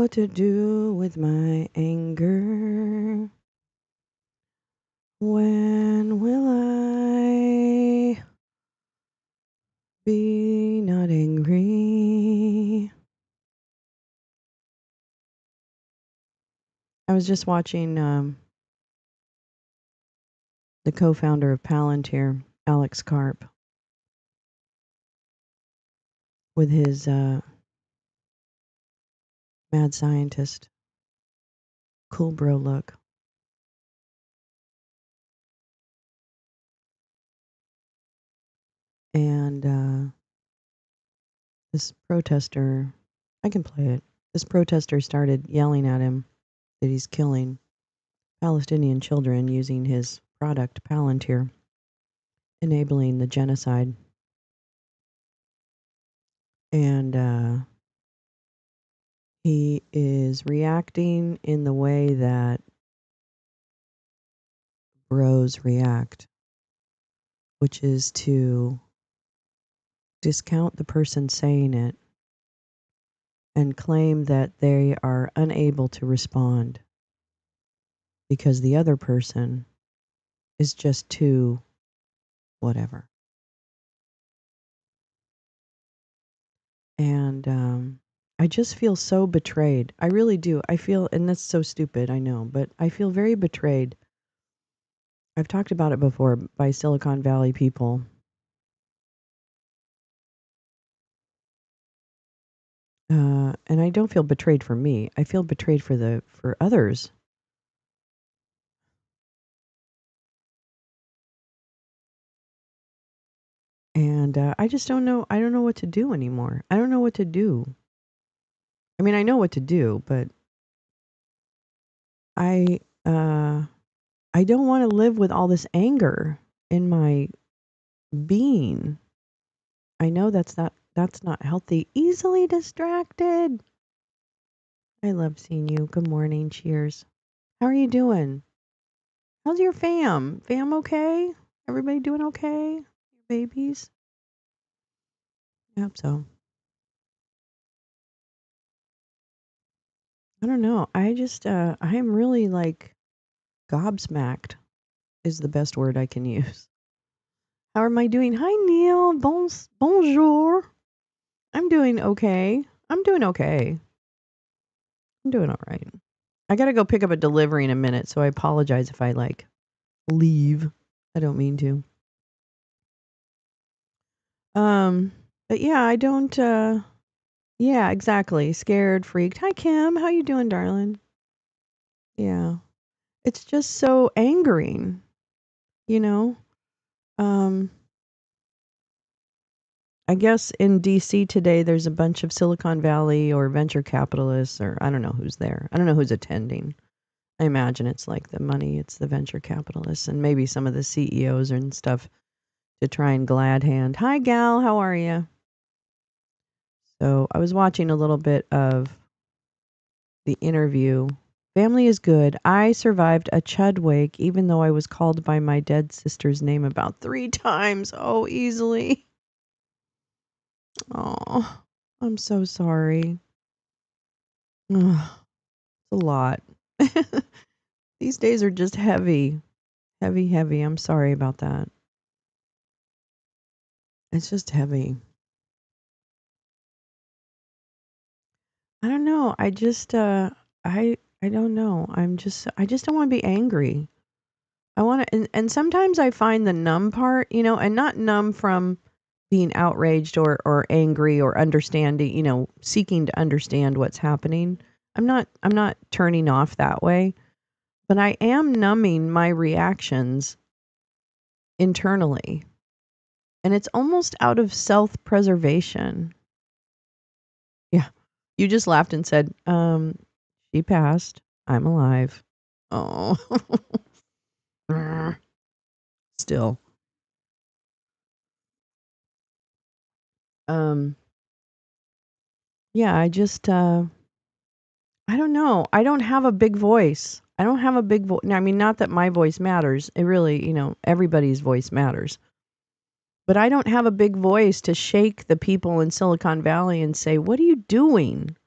what to do with my anger. When will I be not angry? I was just watching the co-founder of Palantir, Alex Karp, with his mad scientist, cool bro look. And this protester, I can play it. This protester started yelling at him that he's killing Palestinian children using his product, Palantir, enabling the genocide. And he is reacting in the way that bros react, which is to discount the person saying it and claim that they are unable to respond because the other person is just too whatever. And I just feel so betrayed. I really do. I feel, and that's so stupid, I know, but I feel very betrayed. I've talked about it before by Silicon Valley people. And I don't feel betrayed for me. I feel betrayed for others. And I just don't know. I don't know what to do anymore. I don't know what to do. I mean, I know what to do, but I uh, I don't want to live with all this anger in my being. I know that's not healthy. Easily distracted. I love seeing you. Good morning. Cheers. How are you doing? How's your fam? Fam okay? Everybody doing okay? Your babies? I hope so. I don't know. I just I'm really like gobsmacked is the best word I can use. How am I doing? Hi Neil. Bonjour. I'm doing okay. I'm doing okay. I'm doing all right. I got to go pick up a delivery in a minute, so I apologize if I like leave. I don't mean to. But yeah, I don't yeah, exactly. Scared, freaked. Hi Kim, how you doing, darling? Yeah. It's just so angering, you know? Um I guess in DC today there's a bunch of Silicon Valley or venture capitalists, or I don't know who's there. I don't know who's attending. I imagine it's like the money, it's the venture capitalists and maybe some of the CEOs and stuff to try and glad hand. Hi gal, how are you? So I was watching a little bit of the interview. Family is good. I survived a chud wake even though I was called by my dead sister's name about 3 times. Oh, easily. Oh, I'm so sorry. Ugh, it's a lot. These days are just heavy. Heavy, heavy. I'm sorry about that. It's just heavy. I don't know. I don't know. I just don't want to be angry. I want to, and sometimes I find the numb part, and not numb from being outraged or angry or understanding, seeking to understand what's happening. I'm not turning off that way, but I am numbing my reactions internally. And it's almost out of self-preservation. Yeah. You just laughed and said, she passed. I'm alive. Oh. Still. Um, yeah, I don't know. I don't have a big voice. I don't have a big voice. I mean, not that my voice matters. It really, everybody's voice matters. But I don't have a big voice to shake the people in Silicon Valley and say, "What are you doing?"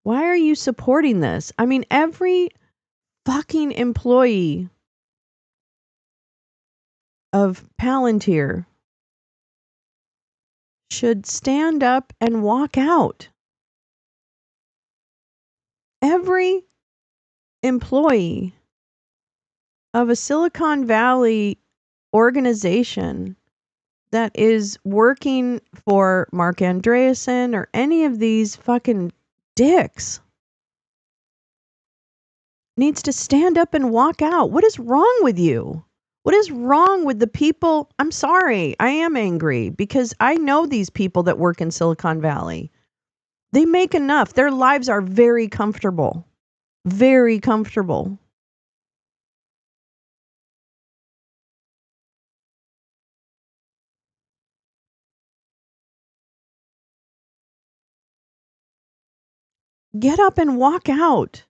Why are you supporting this? I mean, every fucking employee of Palantir should stand up and walk out. Every employee of a Silicon Valley organization that is working for Mark Andreessen or any of these fucking dicks needs to stand up and walk out. What is wrong with you? What is wrong with the people? I'm sorry. I am angry because I know these people that work in Silicon Valley. They make enough. Their lives are very comfortable. Very comfortable. Get up and walk out.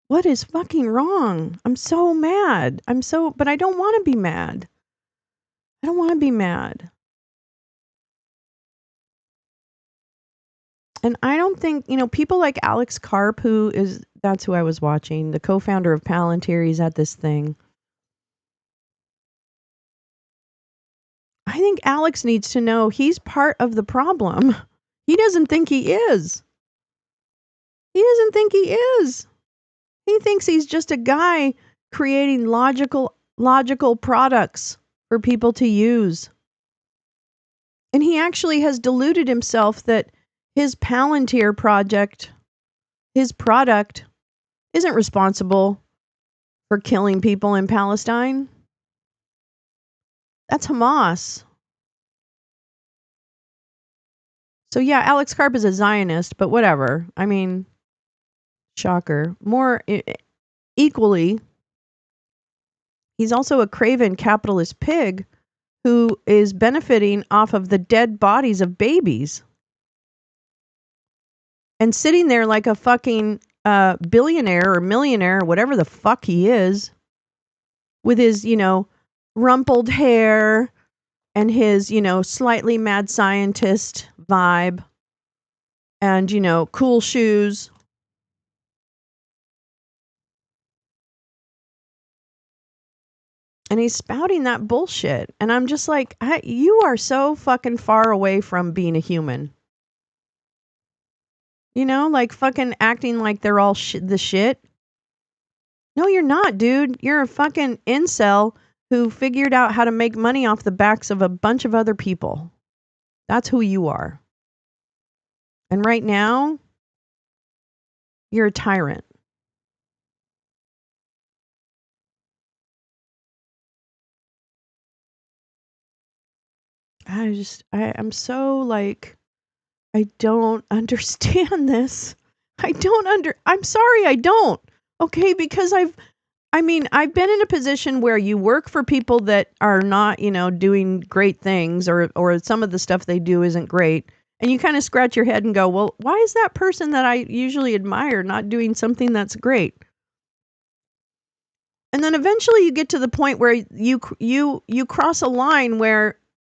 What is fucking wrong? I'm so mad. But I don't want to be mad. I don't want to be mad. And I don't think, people like Alex Karp, that's who I was watching, the co-founder of Palantir, he's at this thing. I think Alex needs to know he's part of the problem. He doesn't think he is. He doesn't think he is. He thinks he's just a guy creating logical products for people to use. And he actually has deluded himself that his Palantir project, his product, isn't responsible for killing people in Palestine. That's Hamas. So yeah, Alex Karp is a Zionist, but whatever. I mean, shocker. More equally, he's also a craven capitalist pig who is benefiting off of the dead bodies of babies. And sitting there like a fucking billionaire or millionaire or whatever the fuck he is, with his, rumpled hair and his, slightly mad scientist vibe and, cool shoes. And he's spouting that bullshit. And I'm just like, you are so fucking far away from being a human. Like fucking acting like they're all the shit. No, you're not, dude. You're a fucking incel who figured out how to make money off the backs of a bunch of other people. That's who you are. And right now, you're a tyrant. I'm so like, I don't understand this. I'm sorry, I don't. Okay, because I've been in a position where you work for people that are not, doing great things or some of the stuff they do isn't great. And you kind of scratch your head and go, well, why is that person that I usually admire not doing something that's great? And then eventually you get to the point where you cross a line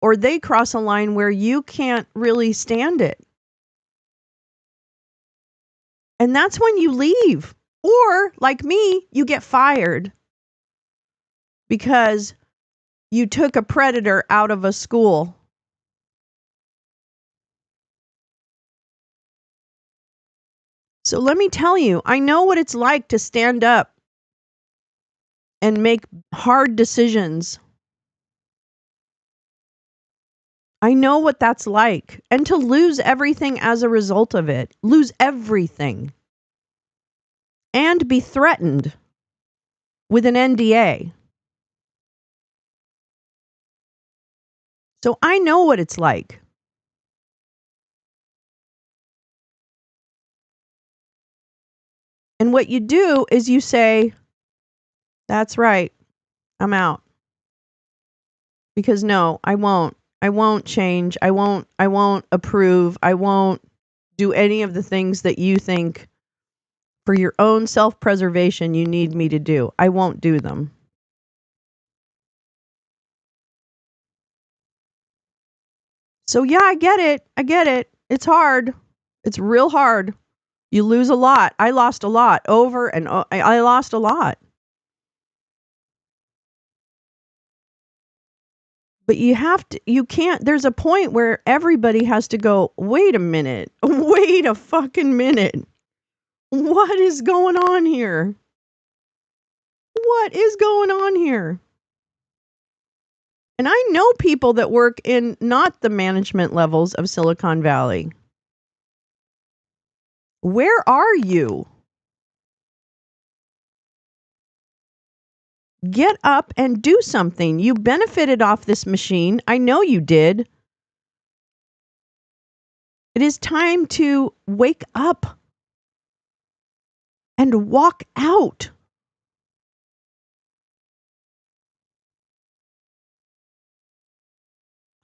or they cross a line where you can't really stand it. And that's when you leave. Or, like me, you get fired because you took a predator out of a school. So let me tell you, I know what it's like to stand up and make hard decisions. I know what that's like. And to lose everything as a result of it. Lose everything. And be threatened with an NDA. So I know what it's like. And what you do is you say, that's right, I'm out. Because no, I won't. I won't change. I won't approve. I won't do any of the things that you think for your own self-preservation you need me to do. I won't do them. So yeah, I get it. I get it. It's hard. It's real hard. You lose a lot. I lost a lot over and I lost a lot. But you can't, there's a point where everybody has to go, wait a minute. Wait a fucking minute. What is going on here? What is going on here? And I know people that work in not the management levels of Silicon Valley. Where are you? Get up and do something. You benefited off this machine. I know you did. It is time to wake up and walk out.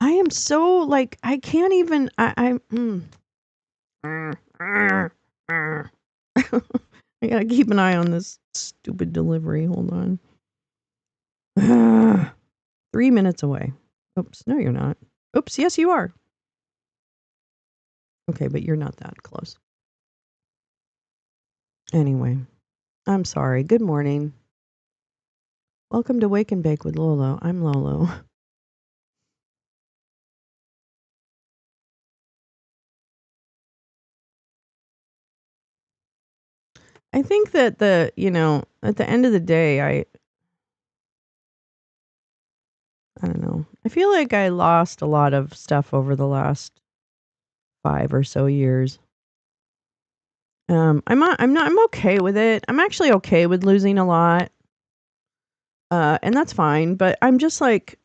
I am so like, I can't even, I gotta keep an eye on this stupid delivery. Hold on. 3 minutes away. Oops, no, you're not. Oops, yes, you are. Okay, but you're not that close. Anyway, I'm sorry. Good morning. Welcome to Wake and Bake with Lolo. I'm Lolo. I think that at the end of the day, I don't know. I feel like I lost a lot of stuff over the last 5 or so years. I'm okay with it. I'm actually okay with losing a lot. And that's fine, but I'm just like,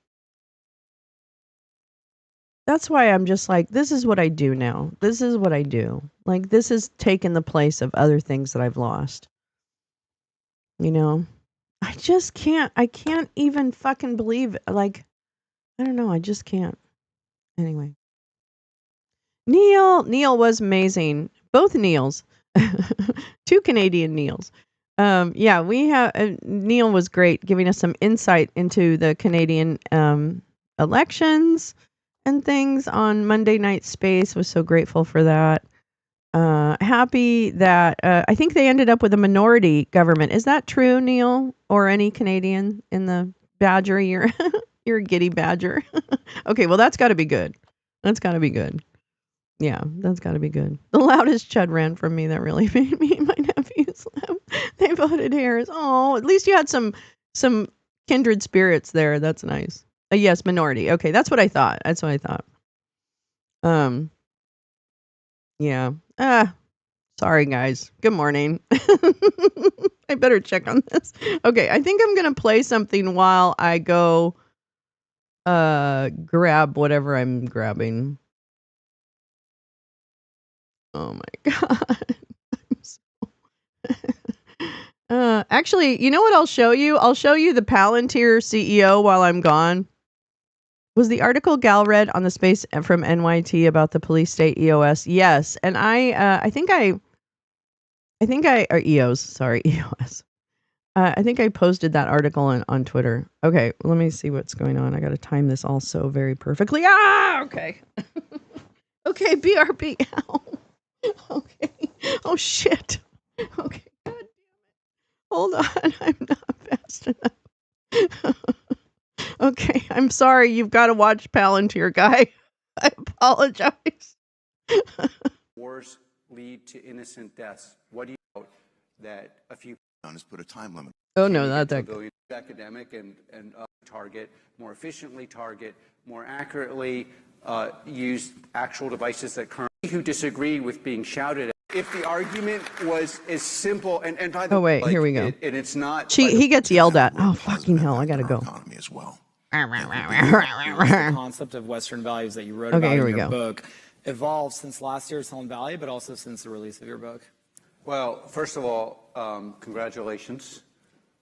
that's why I'm just like, this is what I do now. This is what I do. Like, this has taken the place of other things that I've lost. You know? I just I can't even fucking believe it. Like, I don't know, I just can't. Anyway. Neil was amazing. Both Neils. 2 Canadian Neils. Yeah, we have Neil was great giving us some insight into the Canadian elections and things on Monday Night Space. Was so grateful for that. Happy that I think they ended up with a minority government. Is that true, Neil, or any Canadian in the Badger? You're a giddy Badger. Okay, well that's got to be good. That's got to be good. Yeah, that's got to be good. The loudest chud ran from me. That really made me and my nephews laugh. They voted Harris. Oh, at least you had some kindred spirits there. That's nice. Yes, minority. Okay, that's what I thought. That's what I thought. Yeah. Sorry guys. Good morning. I better check on this. Okay, I think I'm gonna play something while I go grab whatever I'm grabbing. Oh my god. Actually, you know what I'll show you? I'll show you the Palantir CEO while I'm gone. Was the article Gal read on the space from NYT about the police state EOS? Yes, and I think or EOS, sorry, EOS. I think I posted that article on Twitter. Okay, let me see what's going on. I got to time this all so very perfectly. Okay. Okay, BRB. Ow. Okay. Oh shit. Okay. God damn it. Hold on. I'm not fast enough. Okay, I'm sorry. You've got to watch Palantir, guy. I apologize. Wars lead to innocent deaths. What do you know that a few has put a time limit? Oh no, not that good. Academic and target more efficiently, target more accurately, use actual devices that currently who disagree with being shouted at. If the argument was as simple and by the way, here we go. And it's not. He gets yelled at. Oh fucking hell! I gotta go. Economy as well. The concept of Western values that you wrote about in your book evolved since last year's Silicon Valley, but also since the release of your book. Well, first of all, congratulations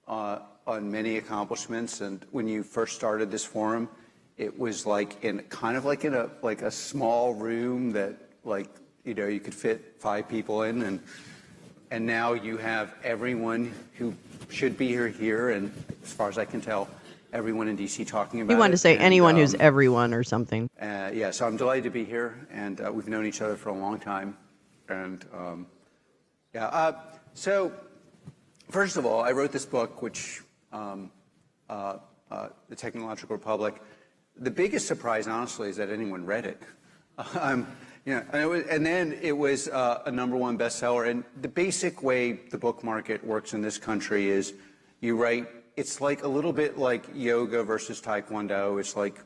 on many accomplishments. And when you first started this forum, it was like in a small room that you could fit 5 people in, and now you have everyone who should be here, and as far as I can tell, everyone in DC talking about He it. wanted to say And, anyone who's everyone or something. yeah, so I'm delighted to be here, and we've known each other for a long time. And so first of all, I wrote this book, which The Technological Republic. The biggest surprise, honestly, is that anyone read it. And then it was a #1 bestseller. And the basic way the book market works in this country is you write. It's like a little bit like yoga versus taekwondo. It's like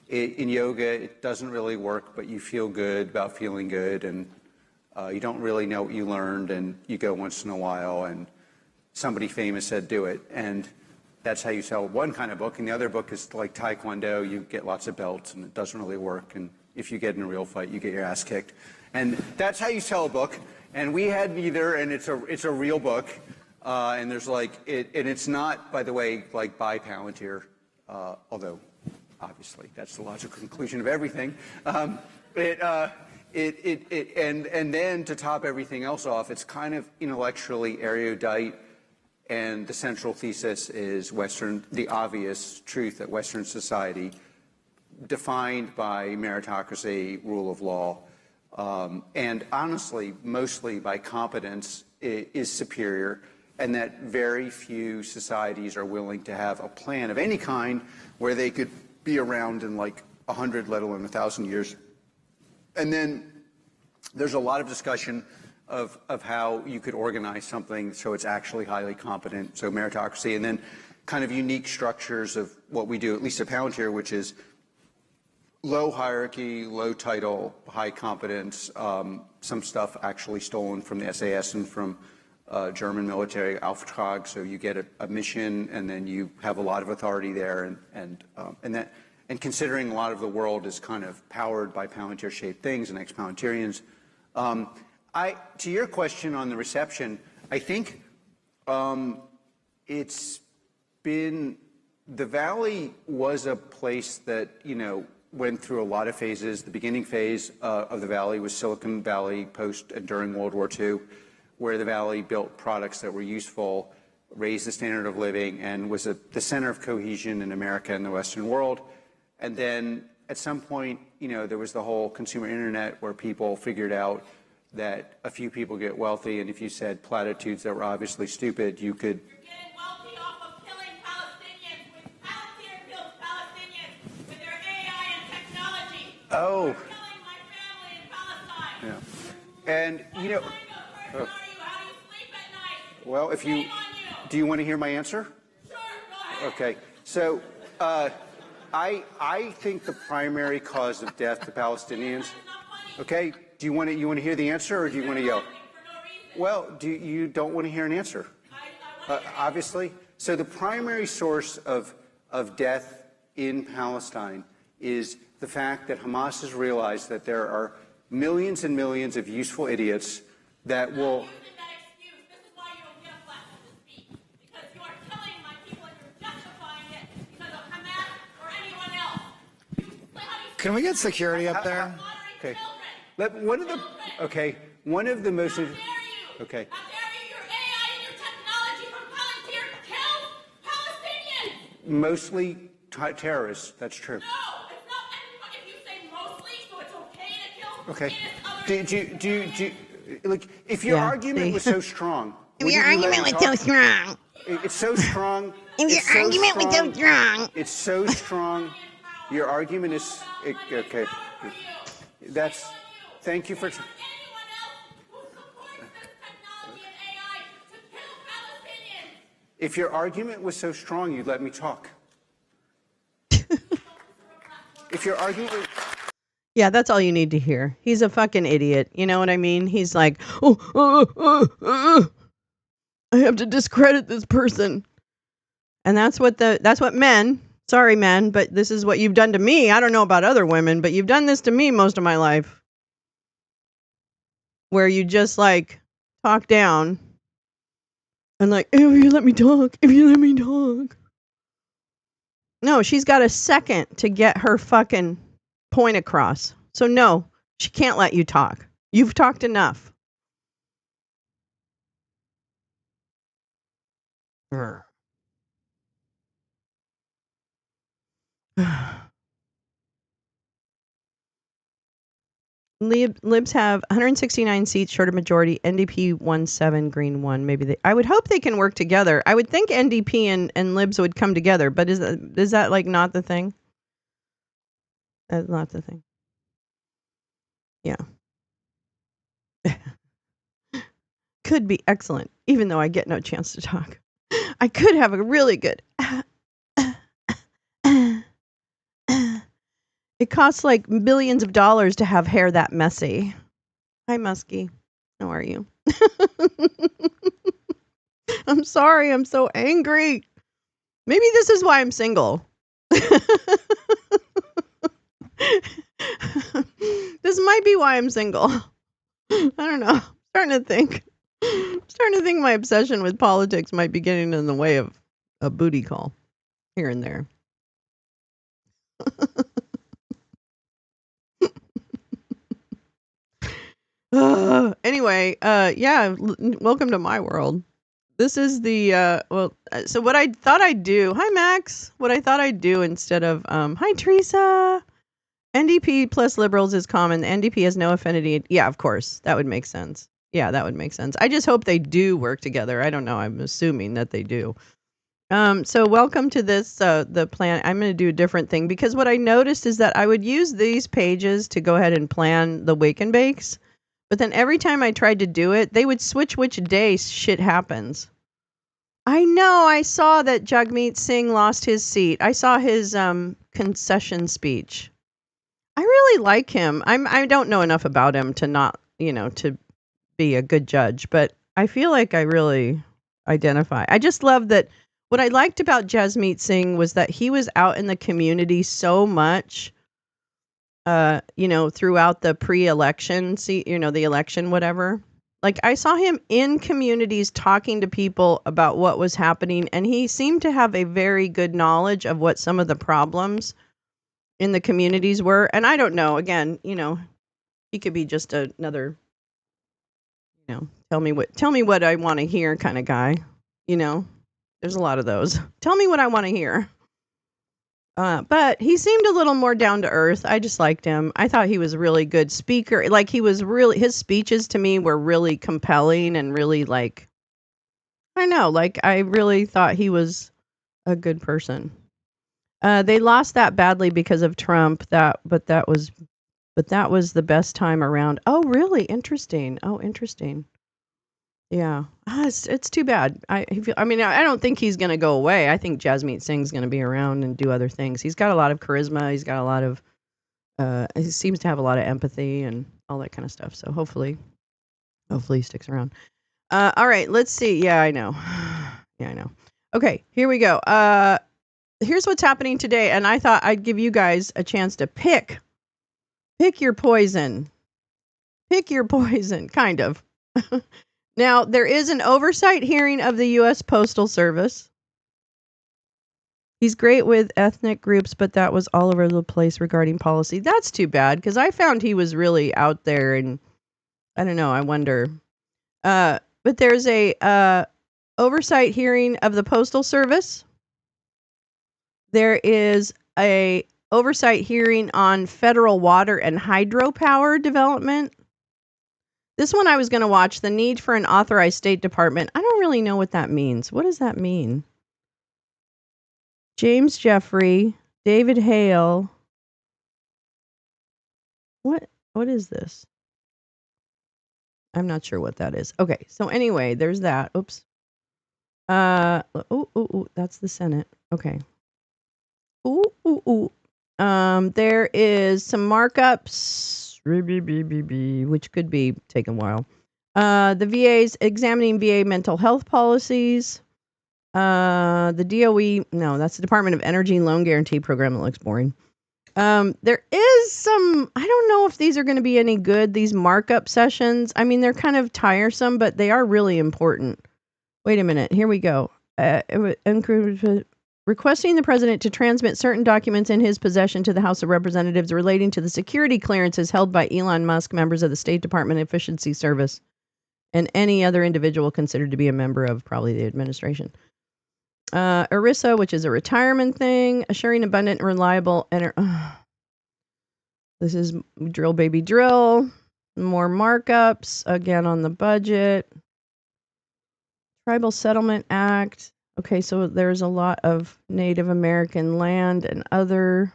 in yoga, it doesn't really work, but you feel good about feeling good, and you don't really know what you learned, and you go once in a while, and somebody famous said do it, and that's how you sell one kind of book. And the other book is like taekwondo. You get lots of belts, and it doesn't really work. And if you get in a real fight, you get your ass kicked. And that's how you sell a book. And we had neither, and it's a real book. And there's and it's not, by the way, like by Palantir, although obviously that's the logical conclusion of everything. And then to top everything else off, it's kind of intellectually erudite. And the central thesis is the obvious truth that Western society, defined by meritocracy, rule of law, and honestly, mostly by competence, is superior, and that very few societies are willing to have a plan of any kind where they could be around in like 100, let alone 1,000 years. And then there's a lot of discussion of how you could organize something so it's actually highly competent, so meritocracy, and then kind of unique structures of what we do, at least at Palantir, which is low hierarchy, low title, high competence, some stuff actually stolen from the SAS and from German military Auftrag, so you get a mission and then you have a lot of authority there, and considering a lot of the world is kind of powered by Palantir-shaped things and ex-Palantirians. To your question on the reception, I think it's been, the Valley was a place that, went through a lot of phases. The beginning phase of the Valley was Silicon Valley post and during World War II, where the Valley built products that were useful, raised the standard of living, and was the center of cohesion in America and the Western world. And then at some point, there was the whole consumer internet where people figured out that a few people get wealthy, and if you said platitudes that were obviously stupid, you could. You're getting wealthy off of killing Palestinians. With Palantir kills Palestinians with their AI and technology. Oh. You're killing my family in Palestine. Yeah. And What kind of person are you? How do you sleep at night? Well, if you, Shame on you. do you want to hear my answer? Sure, go ahead. Okay. So, I think the primary cause of death to Palestinians. That's not funny. Okay. Do you want to hear the answer, or do you want to yell? For no reason. Well, you don't want to hear an answer? I want to hear Obviously. So the primary source of death in Palestine is the fact that Hamas has realized that there are millions and millions of useful idiots that will. using that excuse. This is why you don't get a platform to speak. Because you are killing my people and you're justifying it because of Hamas or anyone else. Can we get security up there? Slaughtering Okay. children. One of the most. How dare you? Okay. How dare you? Your AI and your technology from Palantir kills Palestinians. Mostly terrorists. That's true. No, it's not everybody. If you say mostly, so it's okay to kill Okay. innocent others. Look, if your Yeah, argument see. was so strong. If your argument was so strong. It's so strong. If your it's so argument was so strong. It's so strong. Your argument is okay. That's. Thank you for. Anyone else who supports this technology and AI to kill Palestinians. If your argument was so strong, you'd let me talk. If your argument was. Yeah, that's all you need to hear. He's a fucking idiot. You know what I mean? He's like, I have to discredit this person. And that's what men, sorry men, but this is what you've done to me. I don't know about other women, but you've done this to me most of my life. Where you just like talk down and like, if you let me talk, if you let me talk. No, she's got a second to get her fucking point across. So no, she can't let you talk. You've talked enough. Libs have 169 seats, short of majority. NDP won 7, Green 1. Maybe I would hope they can work together. I would think NDP and Libs would come together, but is that like not the thing? That's not the thing. Yeah. Could be excellent, even though I get no chance to talk. I could have a really good. It costs like millions of dollars to have hair that messy. Hi, Muskie. How are you? I'm sorry. I'm so angry. Maybe this is why I'm single. This might be why I'm single. I don't know. I'm starting to think my obsession with politics might be getting in the way of a booty call here and there. Anyway, yeah, welcome to my world. This is the so what I thought I'd do. Hi Max. What I thought I'd do instead of hi Teresa. NDP plus liberals is common. The NDP has no affinity. Yeah, of course. That would make sense. Yeah, that would make sense. I just hope they do work together. I don't know. I'm assuming that they do. So welcome to this, the plan. I'm going to do a different thing because what I noticed is that I would use these pages to go ahead and plan the wake and bakes. But then every time I tried to do it, they would switch which day shit happens. I know. I saw that Jagmeet Singh lost his seat. I saw his concession speech. I really like him. I don't know enough about him to not, to be a good judge, but I feel like I really identify. I just love that. What I liked about Jagmeet Singh was that he was out in the community so much, throughout the pre-election, the election, whatever. Like I saw him in communities talking to people about what was happening, and he seemed to have a very good knowledge of what some of the problems in the communities were. And I don't know, again, he could be just another, tell me what I want to hear kind of guy. There's a lot of those. Tell me what I want to hear. But he seemed a little more down to earth. I just liked him. I thought he was a really good speaker. Like his speeches to me were really compelling and really like, I don't know, like I really thought he was a good person. They lost that badly because of Trump. But that was the best time around. Oh, really? Interesting. Oh, interesting. Yeah. It's too bad. I don't think he's going to go away. I think Jagmeet Singh's going to be around and do other things. He's got a lot of charisma. He's got a lot of, he seems to have a lot of empathy and all that kind of stuff. So hopefully he sticks around. All right, let's see. Yeah, I know. Yeah, I know. Okay, here we go. Here's what's happening today. And I thought I'd give you guys a chance to pick your poison. Pick your poison, kind of. Now, there is an oversight hearing of the U.S. Postal Service. He's great with ethnic groups, but that was all over the place regarding policy. That's too bad, because I found he was really out there, and I don't know, I wonder. But there's a oversight hearing of the Postal Service. There is a oversight hearing on federal water and hydropower development. This one I was going to watch, the need for an authorized State Department. I don't really know what that means. What does that mean? James Jeffrey, David Hale. What is this? I'm not sure what that is. Okay, so anyway, there's that. Oops. That's the Senate. Okay. There is some markups, which could be taking a while. The VA's examining VA mental health policies. The DOE, no, that's the Department of Energy Loan Guarantee Program. That looks boring. There is some, I don't know if these are going to be any good, these markup sessions. I mean, they're kind of tiresome, but they are really important. Wait a minute. Here we go. Requesting the president to transmit certain documents in his possession to the House of Representatives relating to the security clearances held by Elon Musk, members of the State Department Efficiency Service, and any other individual considered to be a member of probably the administration. ERISA, which is a retirement thing, assuring abundant and reliable this is drill baby drill. More markups again on the budget. Tribal Settlement Act. Okay, so there's a lot of Native American land and other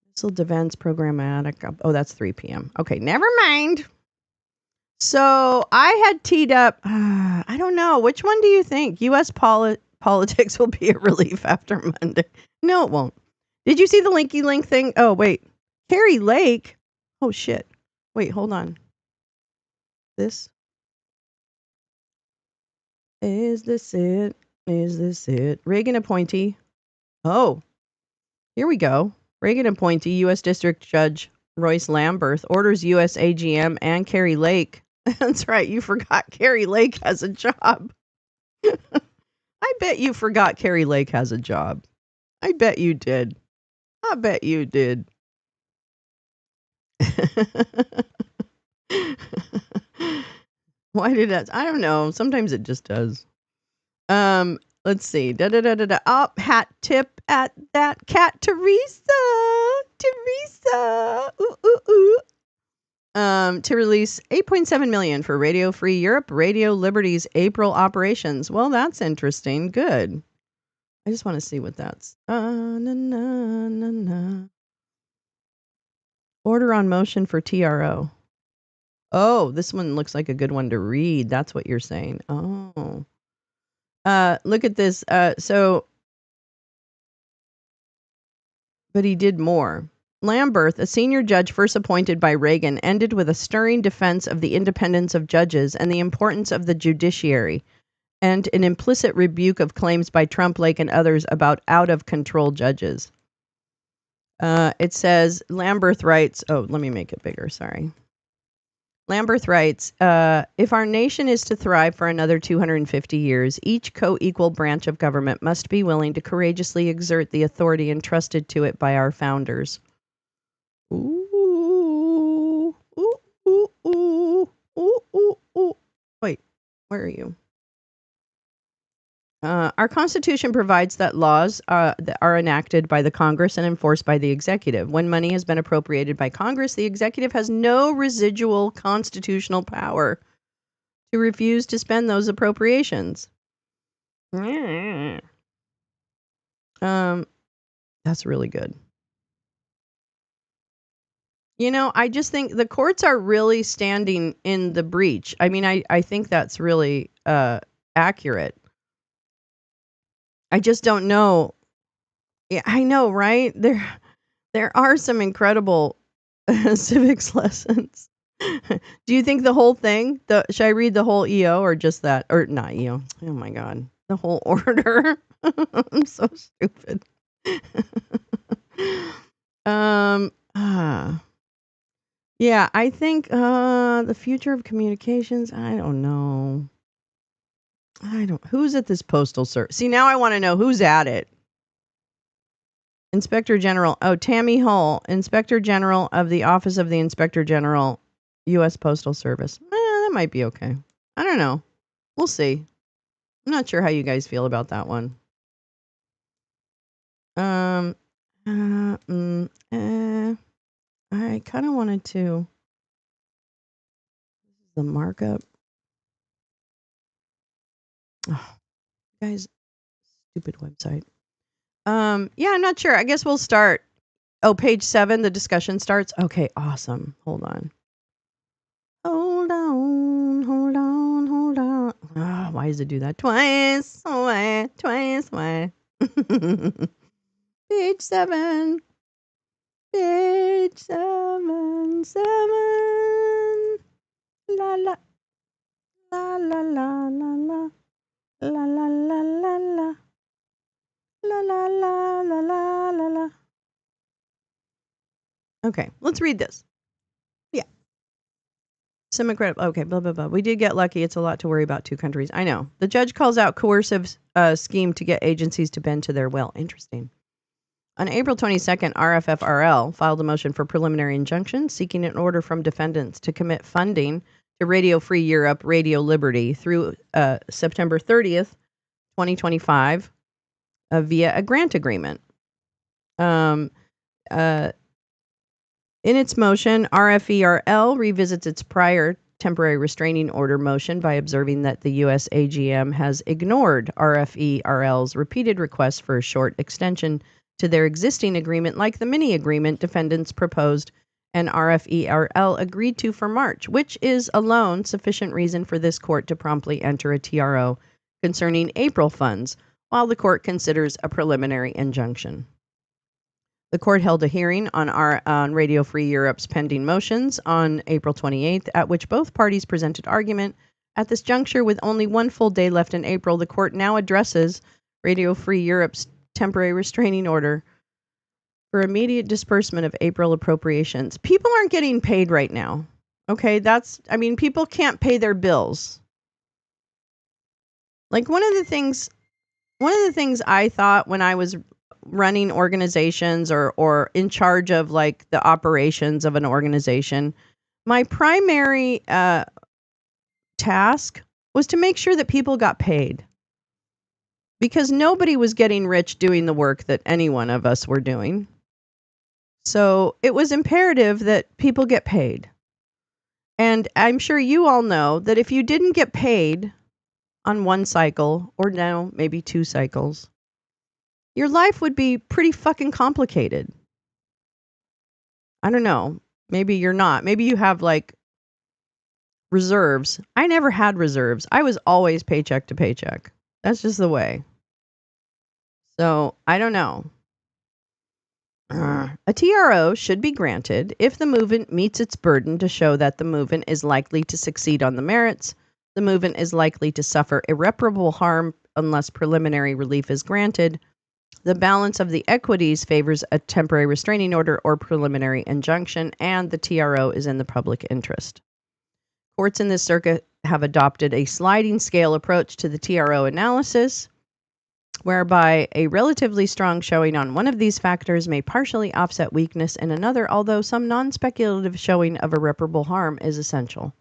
missile defense programmatic. Oh, that's 3 p.m. Okay, never mind. So I had teed up, I don't know, which one do you think? U.S. politics will be a relief after Monday. No, it won't. Did you see the Linky Link thing? Oh, wait. Carrie Lake? Oh, shit. Wait, hold on. This? Is this it? Is this it? Reagan appointee. Oh, here we go. Reagan appointee, U.S. District Judge Royce Lamberth orders U.S. AGM and Carrie Lake. That's right. You forgot Carrie Lake has a job. I bet you forgot Carrie Lake has a job. I bet you did. I bet you did. Why did that? I don't know. Sometimes it just does. Let's see. Hat tip at that cat, Teresa. Teresa. Ooh, ooh, ooh. To release 8.7 million for Radio Free Europe, Radio Liberty's April operations. Well, that's interesting. Good. I just want to see what that's. Na, na, na, na. Order on motion for TRO. Oh, this one looks like a good one to read. That's what you're saying. Oh. Look at this. But he did more. Lamberth, a senior judge first appointed by Reagan, ended with a stirring defense of the independence of judges and the importance of the judiciary, and an implicit rebuke of claims by Trump, Lake, and others about out-of-control judges. It says, Lamberth writes, oh, let me make it bigger, sorry. Lamberth writes, if our nation is to thrive for another 250 years, each co-equal branch of government must be willing to courageously exert the authority entrusted to it by our founders. Ooh, ooh, ooh, ooh, ooh, ooh, ooh. Wait, where are you? Our Constitution provides that laws that are enacted by the Congress and enforced by the executive. When money has been appropriated by Congress, the executive has no residual constitutional power to refuse to spend those appropriations. That's really good. You know, I just think the courts are really standing in the breach. I mean, I think that's really accurate. I just don't know. Yeah, I know, right? There are some incredible civics lessons. Do you think the whole thing? Should I read the whole EO or just that? Or not EO? Oh my God, the whole order. I'm so stupid. Yeah, I think the future of communications. I don't know. Who's at this postal service? See, now I want to know who's at it. Inspector General. Oh, Tammy Hull, Inspector General of the Office of the Inspector General, U.S. Postal Service. That might be okay. I don't know. We'll see. I'm not sure how you guys feel about that one. I kind of wanted to. This is the markup. Oh, guys, stupid website. Yeah, I'm not sure. I guess we'll start. Oh, page 7, the discussion starts. Okay, awesome. Hold on. Hold on, hold on, hold on. Oh, why does it do that? Twice, why? Twice, why? Page 7. Page 7, 7. La la. La la la la la. La la la la la. La la la la la la la. Okay, let's read this. Yeah. Some incredible. Okay, blah, blah, blah. We did get lucky. It's a lot to worry about 2 countries. I know. The judge calls out coercive scheme to get agencies to bend to their will. Interesting. On April 22nd, RFFRL filed a motion for preliminary injunction seeking an order from defendants to commit funding to Radio Free Europe, Radio Liberty through September 30th, 2025 via a grant agreement. Um, uh, in its motion, RFERL revisits its prior temporary restraining order motion by observing that the U.S. AGM has ignored RFERL's repeated requests for a short extension to their existing agreement, like the mini agreement defendants proposed and RFERL agreed to for March, which is alone sufficient reason for this court to promptly enter a TRO concerning April funds, while the court considers a preliminary injunction. The court held a hearing on Radio Free Europe's pending motions on April 28th, at which both parties presented argument. At this juncture, with only one full day left in April, the court now addresses Radio Free Europe's temporary restraining order for immediate disbursement of April appropriations. People aren't getting paid right now. Okay, people can't pay their bills. Like one of the things I thought when I was running organizations or in charge of like the operations of an organization, my primary task was to make sure that people got paid, because nobody was getting rich doing the work that any one of us were doing. So it was imperative that people get paid. And I'm sure you all know that if you didn't get paid on one cycle, or now maybe 2 cycles, your life would be pretty fucking complicated. I don't know. Maybe you're not. Maybe you have like reserves. I never had reserves. I was always paycheck to paycheck. That's just the way. So I don't know. A TRO should be granted if the movement meets its burden to show that the movement is likely to succeed on the merits, the movement is likely to suffer irreparable harm unless preliminary relief is granted, the balance of the equities favors a temporary restraining order or preliminary injunction, and the TRO is in the public interest. Courts in this circuit have adopted a sliding scale approach to the TRO analysis, whereby a relatively strong showing on one of these factors may partially offset weakness in another, although some non-speculative showing of irreparable harm is essential.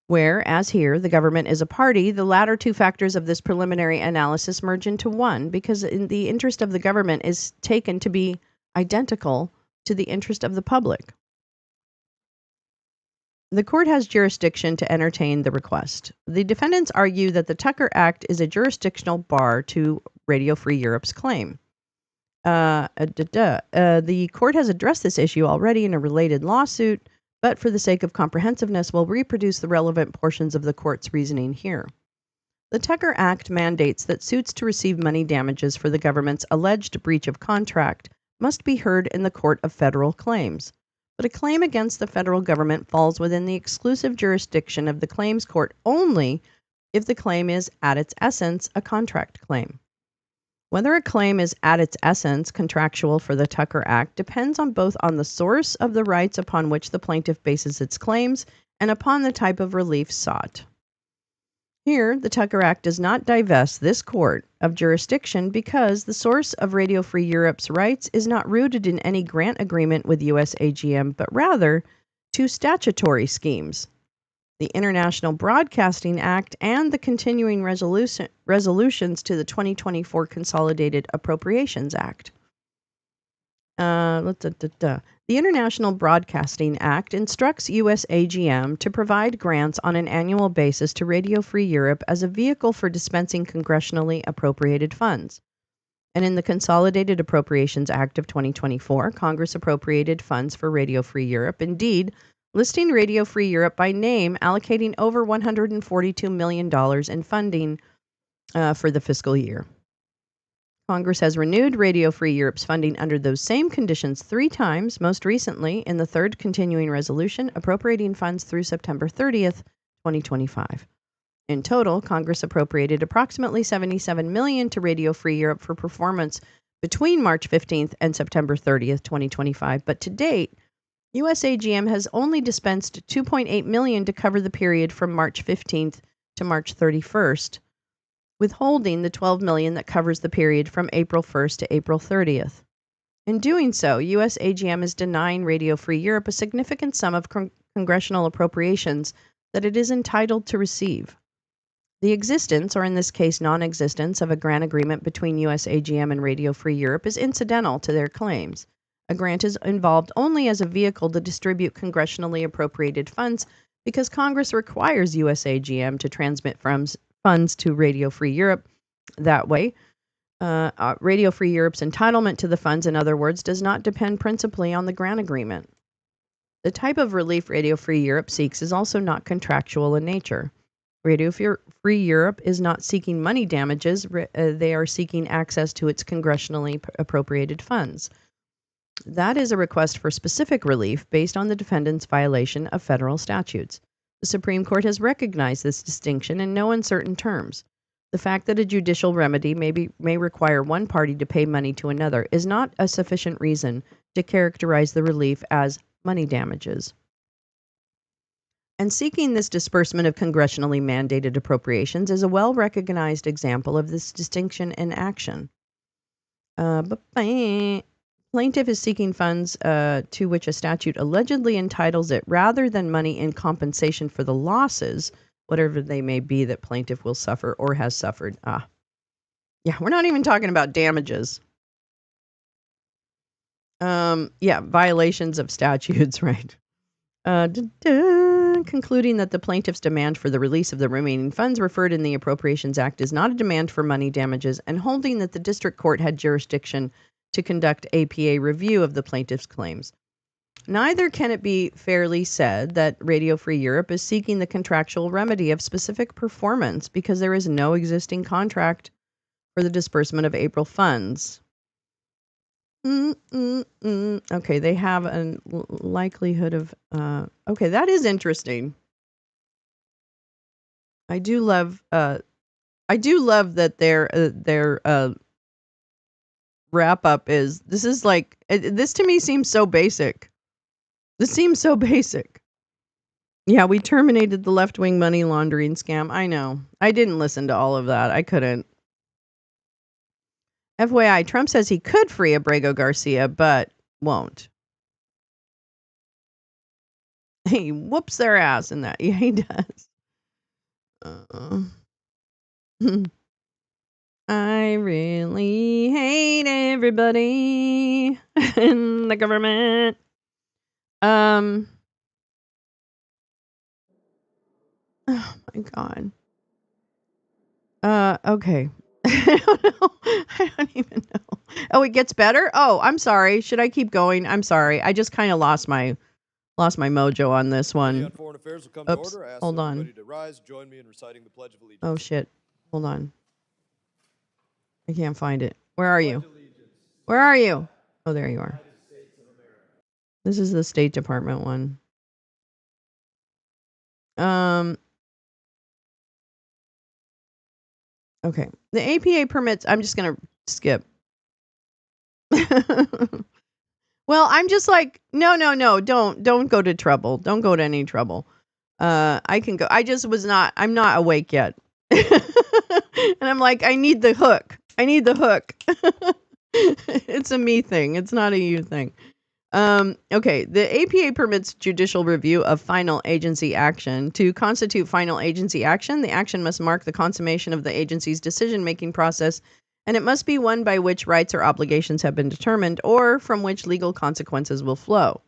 Where, as here, the government is a party, the latter 2 factors of this preliminary analysis merge into one, because the interest of the government is taken to be identical to the interest of the public. The court has jurisdiction to entertain the request. The defendants argue that the Tucker Act is a jurisdictional bar to Radio Free Europe's claim. The court has addressed this issue already in a related lawsuit, but for the sake of comprehensiveness, we'll reproduce the relevant portions of the court's reasoning here. The Tucker Act mandates that suits to receive money damages for the government's alleged breach of contract must be heard in the Court of Federal Claims. But a claim against the federal government falls within the exclusive jurisdiction of the claims court only if the claim is, at its essence, a contract claim. Whether a claim is at its essence contractual for the Tucker Act depends on both on the source of the rights upon which the plaintiff bases its claims and upon the type of relief sought. Here, the Tucker Act does not divest this court of jurisdiction because the source of Radio Free Europe's rights is not rooted in any grant agreement with US AGM, but rather 2 statutory schemes: the International Broadcasting Act and the continuing resolutions to the 2024 Consolidated Appropriations Act. The International Broadcasting Act instructs US AGM to provide grants on an annual basis to Radio Free Europe as a vehicle for dispensing congressionally appropriated funds. And in the Consolidated Appropriations Act of 2024, Congress appropriated funds for Radio Free Europe, indeed, listing Radio Free Europe by name, allocating over $142 million in funding for the fiscal year. Congress has renewed Radio Free Europe's funding under those same conditions 3 times, most recently in the 3rd continuing resolution, appropriating funds through September 30th, 2025. In total, Congress appropriated approximately $77 million to Radio Free Europe for performance between March 15th and September 30th, 2025, but to date, USAGM has only dispensed $2.8 million to cover the period from March 15th to March 31st, withholding the $12 million that covers the period from April 1st to April 30th. In doing so, USAGM is denying Radio Free Europe a significant sum of congressional appropriations that it is entitled to receive. The existence, or in this case non-existence, of a grant agreement between USAGM and Radio Free Europe is incidental to their claims. A grant is involved only as a vehicle to distribute congressionally appropriated funds because Congress requires USAGM to transmit funds to Radio Free Europe. That way, Radio Free Europe's entitlement to the funds, in other words, does not depend principally on the grant agreement. The type of relief Radio Free Europe seeks is also not contractual in nature. Radio Free Europe is not seeking money damages. They are seeking access to its congressionally appropriated funds. That is a request for specific relief based on the defendant's violation of federal statutes. The Supreme Court has recognized this distinction in no uncertain terms. The fact that a judicial remedy may require one party to pay money to another is not a sufficient reason to characterize the relief as money damages. And seeking this disbursement of congressionally mandated appropriations is a well-recognized example of this distinction in action. Plaintiff is seeking funds to which a statute allegedly entitles it rather than money in compensation for the losses, whatever they may be, that plaintiff will suffer or has suffered. Yeah, we're not even talking about damages. Violations of statutes, right? Concluding that the plaintiff's demand for the release of the remaining funds referred in the Appropriations Act is not a demand for money damages, and holding that the district court had jurisdiction to conduct APA review of the plaintiff's claims. Neither can it be fairly said that Radio Free Europe is seeking the contractual remedy of specific performance because there is no existing contract for the disbursement of April funds. Okay, they have a likelihood of. Okay, that is interesting. I do love that their wrap up is. This is like this to me seems so basic. This seems so basic. Yeah, we terminated the left-wing money laundering scam. I know. I didn't listen to all of that. I couldn't. FYI, Trump says he could free Abrego Garcia, but won't. He whoops their ass in that. Yeah, he does. I really hate everybody in the government. Oh my God. Okay. I don't know. I don't even know. Oh, it gets better? Oh, I'm sorry. Should I keep going? I'm sorry. I just kind of lost my mojo on this one. Oops. Hold on. Oh shit. Hold on. I can't find it. Where are you? Where are you? Oh, there you are. This is the State Department one. Okay. The APA permits, I'm just going to skip. Well, I'm just like, no, don't go to trouble. Don't go to any trouble. I can go. I'm not awake yet. And I'm like, I need the hook. It's a me thing. It's not a you thing. Okay. The APA permits judicial review of final agency action. To constitute final agency action, the action must mark the consummation of the agency's decision-making process, and it must be one by which rights or obligations have been determined or from which legal consequences will flow.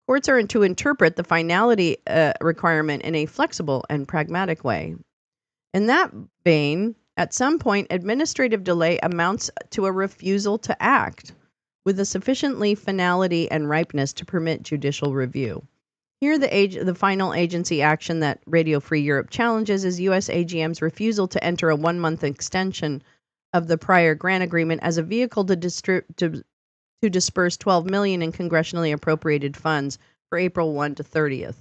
Courts are to interpret the finality requirement in a flexible and pragmatic way. In that vein, at some point, administrative delay amounts to a refusal to act with a sufficiently finality and ripeness to permit judicial review. Here, the final agency action that Radio Free Europe challenges is USAGM's refusal to enter a 1-month extension of the prior grant agreement as a vehicle to disperse $12 million in congressionally appropriated funds for April 1 to 30th.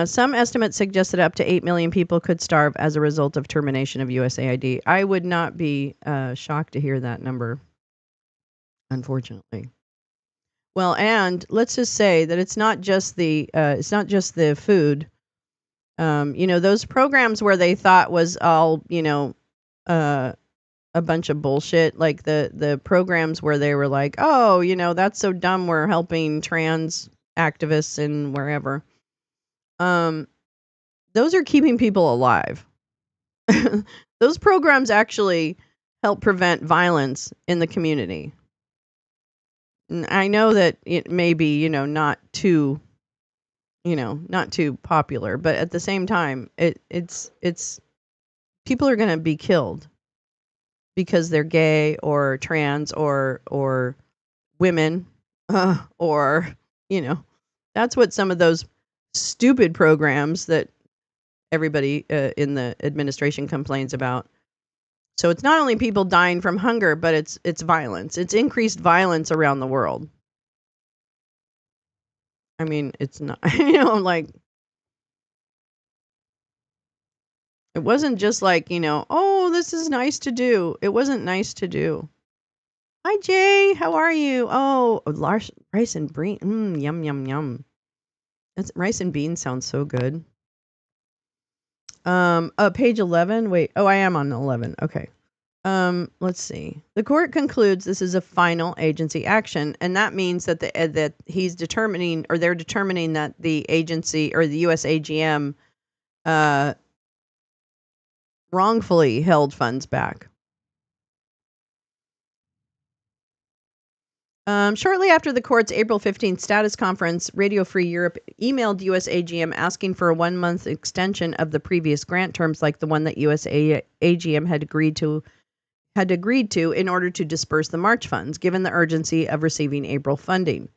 Some estimates suggest that up to 8 million people could starve as a result of termination of USAID. I would not be shocked to hear that number, unfortunately. Well, and let's just say that it's not just the food. Those programs where they thought was all a bunch of bullshit, like the programs where they were like, oh, that's so dumb, we're helping trans activists and wherever. Those are keeping people alive. Those programs actually help prevent violence in the community. And I know that it may be, not too, not too popular, but at the same time, it's people are going to be killed because they're gay or trans or women, or that's what some of those stupid programs that everybody in the administration complains about. So it's not only people dying from hunger, but it's violence. It's increased violence around the world. I mean, it's not, like, it wasn't just like, oh, this is nice to do. It wasn't nice to do. Hi, Jay. How are you? Oh, rice and beans. Yum, yum, yum. Rice and beans sounds so good. Page 11. Wait. Oh, I am on 11. Okay. Let's see. The court concludes this is a final agency action, and that means that that he's determining, or they're determining, that the agency or the US AGM wrongfully held funds back. Shortly after the court's April 15th status conference, Radio Free Europe emailed US AGM asking for a 1-month extension of the previous grant terms, like the one that US AGM had agreed to in order to disperse the March funds, given the urgency of receiving April funding.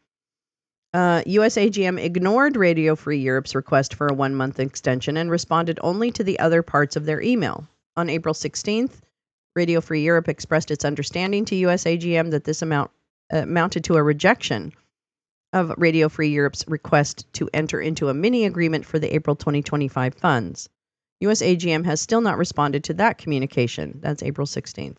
US AGM ignored Radio Free Europe's request for a 1-month extension and responded only to the other parts of their email. On April 16th, Radio Free Europe expressed its understanding to US AGM that this amounted to a rejection of Radio Free Europe's request to enter into a mini agreement for the April 2025 funds. US AGM has still not responded to that communication. That's April 16th.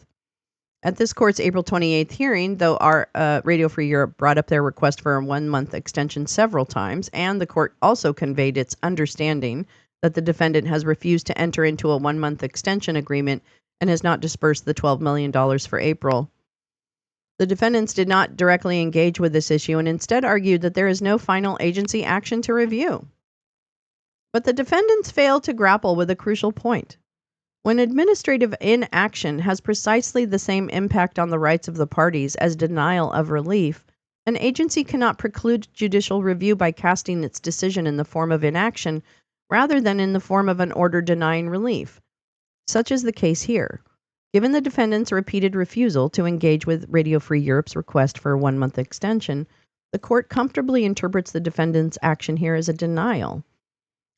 At this court's April 28th hearing, though our Radio Free Europe brought up their request for a 1-month extension several times, and the court also conveyed its understanding that the defendant has refused to enter into a 1-month extension agreement and has not dispersed the $12 million for April. The defendants did not directly engage with this issue and instead argued that there is no final agency action to review. But the defendants failed to grapple with a crucial point. When administrative inaction has precisely the same impact on the rights of the parties as denial of relief, an agency cannot preclude judicial review by casting its decision in the form of inaction rather than in the form of an order denying relief. Such is the case here. Given the defendants' repeated refusal to engage with Radio Free Europe's request for a 1-month extension, the court comfortably interprets the defendants' action here as a denial.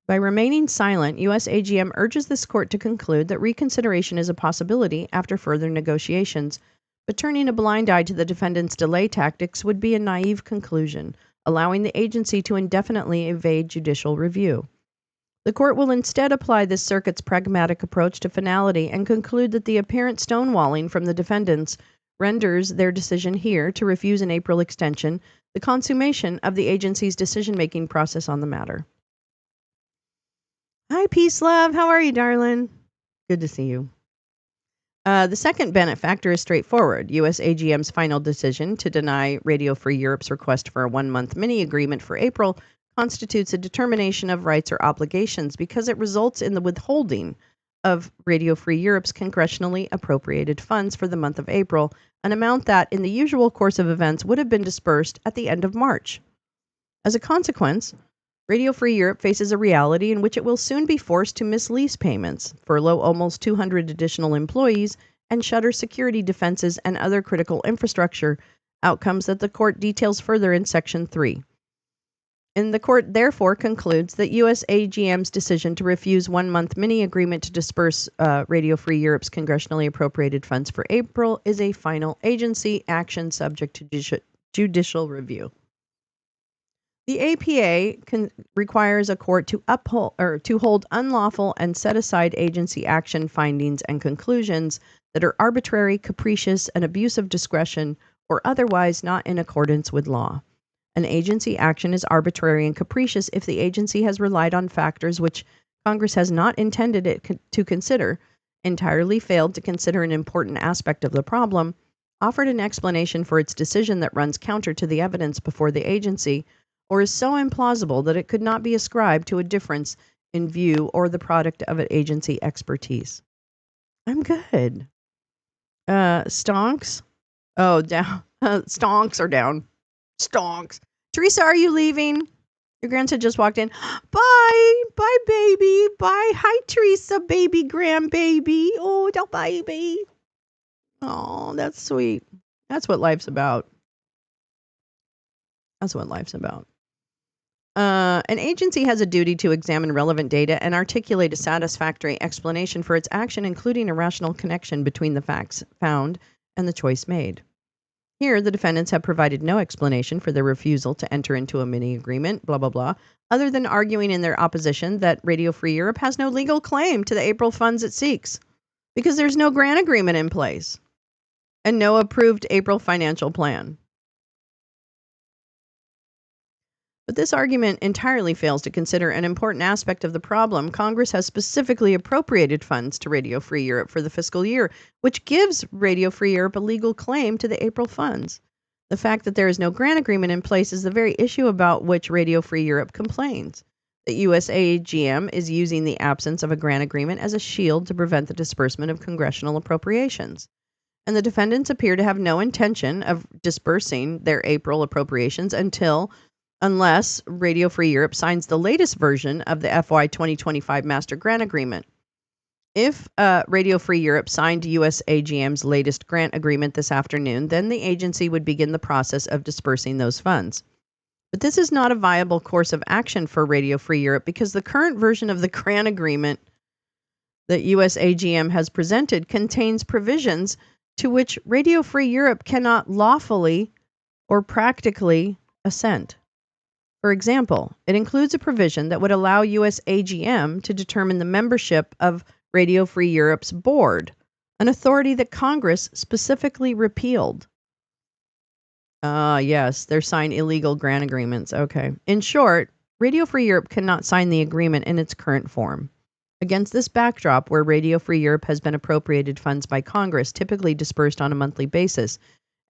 By remaining silent, US AGM urges this court to conclude that reconsideration is a possibility after further negotiations, but turning a blind eye to the defendants' delay tactics would be a naive conclusion, allowing the agency to indefinitely evade judicial review. The court will instead apply this circuit's pragmatic approach to finality and conclude that the apparent stonewalling from the defendants renders their decision here to refuse an April extension the consummation of the agency's decision-making process on the matter. Hi, Peace Love. How are you, darling? Good to see you. The second benefactor is straightforward. US AGM's final decision to deny Radio Free Europe's request for a 1-month mini-agreement for April constitutes a determination of rights or obligations because it results in the withholding of Radio Free Europe's congressionally appropriated funds for the month of April, an amount that, in the usual course of events, would have been dispersed at the end of March. As a consequence, Radio Free Europe faces a reality in which it will soon be forced to miss lease payments, furlough almost 200 additional employees, and shutter security defenses and other critical infrastructure, outcomes that the court details further in Section 3. And the court therefore concludes that US AGM's decision to refuse 1-month mini-agreement to disperse Radio Free Europe's congressionally appropriated funds for April is a final agency action subject to judicial review. The APA requires a court to uphold or to hold unlawful and set aside agency action findings and conclusions that are arbitrary, capricious, and abuse of discretion, or otherwise not in accordance with law. An agency action is arbitrary and capricious if the agency has relied on factors which Congress has not intended it to consider, entirely failed to consider an important aspect of the problem, offered an explanation for its decision that runs counter to the evidence before the agency, or is so implausible that it could not be ascribed to a difference in view or the product of an agency expertise. I'm good. Stonks? Oh, down. Stonks are down. Stonks. Teresa, are you leaving? Your grandson just walked in. Bye. Bye, baby. Bye. Hi, Teresa, baby grandbaby. Oh, don't baby. Oh, that's sweet. That's what life's about. That's what life's about. An agency has a duty to examine relevant data and articulate a satisfactory explanation for its action, including a rational connection between the facts found and the choice made. Here, the defendants have provided no explanation for their refusal to enter into a mini agreement, blah, blah, blah, other than arguing in their opposition that Radio Free Europe has no legal claim to the April funds it seeks because there's no grant agreement in place and no approved April financial plan. But this argument entirely fails to consider an important aspect of the problem. Congress has specifically appropriated funds to Radio Free Europe for the fiscal year, which gives Radio Free Europe a legal claim to the April funds. The fact that there is no grant agreement in place is the very issue about which Radio Free Europe complains. The USAGM is using the absence of a grant agreement as a shield to prevent the disbursement of congressional appropriations. And the defendants appear to have no intention of disbursing their April appropriations unless Radio Free Europe signs the latest version of the FY 2025 Master Grant Agreement. If Radio Free Europe signed USAGM's latest grant agreement this afternoon, then the agency would begin the process of dispersing those funds. But this is not a viable course of action for Radio Free Europe because the current version of the grant agreement that USAGM has presented contains provisions to which Radio Free Europe cannot lawfully or practically assent. For example, it includes a provision that would allow USAGM to determine the membership of Radio Free Europe's board, an authority that Congress specifically repealed. Yes, they're signed illegal grant agreements. Okay. In short, Radio Free Europe cannot sign the agreement in its current form. Against this backdrop, where Radio Free Europe has been appropriated funds by Congress, typically dispersed on a monthly basis,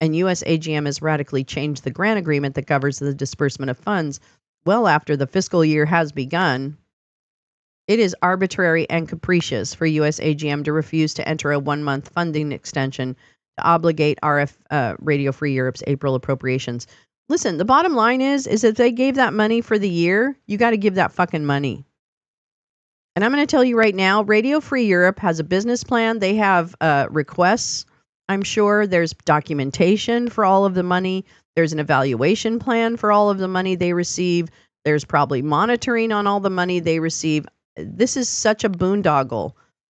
and USAGM has radically changed the grant agreement that governs the disbursement of funds well after the fiscal year has begun, it is arbitrary and capricious for USAGM to refuse to enter a 1-month funding extension to obligate Radio Free Europe's April appropriations. Listen, the bottom line is if they gave that money for the year, you got to give that fucking money. And I'm going to tell you right now, Radio Free Europe has a business plan. They have requests. I'm sure there's documentation for all of the money. There's an evaluation plan for all of the money they receive. There's probably monitoring on all the money they receive. This is such a boondoggle.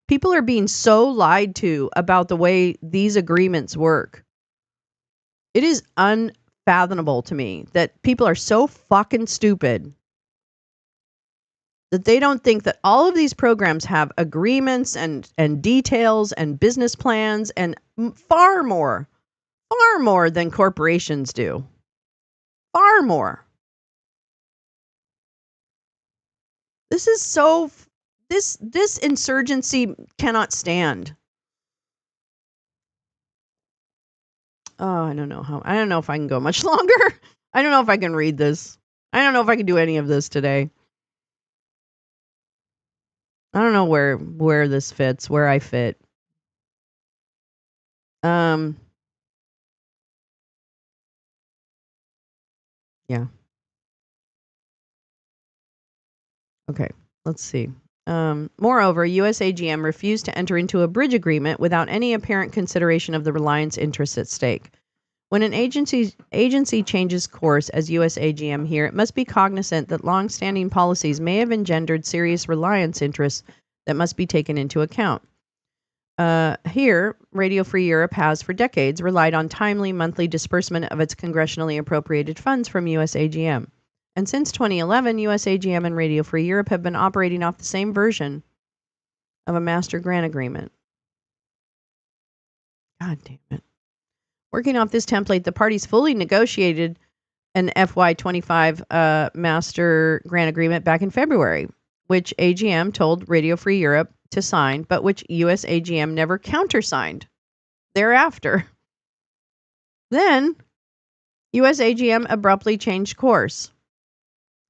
People are being so lied to about the way these agreements work. It is unfathomable to me that people are so fucking stupid that they don't think that all of these programs have agreements and details and business plans and far more than corporations do. Far more. This is so, this insurgency cannot stand. Oh, I don't know if I can go much longer. I don't know if I can read this. I don't know if I can do any of this today. I don't know where this fits, where I fit. Yeah. Okay, let's see. Moreover, USAGM refused to enter into a bridge agreement without any apparent consideration of the reliance interests at stake. When an agency changes course as USAGM here, it must be cognizant that long-standing policies may have engendered serious reliance interests that must be taken into account. Here, Radio Free Europe has for decades relied on timely monthly disbursement of its congressionally appropriated funds from USAGM. And since 2011, USAGM and Radio Free Europe have been operating off the same version of a master grant agreement. God damn it. Working off this template, the parties fully negotiated an FY25 master grant agreement back in February, which AGM told Radio Free Europe to sign, but which USAGM never countersigned thereafter. Then, USAGM abruptly changed course.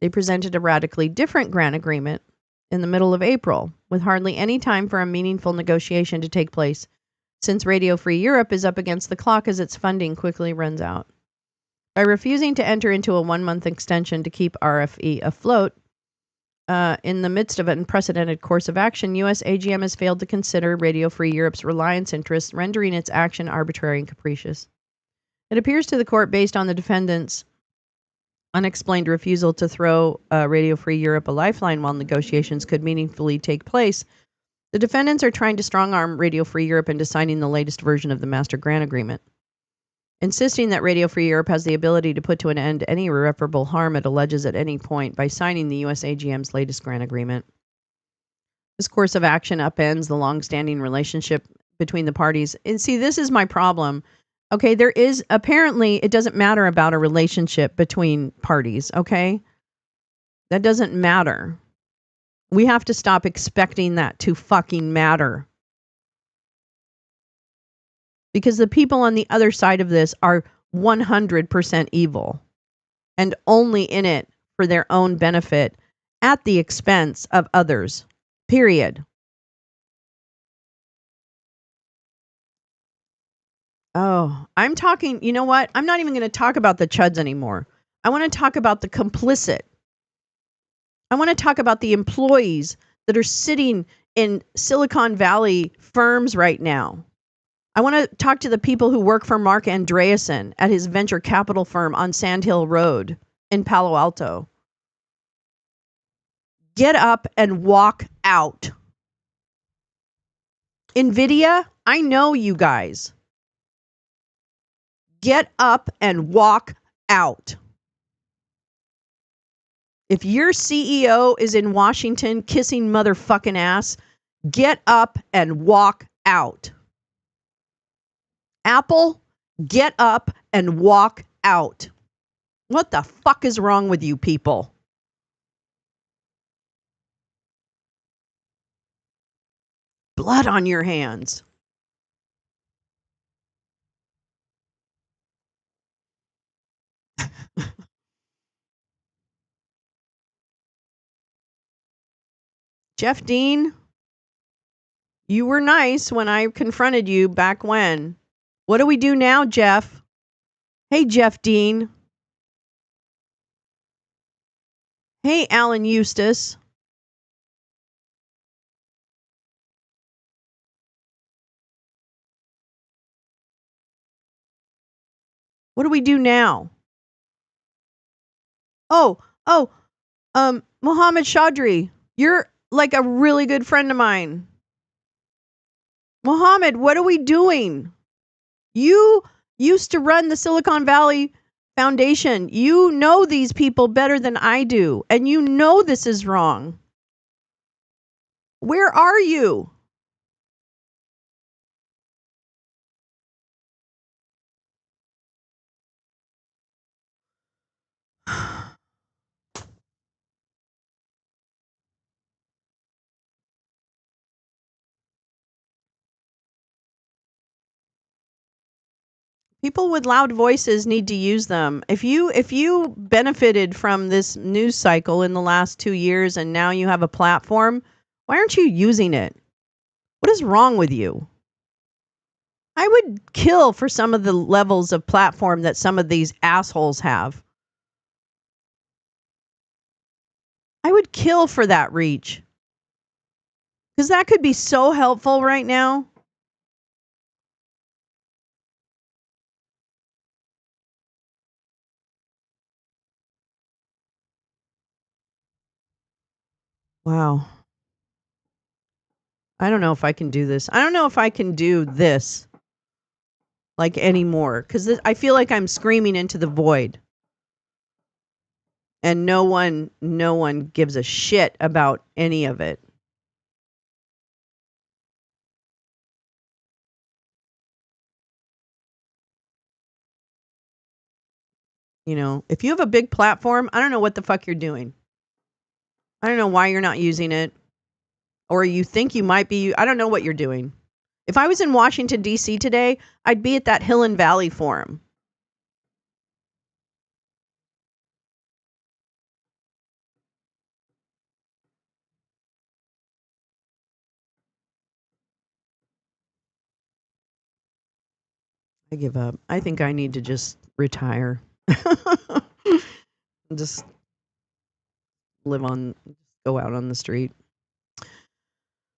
They presented a radically different grant agreement in the middle of April, with hardly any time for a meaningful negotiation to take place, since Radio Free Europe is up against the clock as its funding quickly runs out. By refusing to enter into a 1-month extension to keep RFE afloat, in the midst of an unprecedented course of action, U.S. AGM has failed to consider Radio Free Europe's reliance interests, rendering its action arbitrary and capricious. It appears to the court, based on the defendant's unexplained refusal to throw Radio Free Europe a lifeline while negotiations could meaningfully take place, the defendants are trying to strong-arm Radio Free Europe into signing the latest version of the Master Grant Agreement, insisting that Radio Free Europe has the ability to put to an end any irreparable harm it alleges at any point by signing the U.S. AGM's latest grant agreement. This course of action upends the long-standing relationship between the parties. And see, this is my problem. Okay, there is, apparently, it doesn't matter about a relationship between parties, okay? That doesn't matter. We have to stop expecting that to fucking matter. Because the people on the other side of this are 100% evil and only in it for their own benefit at the expense of others. Period. Oh, I'm talking, you know what? I'm not even going to talk about the chuds anymore. I want to talk about the complicit. I want to talk about the employees that are sitting in Silicon Valley firms right now. I want to talk to the people who work for Mark Andreessen at his venture capital firm on Sand Hill Road in Palo Alto. Get up and walk out. NVIDIA, I know you guys. Get up and walk out. If your CEO is in Washington kissing motherfucking ass, get up and walk out. Apple, get up and walk out. What the fuck is wrong with you people? Blood on your hands. Jeff Dean, you were nice when I confronted you back when. What do we do now, Jeff? Hey, Jeff Dean. Hey, Alan Eustace. What do we do now? Oh, Mohammed Chaudhry, you're like a really good friend of mine. Mohammed, what are we doing? You used to run the Silicon Valley Foundation. You know these people better than I do, and you know this is wrong. Where are you? People with loud voices need to use them. If you benefited from this news cycle in the last 2 years and now you have a platform, why aren't you using it? What is wrong with you? I would kill for some of the levels of platform that some of these assholes have. I would kill for that reach. Because that could be so helpful right now. Wow. I don't know if I can do this. I don't know if I can do this like anymore. Because I feel like I'm screaming into the void. And no one gives a shit about any of it. You know, if you have a big platform, I don't know what the fuck you're doing. I don't know why you're not using it. Or you think you might be. I don't know what you're doing. If I was in Washington, D.C. today, I'd be at that Hill and Valley Forum. I give up. I think I need to just retire. Just go out on the street.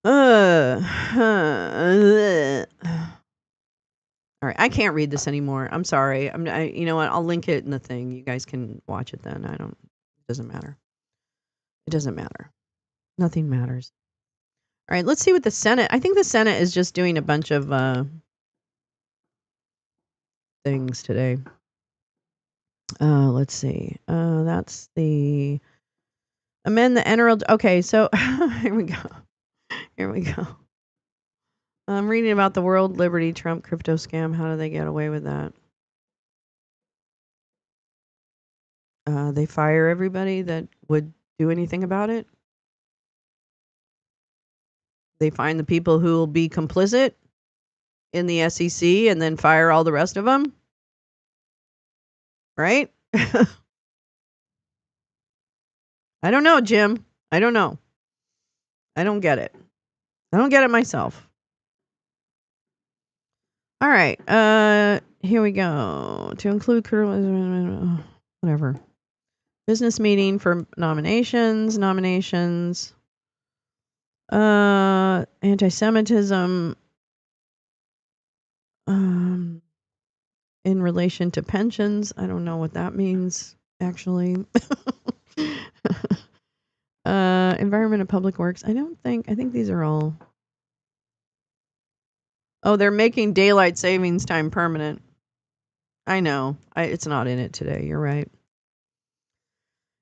All right, I can't read this anymore. I'm sorry. You know what? I'll link it in the thing. You guys can watch it then. It doesn't matter. It doesn't matter. Nothing matters. All right, let's see what the Senate. I think the Senate is just doing a bunch of things today. Let's see. That's the amend the NRL. Okay, so here we go. Here we go. I'm reading about the World Liberty Trump crypto scam. How do they get away with that? They fire everybody that would do anything about it. They find the people who will be complicit in the SEC and then fire all the rest of them. Right? I don't know, Jim. I don't know. I don't get it. I don't get it myself. All right. Here we go. To include whatever. Business meeting for nominations. Anti-Semitism. In relation to pensions. I don't know what that means, actually. Environment and Public Works. I think these are all. Oh, they're making daylight savings time permanent. I know. It's not in it today. You're right.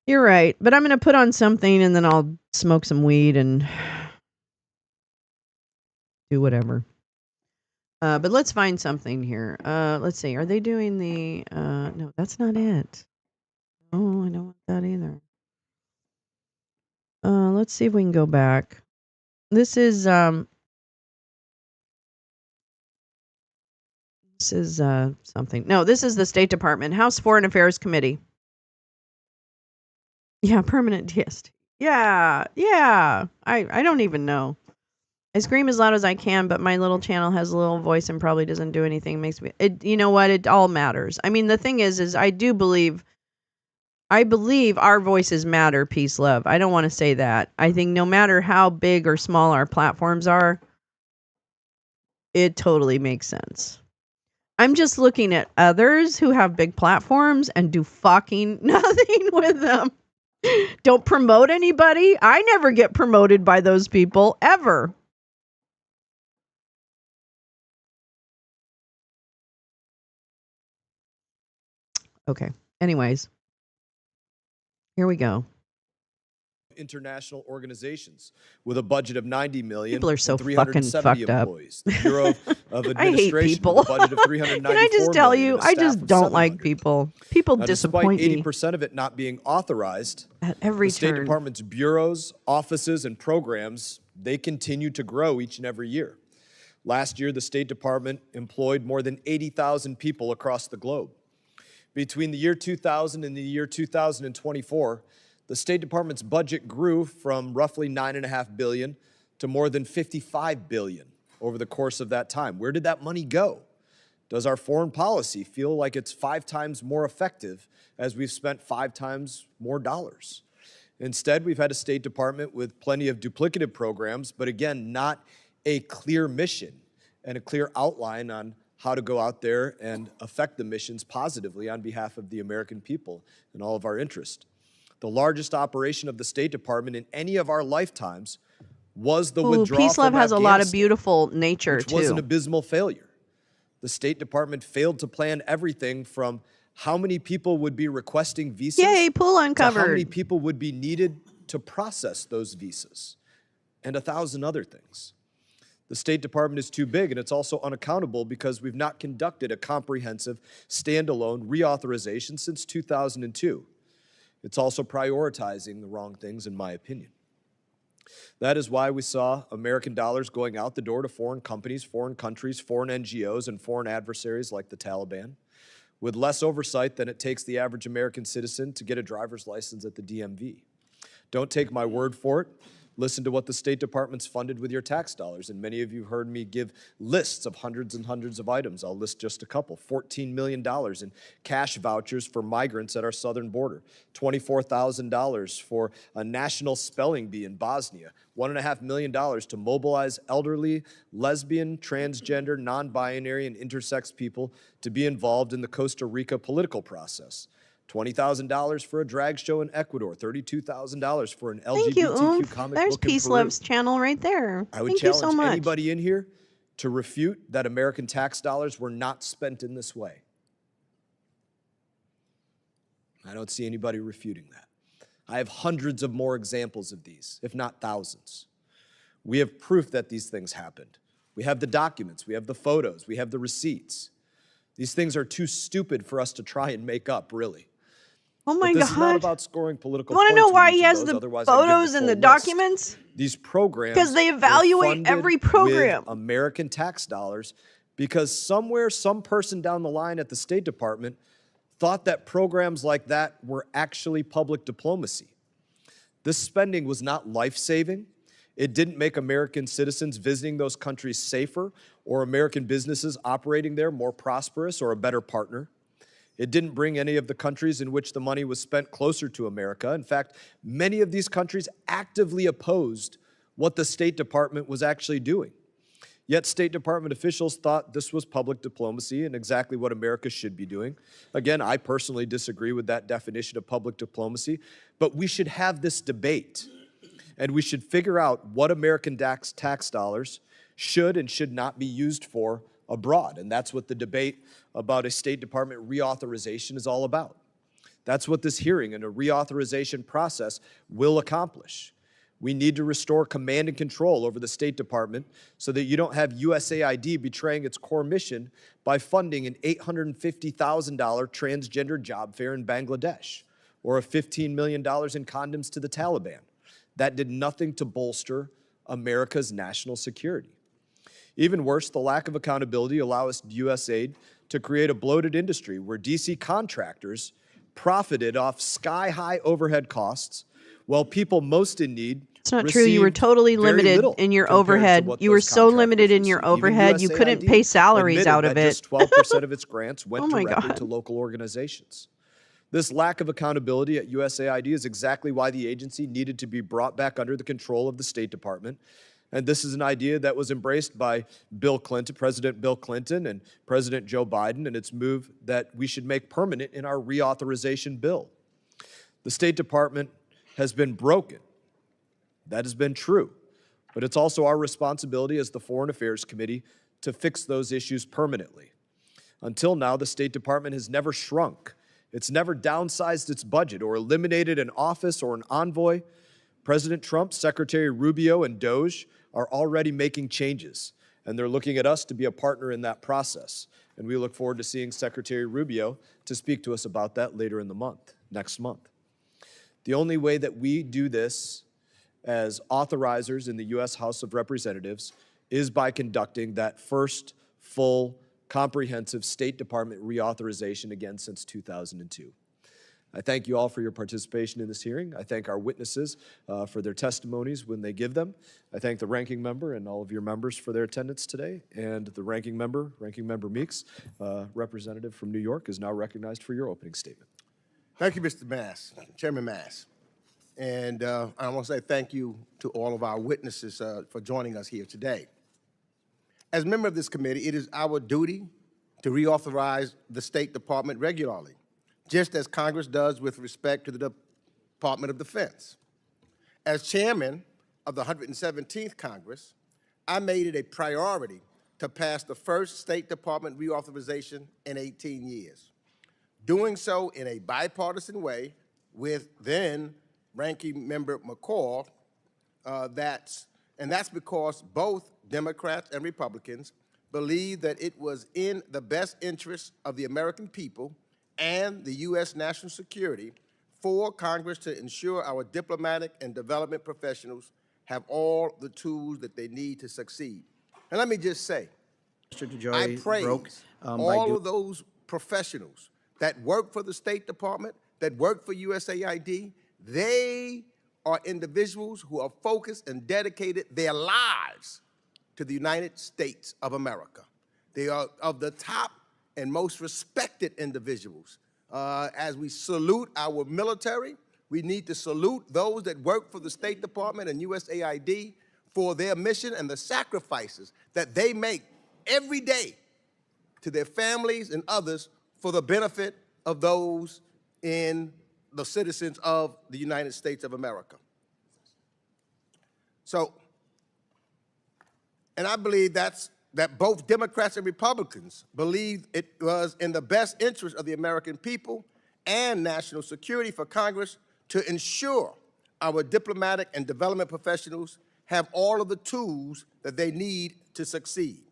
You're right. But I'm going to put on something and then I'll smoke some weed and do whatever. But let's find something here. Let's see. Are they doing the... no, that's not it. Oh, I don't want that either. Let's see if we can go back. This is something. No, this is the State Department House Foreign Affairs Committee. Yeah, permanent DST. Yeah. I don't even know. I scream as loud as I can, but my little channel has a little voice and probably doesn't do anything. Makes me. You know what? It all matters. I mean, the thing is I believe our voices matter. Peace, love. I don't want to say that. I think no matter how big or small our platforms are, it totally makes sense. I'm just looking at others who have big platforms and do fucking nothing with them. Don't promote anybody. I never get promoted by those people, ever. Okay. Anyways, here we go. International organizations with a budget of 90 million. People are so and 370 fucking fucked up. employees. The Bureau of I hate Administration people. with a budget of 394 Can I just tell million you, and a I staff just of don't like 700. people. People Now, disappoint despite me 80% of it not being authorized, at every the State turn. Department's bureaus, offices, and programs, they continue to grow each and every year. Last year, the State Department employed more than 80,000 people across the globe. Between the year 2000 and the year 2024, the State Department's budget grew from roughly $9.5 billion to more than $55 billion over the course of that time. Where did that money go? Does our foreign policy feel like it's 5 times more effective as we've spent 5 times more dollars? Instead, we've had a State Department with plenty of duplicative programs, but again, not a clear mission and a clear outline on how to go out there and affect the missions positively on behalf of the American people and all of our interest. The largest operation of the State Department in any of our lifetimes was the withdrawal Peace Love from has a lot of Afghanistan, beautiful nature, which was an too. abysmal failure. The State Department failed to plan everything from how many people would be requesting visas Yay, pool to how uncovered. many people would be needed to process those visas, and 1,000 other things. The State Department is too big, and it's also unaccountable because we've not conducted a comprehensive, standalone reauthorization since 2002. It's also prioritizing the wrong things, in my opinion. That is why we saw American dollars going out the door to foreign companies, foreign countries, foreign NGOs, and foreign adversaries like the Taliban, with less oversight than it takes the average American citizen to get a driver's license at the DMV. Don't take my word for it. listen to what the State Department's funded with your tax dollars. And many of you heard me give lists of hundreds and hundreds of items. I'll list just a couple. $14 million in cash vouchers for migrants at our southern border. $24,000 for a national spelling bee in Bosnia. $1.5 million to mobilize elderly, lesbian, transgender, non-binary, and intersex people to be involved in the Costa Rica political process. $20,000 for a drag show in Ecuador, $32,000 for an Thank you, LGBTQ comic There's book in Peace Peru. Love's channel right there. I would Thank you so challenge much. anybody in here to refute that American tax dollars were not spent in this way. I don't see anybody refuting that. I have hundreds of more examples of these, if not thousands. We have proof that these things happened. We have the documents, we have the photos, we have the receipts. These things are too stupid for us to try and make up, really. Oh my But this God. is not about scoring political You want to points know with why each he of has those, the otherwise I'd give photos and full the list. documents? These programs Because they were evaluate funded every program. with American tax dollars because somewhere, some person down the line at the State Department thought that programs like that were actually public diplomacy. This spending was not life-saving. It didn't make American citizens visiting those countries safer or American businesses operating there more prosperous or a better partner. It didn't bring any of the countries in which the money was spent closer to America. In fact, many of these countries actively opposed what the State Department was actually doing. Yet State Department officials thought this was public diplomacy and exactly what America should be doing. Again, I personally disagree with that definition of public diplomacy, but we should have this debate, and we should figure out what American tax dollars should and should not be used for abroad. And that's what the debate about a State Department reauthorization is all about. That's what this hearing and a reauthorization process will accomplish. We need to restore command and control over the State Department so that you don't have USAID betraying its core mission by funding an $850,000 transgender job fair in Bangladesh or a $15 million in condoms to the Taliban. That did nothing to bolster America's national security. Even worse, the lack of accountability allows USAID to create a bloated industry where DC contractors profited off sky-high overhead costs while people most in need It's not true. You were received totally very limited little in your compared to overhead. what You were those so limited contractors in your received. Even overhead, you couldn't USAID pay salaries admitted out of that it. just 12% of its grants went Oh my directly God. to local organizations. This lack of accountability at USAID is exactly why the agency needed to be brought back under the control of the State Department. And this is an idea that was embraced by Bill Clinton, President Bill Clinton and President Joe Biden, and it's moved that we should make permanent in our reauthorization bill. The State Department has been broken. That has been true. But it's also our responsibility as the Foreign Affairs Committee to fix those issues permanently. Until now, the State Department has never shrunk. It's never downsized its budget or eliminated an office or an envoy. President Trump, Secretary Rubio, and DOJ are already making changes, and they're looking at us to be a partner in that process. And we look forward to seeing Secretary Rubio to speak to us about that later in the month, next month. The only way that we do this as authorizers in the U.S. House of Representatives is by conducting that first full, comprehensive State Department reauthorization again since 2002. I thank you all for your participation in this hearing. I thank our witnesses for their testimonies when they give them. I thank the ranking member and all of your members for their attendance today. And the ranking member Meeks, representative from New York, is now recognized for your opening statement. Thank you, Mr. Mass, Chairman Mass. And I want to say thank you to all of our witnesses for joining us here today. As a member of this committee, it is our duty to reauthorize the State Department regularly, just as Congress does with respect to the Department of Defense. As chairman of the 117th Congress, I made it a priority to pass the first State Department reauthorization in 18 years, doing so in a bipartisan way with then Ranking Member McCall. That's because both Democrats and Republicans believe that it was in the best interest of the American people and the U.S. national security for Congress to ensure our diplomatic and development professionals have all the tools that they need to succeed. And let me just say, I praise all of those professionals that work for the State Department, that work for USAID. They are individuals who are focused and dedicated their lives to the United States of America. They are of the top and most respected individuals. As we salute our military, we need to salute those that work for the State Department and USAID for their mission and the sacrifices that they make every day to their families and others for the benefit of those in the citizens of the United States of America. So, and I believe that both Democrats and Republicans believe it was in the best interest of the American people and national security for Congress to ensure our diplomatic and development professionals have all of the tools that they need to succeed.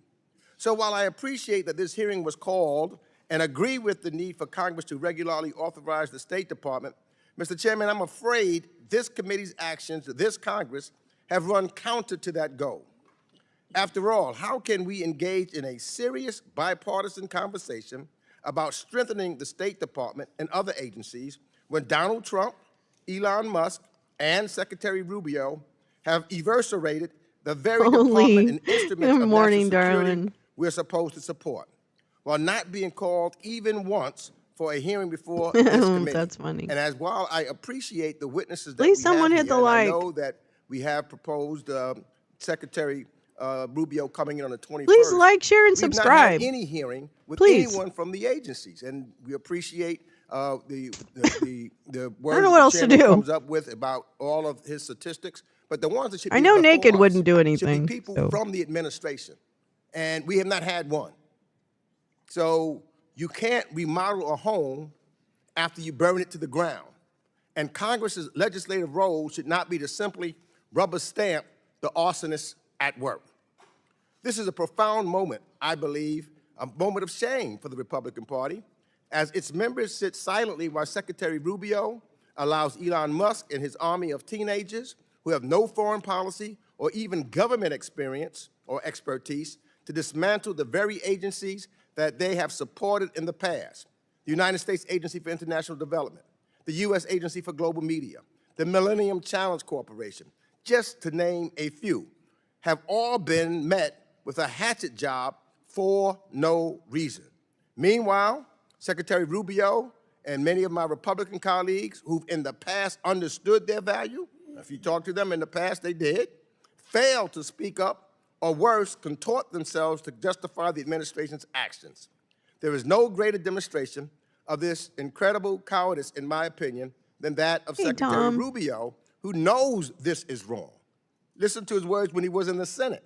So while I appreciate that this hearing was called and agree with the need for Congress to regularly authorize the State Department, Mr. Chairman, I'm afraid this committee's actions, this Congress, have run counter to that goal. After all, how can we engage in a serious bipartisan conversation about strengthening the State Department and other agencies when Donald Trump, Elon Musk, and Secretary Rubio have eviscerated the very department and instruments of national security we're supposed to support, while not being called even once for a hearing before this committee? That's funny. And as while I appreciate the witnesses that Please, we someone have hit here, the and like. I know that we have proposed Secretary Rubio coming in on the 21st. Please like, share, and We've subscribe. not had any hearing with Please. anyone from the agencies, and we appreciate the words I don't know what else the to chairman do. comes up with about all of his statistics. But the ones that should be I know before naked us wouldn't do should anything, be people so. from the administration, and we have not had one. So you can't remodel a home after you burn it to the ground. And Congress's legislative role should not be to simply rubber stamp the arsonists at work. This is a profound moment, I believe, a moment of shame for the Republican Party, as its members sit silently while Secretary Rubio allows Elon Musk and his army of teenagers who have no foreign policy or even government experience or expertise to dismantle the very agencies that they have supported in the past: the United States Agency for International Development, the U.S. Agency for Global Media, the Millennium Challenge Corporation, just to name a few, have all been met with a hatchet job for no reason. Meanwhile, Secretary Rubio and many of my Republican colleagues who've in the past understood their value, if you talk to them in the past, they did, failed to speak up, or worse, contort themselves to justify the administration's actions. There is no greater demonstration of this incredible cowardice, in my opinion, than that of Secretary Tom. Rubio, who knows this is wrong. Listen to his words when he was in the Senate,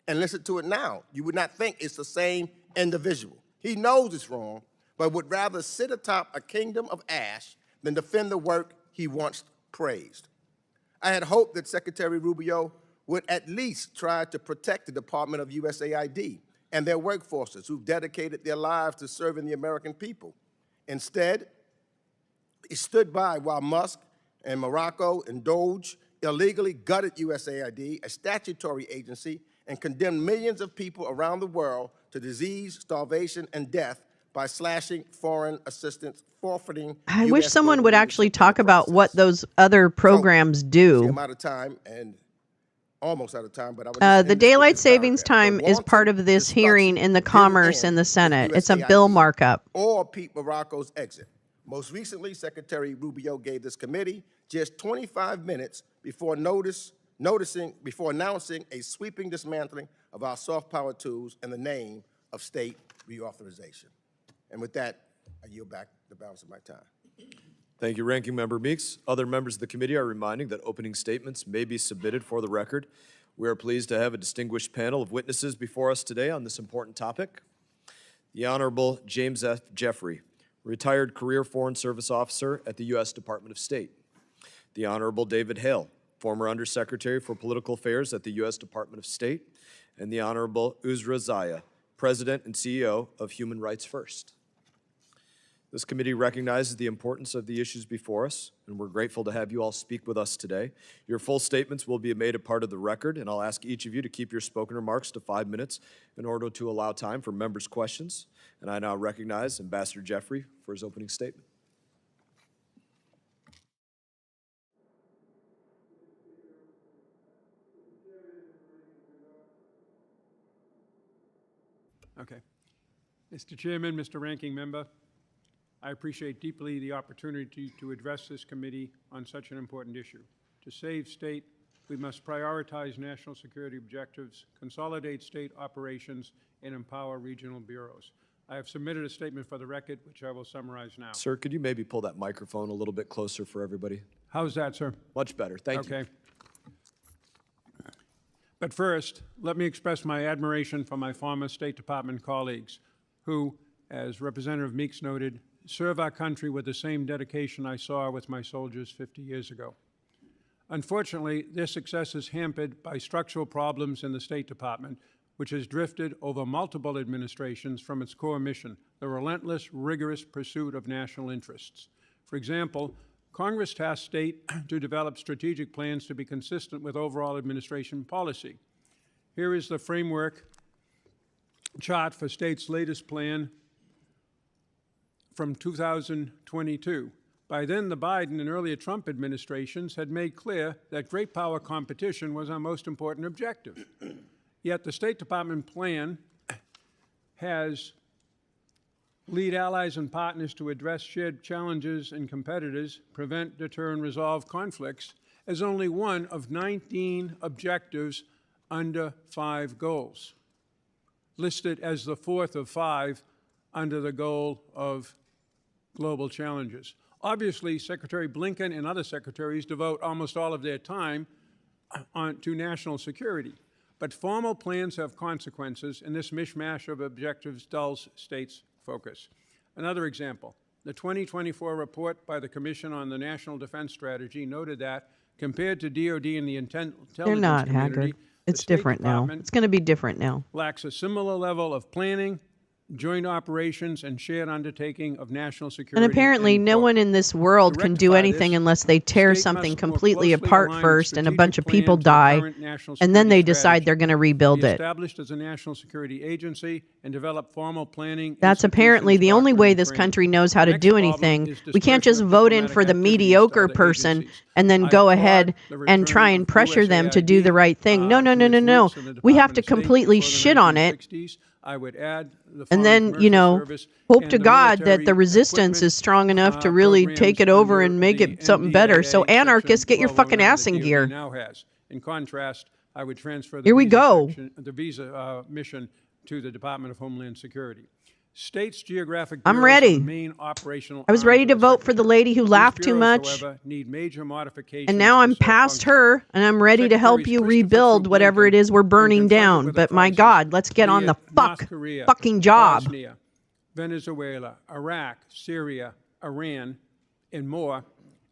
and listen to it now. You would not think it's the same individual. He knows it's wrong, but would rather sit atop a kingdom of ash than defend the work he once praised. I had hoped that Secretary Rubio would at least try to protect the Department of USAID and their workforces who've dedicated their lives to serving the American people. Instead, he stood by while Musk and Morocco and Doge illegally gutted USAID, a statutory agency, and condemned millions of people around the world to disease, starvation, and death by slashing foreign assistance, forfeiting I US wish someone global would actually leadership in the talk about process. what those other programs See, do. I'm out of time and almost out of time, but I would just The end this daylight with this savings paragraph. time The is part of this wanton hearing in the destruction Commerce didn't in the end Senate. with It's a bill USAID markup. or Pete Morocco's exit. Most recently, Secretary Rubio gave this committee just 25 minutes before announcing a sweeping dismantling of our soft power tools in the name of state reauthorization. And with that, I yield back the balance of my time. Thank you, Ranking Member Meeks. Other members of the committee are reminding that opening statements may be submitted for the record. We are pleased to have a distinguished panel of witnesses before us today on this important topic. The Honorable James F. Jeffrey, retired career Foreign Service Officer at the U.S. Department of State. The Honorable David Hale, former Undersecretary for Political Affairs at the U.S. Department of State. And the Honorable Uzra Zaya, President and CEO of Human Rights First. This committee recognizes the importance of the issues before us, and we're grateful to have you all speak with us today. Your full statements will be made a part of the record, and I'll ask each of you to keep your spoken remarks to 5 minutes in order to allow time for members' questions. And I now recognize Ambassador Jeffrey for his opening statement. Okay. Mr. Chairman, Mr. Ranking Member, I appreciate deeply the opportunity to address this committee on such an important issue. To save state, we must prioritize national security objectives, consolidate state operations, and empower regional bureaus. I have submitted a statement for the record, which I will summarize now. Sir, could you maybe pull that microphone a little bit closer for everybody? How's that, sir? Much better. Thank you. Okay. But first, let me express my admiration for my former State Department colleagues who, as Representative Meeks noted, serve our country with the same dedication I saw with my soldiers 50 years ago. Unfortunately, their success is hampered by structural problems in the State Department, which has drifted over multiple administrations from its core mission, the relentless, rigorous pursuit of national interests. For example, Congress tasked state to develop strategic plans to be consistent with overall administration policy. Here is the framework chart for state's latest plan from 2022. By then, the Biden and earlier Trump administrations had made clear that great power competition was our most important objective. Yet the State Department plan has lead allies and partners to address shared challenges and competitors, prevent, deter, and resolve conflicts as only one of 19 objectives under 5 goals, listed as the 4th of 5 under the goal of global challenges. Obviously, Secretary Blinken and other secretaries devote almost all of their time to national security. But formal plans have consequences, and this mishmash of objectives dulls states' focus. Another example, the 2024 report by the Commission on the National Defense Strategy noted that, compared to DoD and the intelligence They're not, community, Haggard. It's the State different now. Department It's going to be different now. lacks a similar level of planning, joint operations, and shared undertaking of national security. And apparently end no quote. one in this world To can do rectify anything this, unless they tear state something must more completely closely apart align first its and a bunch strategic of people plan to the die, current national and then they security decide strategy. they're going to rebuild Be it. established as a national security agency and develop formal planning. That's apparently institutions, the only doctrine, way and this training. country knows how The to next do problem anything. is We can't just disbursement of vote in for the diplomatic activities to mediocre other person agencies. and then I go applaud ahead the and return try and of pressure them to do the USAID, right thing. No, no, to no, its no, no. roots in the We have Department to of State completely before the shit on it. 1960s. I would add the And Foreign then, you Commercial know, Service hope and to the God that the military resistance equipment, is strong enough to really programs take it over under and make the it something better. So NDAA anarchists, Section get your fucking 1209 ass in that DoD gear. now has. In contrast, I would transfer the Here we visa go. section, the visa mission to the Department of Homeland Security. States' geographic I'm bureaus are ready. the main operational I was arms ready of to the vote for the Secretary. lady who These laughed too bureaus, much. however, need major modifications And now to I'm serve past function. her, and I'm ready to help Secretaries you Christopher rebuild Through whatever it Blinken, is we're when burning confronted down. with a But my crisis, God, let's get on be the it North fucking Korea, job. Bosnia, Venezuela, Iraq, Syria, Iran, and more,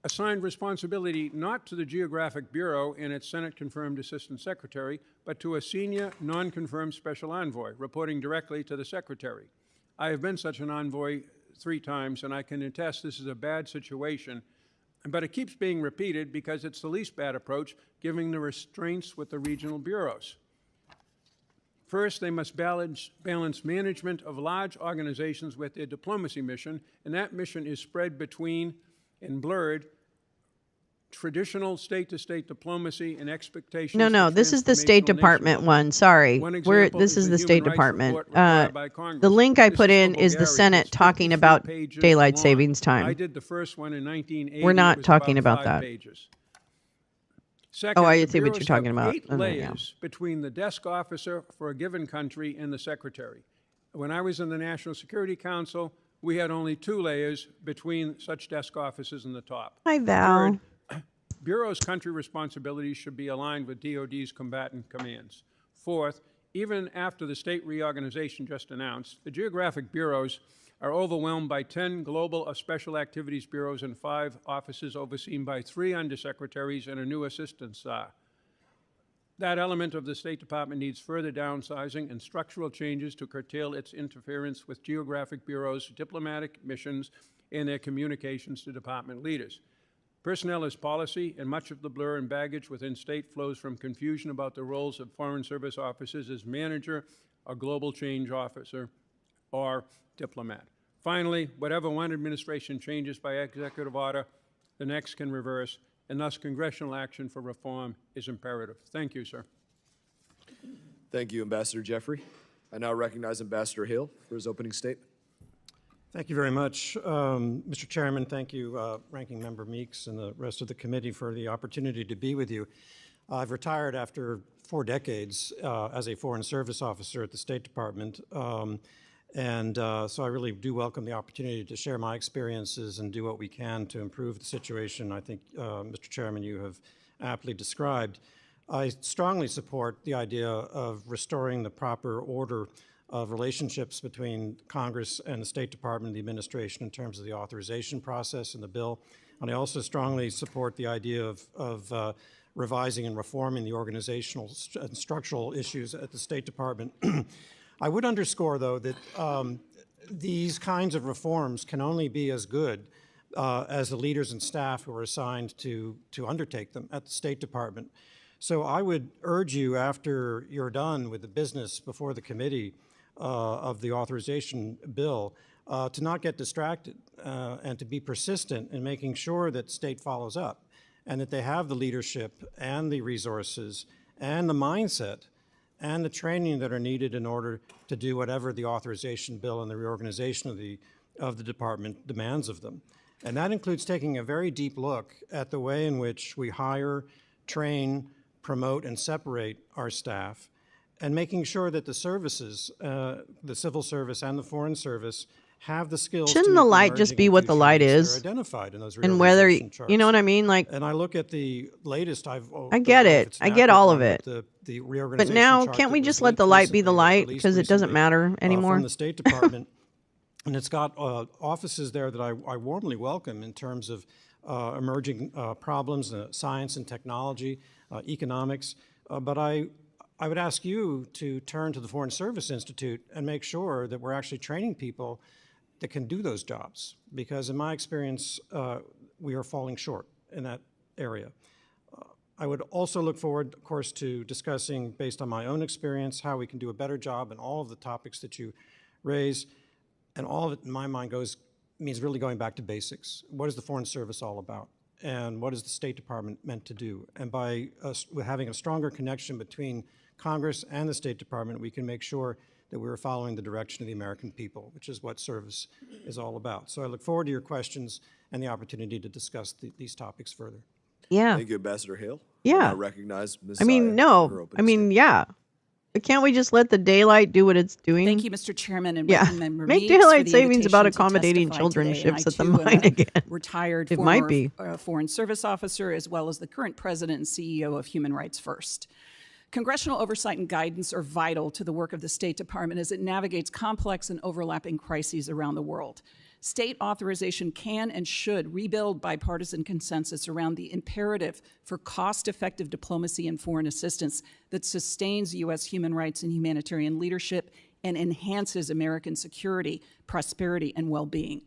assigned responsibility not to the Geographic Bureau and its Senate-confirmed Assistant Secretary, but to a senior, non-confirmed special envoy, reporting directly to the Secretary. I have been such an envoy 3 times, and I can attest this is a bad situation, but it keeps being repeated because it's the least bad approach, given the restraints with the regional bureaus. First, they must balance management of large organizations with their diplomacy mission, and that mission is spread between and blurred traditional state-to-state diplomacy and expectations. No, for this is the State transformational Department nation one. Sorry. building. One example This is the Human State Rights Department. Report required by Congress. The link I This put is for in is the Bulgaria. Senate It's talking 53 about pages daylight long. savings I time. did the first one in 1980. We're not It was talking about 5 that. Pages. Second, Oh, I the see what you're bureaus talking have about. 8 Okay, yeah. layers between the desk officer for a given country and the secretary. When I was in the National Security Council, we had only 2 layers between such desk officers and the top. Hi, Val. Third, Bureau's country responsibilities should be aligned with DoD's combatant commands. Fourth, even after the state reorganization just announced, the geographic bureaus are overwhelmed by 10 global special activities bureaus and 5 offices overseen by 3 undersecretaries and a new assistant SAR. That element of the State Department needs further downsizing and structural changes to curtail its interference with geographic bureaus' diplomatic missions and their communications to department leaders. Personnel is policy, and much of the blur and baggage within state flows from confusion about the roles of Foreign Service officers as manager, or global change officer, or diplomat. Finally, whatever one administration changes by executive order, the next can reverse, and thus congressional action for reform is imperative. Thank you, sir. Thank you, Ambassador Jeffrey. I now recognize Ambassador Hill for his opening statement. Thank you very much, Mr. Chairman. Thank you, Ranking Member Meeks and the rest of the committee for the opportunity to be with you. I've retired after 4 decades as a Foreign Service officer at the State Department, so I really do welcome the opportunity to share my experiences and do what we can to improve the situation I think, Mr. Chairman, you have aptly described. I strongly support the idea of restoring the proper order of relationships between Congress and the State Department and the administration in terms of the authorization process in the bill. And I also strongly support the idea of revising and reforming the organizational and structural issues at the State Department. I would underscore, though, that these kinds of reforms can only be as good as the leaders and staff who are assigned to undertake them at the State Department. So I would urge you, after you're done with the business before the committee of the authorization bill, to not get distracted and to be persistent in making sure that state follows up and that they have the leadership and the resources and the mindset and the training that are needed in order to do whatever the authorization bill and the reorganization of the department demands of them. And that includes taking a very deep look at the way in which we hire, train, promote, and separate our staff, and making sure that the services, the civil service and the foreign service, have the skills. Shouldn't the light just be what the light is? Identified in those and whether, reorganization charts. you know what I mean? Like, and I look at the latest, I get it. I get all of it. The but reorganization now, chart can't we that just was let the light be the light released because it doesn't recently, matter anymore? From the State Department. And it's got offices there that I warmly welcome in terms of emerging problems, science and technology, economics. But I would ask you to turn to the Foreign Service Institute and make sure that we're actually training people that can do those jobs. Because in my experience, we are falling short in that area. I would also look forward, of course, to discussing, based on my own experience, how we can do a better job in all of the topics that you raise. And all of it, in my mind, means really going back to basics. What is the Foreign Service all about? And what is the State Department meant to do? And by having a stronger connection between Congress and the State Department, we can make sure that we're following the direction of the American people, which is what service is all about. So I look forward to your questions and the opportunity to discuss these topics further. Yeah. Thank you, Ambassador Hale. Yeah. I recognize Ms. I mean, Sy no. for her opening I mean, statement. yeah. But can't we just let the daylight do what it's doing? Thank you, Mr. Chairman, and Yeah. Ranking Member Make Meeks for daylight the savings about invitation to accommodating testify children today. ships And at the I, too, am mine a again. Retired It former might be. Foreign Service officer, as well as the current president and CEO of Human Rights First. Congressional oversight and guidance are vital to the work of the State Department as it navigates complex and overlapping crises around the world. State authorization can and should rebuild bipartisan consensus around the imperative for cost-effective diplomacy and foreign assistance that sustains U.S. human rights and humanitarian leadership and enhances American security, prosperity, and well-being.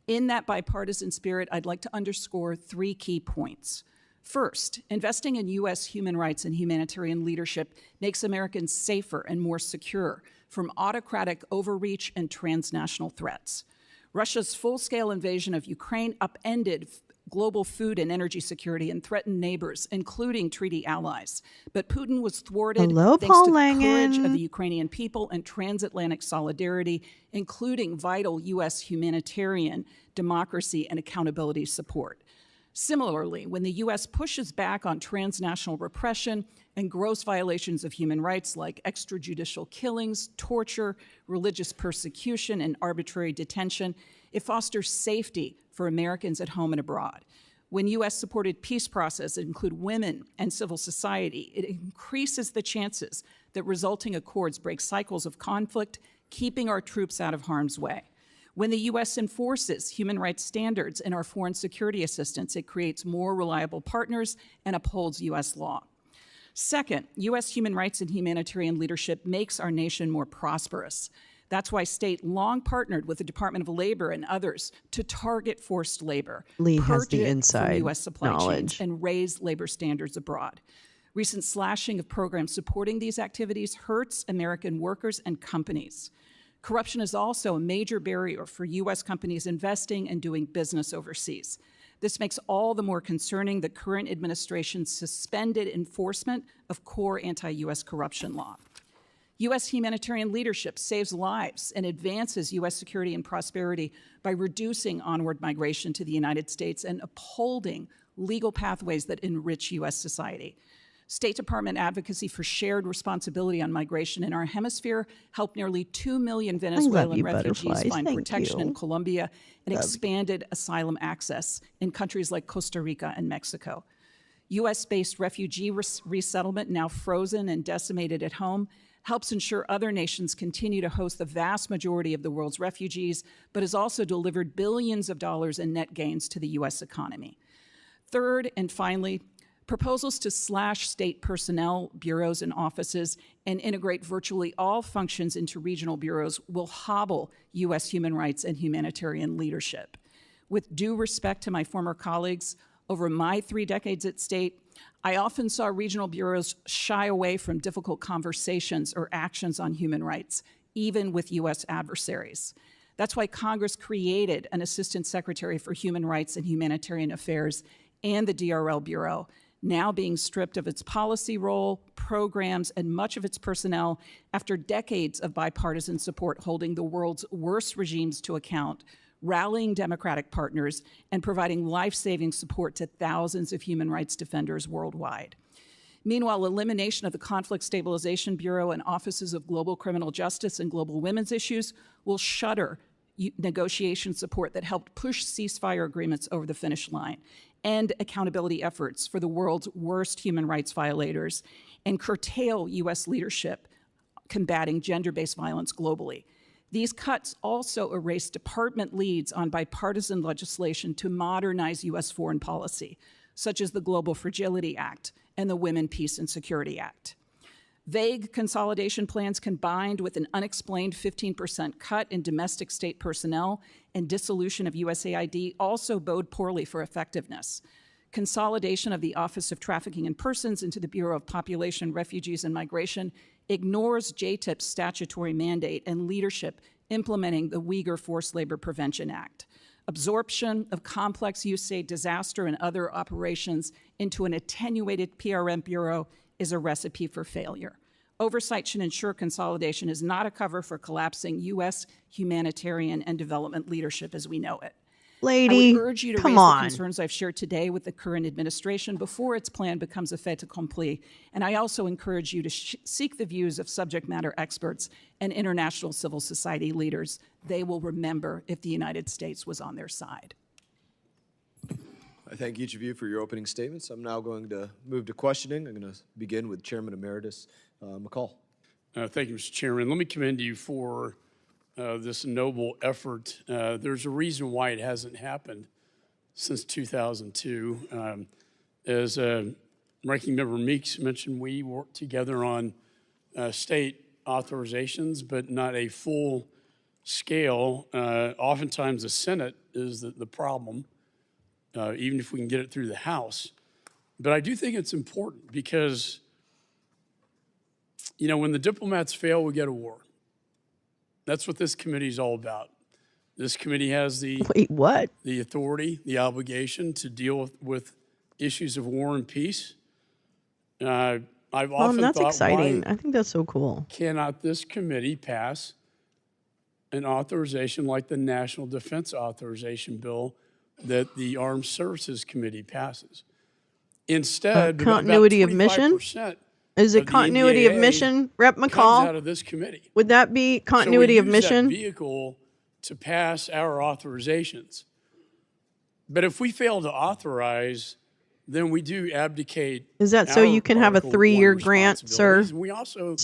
In that bipartisan spirit, I'd like to underscore 3 key points. First, investing in U.S. human rights and humanitarian leadership makes Americans safer and more secure from autocratic overreach and transnational threats. Russia's full-scale invasion of Ukraine upended global food and energy security and threatened neighbors, including treaty allies. But Putin was thwarted thanks to the courage of the Ukrainian people and transatlantic solidarity, including vital U.S. humanitarian, democracy, and accountability support. Similarly, when the U.S. pushes back on transnational repression and gross violations of human rights like extrajudicial killings, torture, religious persecution, and arbitrary detention, it fosters safety for Americans at home and abroad. When U.S.-supported peace processes include women and civil society, it increases the chances that resulting accords break cycles of conflict, keeping our troops out of harm's way. When the U.S. enforces human rights standards in our foreign security assistance, it creates more reliable partners and upholds U.S. law. Second, U.S. human rights and humanitarian leadership makes our nation more prosperous. That's why state long partnered with the Department of Labor and others to target forced labor, Lee has purge the it inside from U.S. supply knowledge. chains, and raise labor standards abroad. Recent slashing of programs supporting these activities hurts American workers and companies. Corruption is also a major barrier for U.S. companies investing and doing business overseas. This makes all the more concerning the current administration's suspended enforcement of core anti-U.S. corruption law. U.S. humanitarian leadership saves lives and advances U.S. security and prosperity by reducing onward migration to the United States and upholding legal pathways that enrich U.S. society. State Department advocacy for shared responsibility on migration in our hemisphere helped nearly 2 million Venezuelan refugees find protection in Colombia and expanded asylum access in countries like Costa Rica and Mexico. U.S.-based refugee resettlement, now frozen and decimated at home, helps ensure other nations continue to host the vast majority of the world's refugees, but has also delivered billions of dollars in net gains to the U.S. economy. Third, and finally, proposals to slash state personnel, bureaus, and offices and integrate virtually all functions into regional bureaus will hobble U.S. human rights and humanitarian leadership. With due respect to my former colleagues, over my 3 decades at state, I often saw regional bureaus shy away from difficult conversations or actions on human rights, even with U.S. adversaries. That's why Congress created an Assistant Secretary for Human Rights and Humanitarian Affairs and the DRL Bureau, now being stripped of its policy role, programs, and much of its personnel after decades of bipartisan support holding the world's worst regimes to account, rallying Democratic partners, and providing life-saving support to thousands of human rights defenders worldwide. Meanwhile, elimination of the Conflict Stabilization Bureau and offices of Global Criminal Justice and Global Women's Issues will shutter negotiation support that helped push ceasefire agreements over the finish line, and accountability efforts for the world's worst human rights violators, and curtail U.S. leadership combating gender-based violence globally. These cuts also erase department leads on bipartisan legislation to modernize U.S. foreign policy, such as the Global Fragility Act and the Women, Peace, and Security Act. Vague consolidation plans combined with an unexplained 15% cut in domestic state personnel and dissolution of USAID also bode poorly for effectiveness. Consolidation of the Office of Trafficking in Persons into the Bureau of Population, Refugees, and Migration ignores JTIP's statutory mandate and leadership implementing the Uyghur Forced Labor Prevention Act. Absorption of complex USAID disaster and other operations into an attenuated PRM bureau is a recipe for failure. Oversight should ensure consolidation is not a cover for collapsing U.S. humanitarian and development leadership as we know it. Lady, I would urge you to raise the concerns I've shared today with the current administration before its plan becomes a fait accompli. And I also encourage you to seek the views of subject matter experts and international civil society leaders. They will remember if the United States was on their side. I thank each of you for your opening statements. I'm now going to move to questioning. I'm going to begin with Chairman Emeritus McCall. Thank you, Mr. Chairman. Let me commend you for this noble effort. There's a reason why it hasn't happened since 2002. As Ranking Member Meeks mentioned, we worked together on state authorizations, but not a full scale. Oftentimes the Senate is the problem, even if we can get it through the House. But I do think it's important because, you know, when the diplomats fail, we get a war. That's what this committee is all about. This committee has the the authority, the obligation to deal with issues of war and peace. I've often that's thought, exciting. why I think that's so cool. cannot this committee pass an authorization like the National Defense Authorization Bill that the Armed Services Committee passes? Instead, continuity of mission? Is it continuity of mission, Rep. McCall? Out of this committee. Would that be continuity of mission? That vehicle to pass our authorizations. But if we fail to authorize, then we do abdicate. Is that so you can have a 3-year grant, sir? We also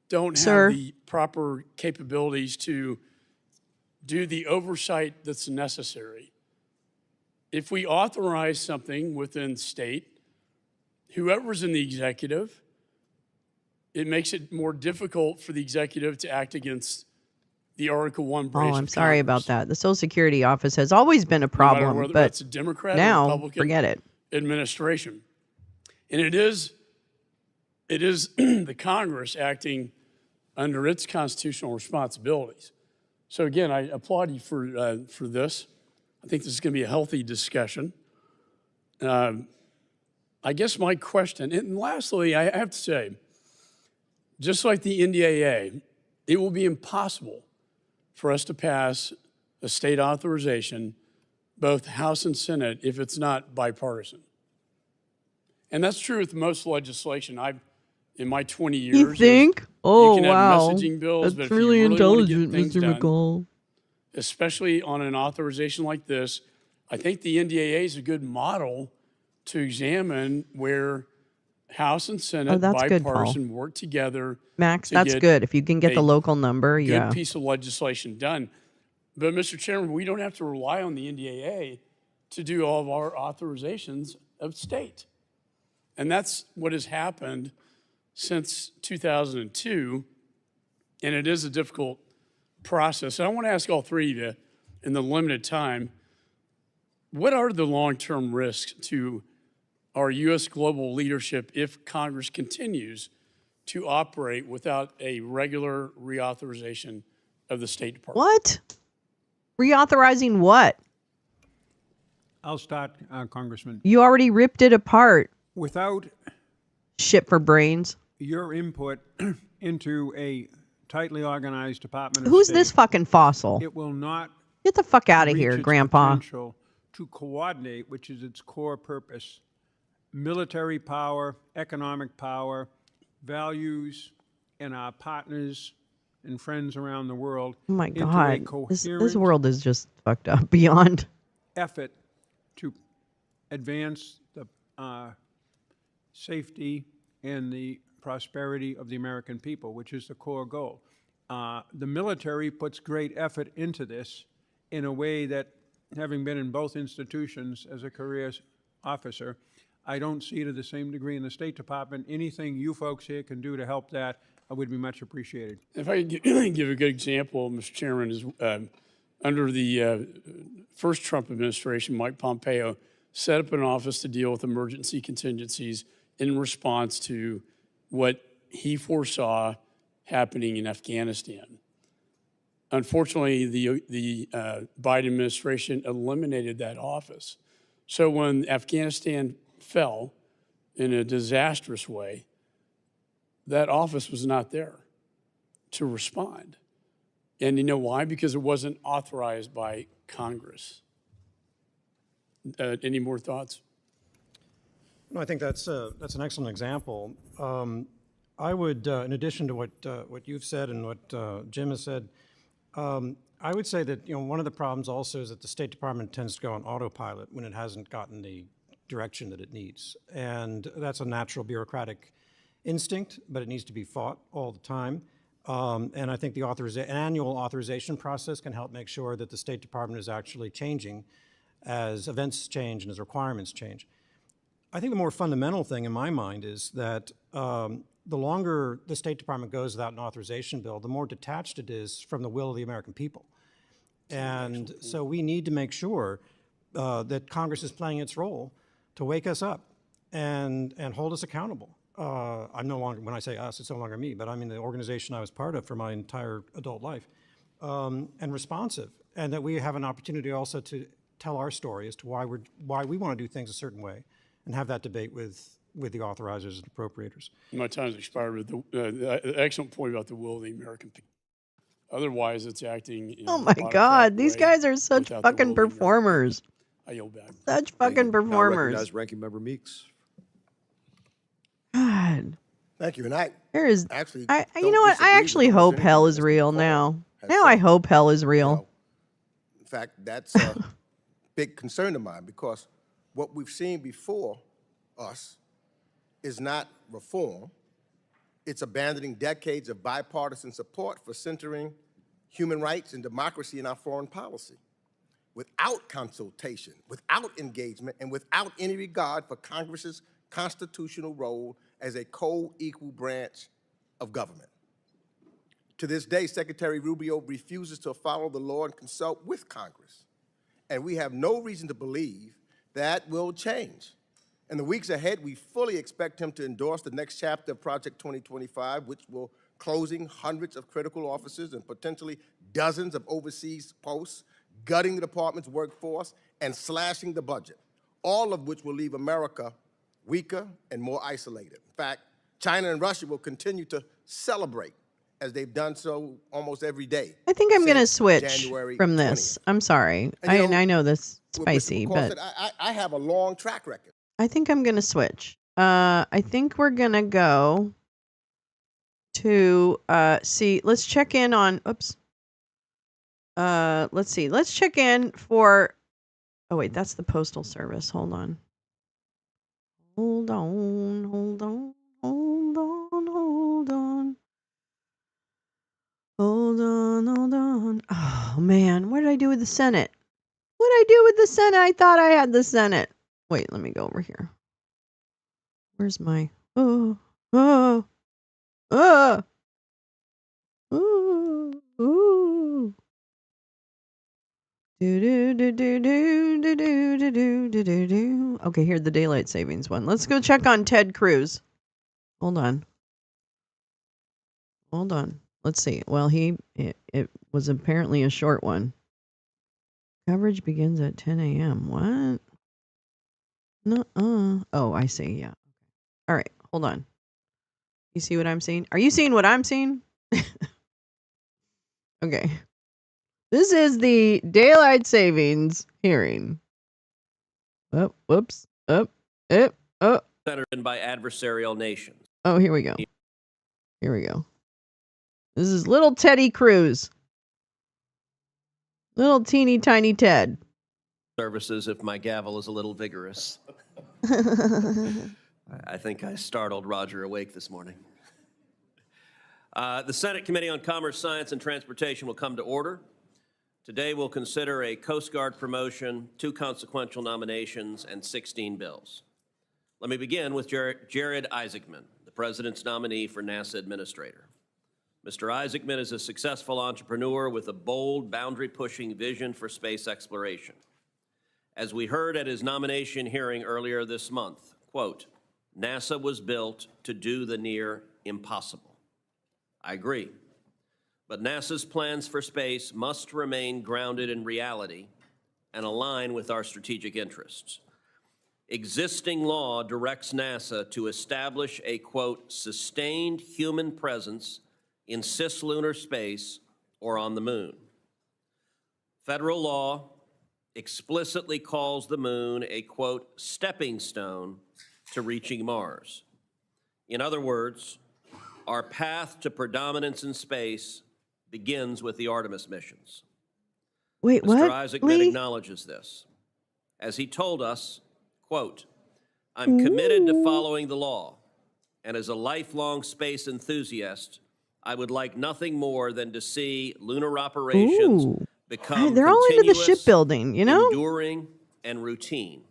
don't have the proper capabilities to do the oversight that's necessary. If we authorize something within state, whoever's in the executive, it makes it more difficult for the executive to act against the Article 1 branch. Oh, I'm sorry about that. The Social Security office has always been a problem, whether but it's a Democrat now, or Republican forget it. administration. And it is the Congress acting under its constitutional responsibilities. So again, I applaud you for this. I think this is going to be a healthy discussion. I guess my question, and lastly, I have to say, just like the NDAA, it will be impossible for us to pass a state authorization, both House and Senate, if it's not bipartisan. And that's true with most legislation. In my 20 years, You think? Oh, you can wow. have messaging bills, but That's if you really really want to get intelligent, things Mr. done, McCall. especially on an authorization like this, I think the NDAA is a good model to examine where House and Senate that's good, Paul. bipartisan work together Max, to that's get good. If you can get the a local number, good yeah. piece of legislation done. But Mr. Chairman, we don't have to rely on the NDAA to do all of our authorizations of state. And that's what has happened since 2002, and it is a difficult process. And I want to ask all three of you, in the limited time, what are the long-term risks to our U.S. global leadership if Congress continues to operate without a regular reauthorization of the State Department? What? Reauthorizing what? I'll start, Congressman. You already ripped it apart. Without Shit for brains. your input into a tightly organized Department of Who's State, this fucking fossil? it will not Get the fuck out of reach here, its Grandpa. potential to coordinate, which is its core purpose, military power, economic power, values, and our partners and friends around the world Oh my into a God. coherent This world is just fucked up beyond. effort to advance the safety and the prosperity of the American people, which is the core goal. The military puts great effort into this in a way that, having been in both institutions as a career officer, I don't see to the same degree in the State Department. Anything you folks here can do to help that would be much appreciated. If I could give a good example, Mr. Chairman, is under the first Trump administration, Mike Pompeo set up an office to deal with emergency contingencies in response to what he foresaw happening in Afghanistan. Unfortunately, the Biden administration eliminated that office. So when Afghanistan fell in a disastrous way, that office was not there to respond. And you know why? Because it wasn't authorized by Congress. Any more thoughts? No, I think that's an excellent example. I would, in addition to what you've said and what Jim has said, I would say that one of the problems also is that the State Department tends to go on autopilot when it hasn't gotten the direction that it needs, and that's a natural bureaucratic instinct, but it needs to be fought all the time. And I think the annual authorization process can help make sure that the State Department is actually changing as events change and as requirements change. I think the more fundamental thing in my mind is that the longer the State Department goes without an authorization bill, the more detached it is from the will of the American people. And so we need to make sure that Congress is playing its role to wake us up and hold us accountable. I'm no longer, when I say us, it's no longer me, but I mean the organization I was part of for my entire adult life, and responsive, and that we have an opportunity also to tell our story as to why we want to do things a certain way, and have that debate with the authorizers and appropriators. My time's expired, but the excellent point about the will of the American people. Otherwise, it's acting in Oh my God, these guys are such fucking performers. I yield back. Such fucking Now performers. recognize Ranking Member Meeks. God. Thank you. And I There is actually, you know what? I actually hope hell is real now. Now I hope hell is real. In fact, that's a big concern of mine, because what we've seen before us is not reform. It's abandoning decades of bipartisan support for centering human rights and democracy in our foreign policy, without consultation, without engagement, and without any regard for Congress's constitutional role as a co-equal branch of government. To this day, Secretary Rubio refuses to follow the law and consult with Congress. And we have no reason to believe that will change. In the weeks ahead, we fully expect him to endorse the next chapter of Project 2025, which will closing hundreds of critical offices and potentially dozens of overseas posts, gutting the department's workforce, and slashing the budget, all of which will leave America weaker and more isolated. In fact, China and Russia will continue to celebrate as they've done so almost every day. I think I'm going to since switch January from 20th. this. I'm sorry. And, I know this is Mr. spicy, McCall but said, I have a long track record. I think I'm going to switch. I think we're going to go to see. Let's check in on. Oops. Let's see. Let's check in for. Oh wait, that's the Postal Service. Hold on. Hold on. Hold on. Hold on. Hold on. Hold on. Hold on. Oh man, what did I do with the Senate? What did I do with the Senate? I thought I had the Senate. Wait, let me go over here. Where's my? Oh. Oh. Oh. Ooh, ooh. Do do do do do do do do do do do. Okay, here's the daylight savings one. Let's go check on Ted Cruz. Hold on. Hold on. Let's see. Well, it was apparently a short one. Coverage begins at 10 a.m. What? No. Oh, I see. Yeah. All right. Hold on. You see what I'm seeing? Are you seeing what I'm seeing? Okay. This is the daylight savings hearing. Oh, whoops. Oh. Centered by adversarial nations. Oh, here we go. Here we go. This is little Teddy Cruz. Little teeny tiny Ted. Services if my gavel is a little vigorous. I think I startled Roger awake this morning. The Senate Committee on Commerce, Science, and Transportation will come to order. Today we'll consider a Coast Guard promotion, 2 consequential nominations, and 16 bills. Let me begin with Jared Isaacman, the President's nominee for NASA Administrator. Mr. Isaacman is a successful entrepreneur with a bold, boundary-pushing vision for space exploration. As we heard at his nomination hearing earlier this month, quote, NASA was built to do the near impossible. I agree. But NASA's plans for space must remain grounded in reality and align with our strategic interests. Existing law directs NASA to establish a, quote, sustained human presence in cislunar space or on the moon. Federal law explicitly calls the moon a, quote, stepping stone to reaching Mars. In other words, our path to predominance in space begins with the Artemis missions. Wait, Mr. what? Isaacman acknowledges this. As he told us, quote, I'm committed to following the law, and as a lifelong space enthusiast, I would like nothing more than to see lunar operations become they're all into the shipbuilding, you know? enduring, and routine.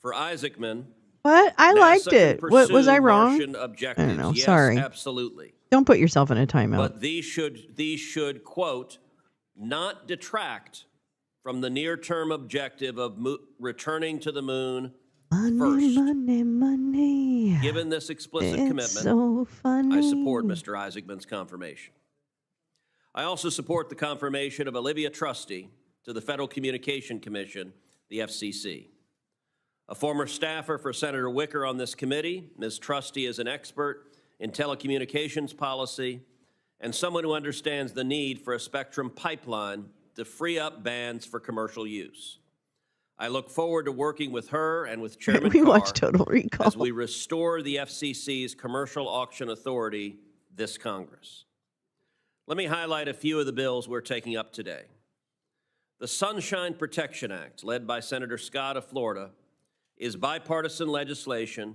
For Isaacman, What? I liked it. What was I wrong? Martian I objectives. don't know. Yes, Sorry. absolutely. Don't put yourself in a timeout. But these should, quote, not detract from the near-term objective of returning to the moon first. Money. Given this explicit It's commitment, so funny. I support Mr. Isaacman's confirmation. I also support the confirmation of Olivia Trusty to the Federal Communication Commission, the FCC. A former staffer for Senator Wicker on this committee, Ms. Trusty is an expert in telecommunications policy and someone who understands the need for a spectrum pipeline to free up bands for commercial use. I look forward to working with her and with Chairman We Carr watched Total Recall. as we restore the FCC's commercial auction authority this Congress. Let me highlight a few of the bills we're taking up today. The Sunshine Protection Act, led by Senator Scott of Florida, is bipartisan legislation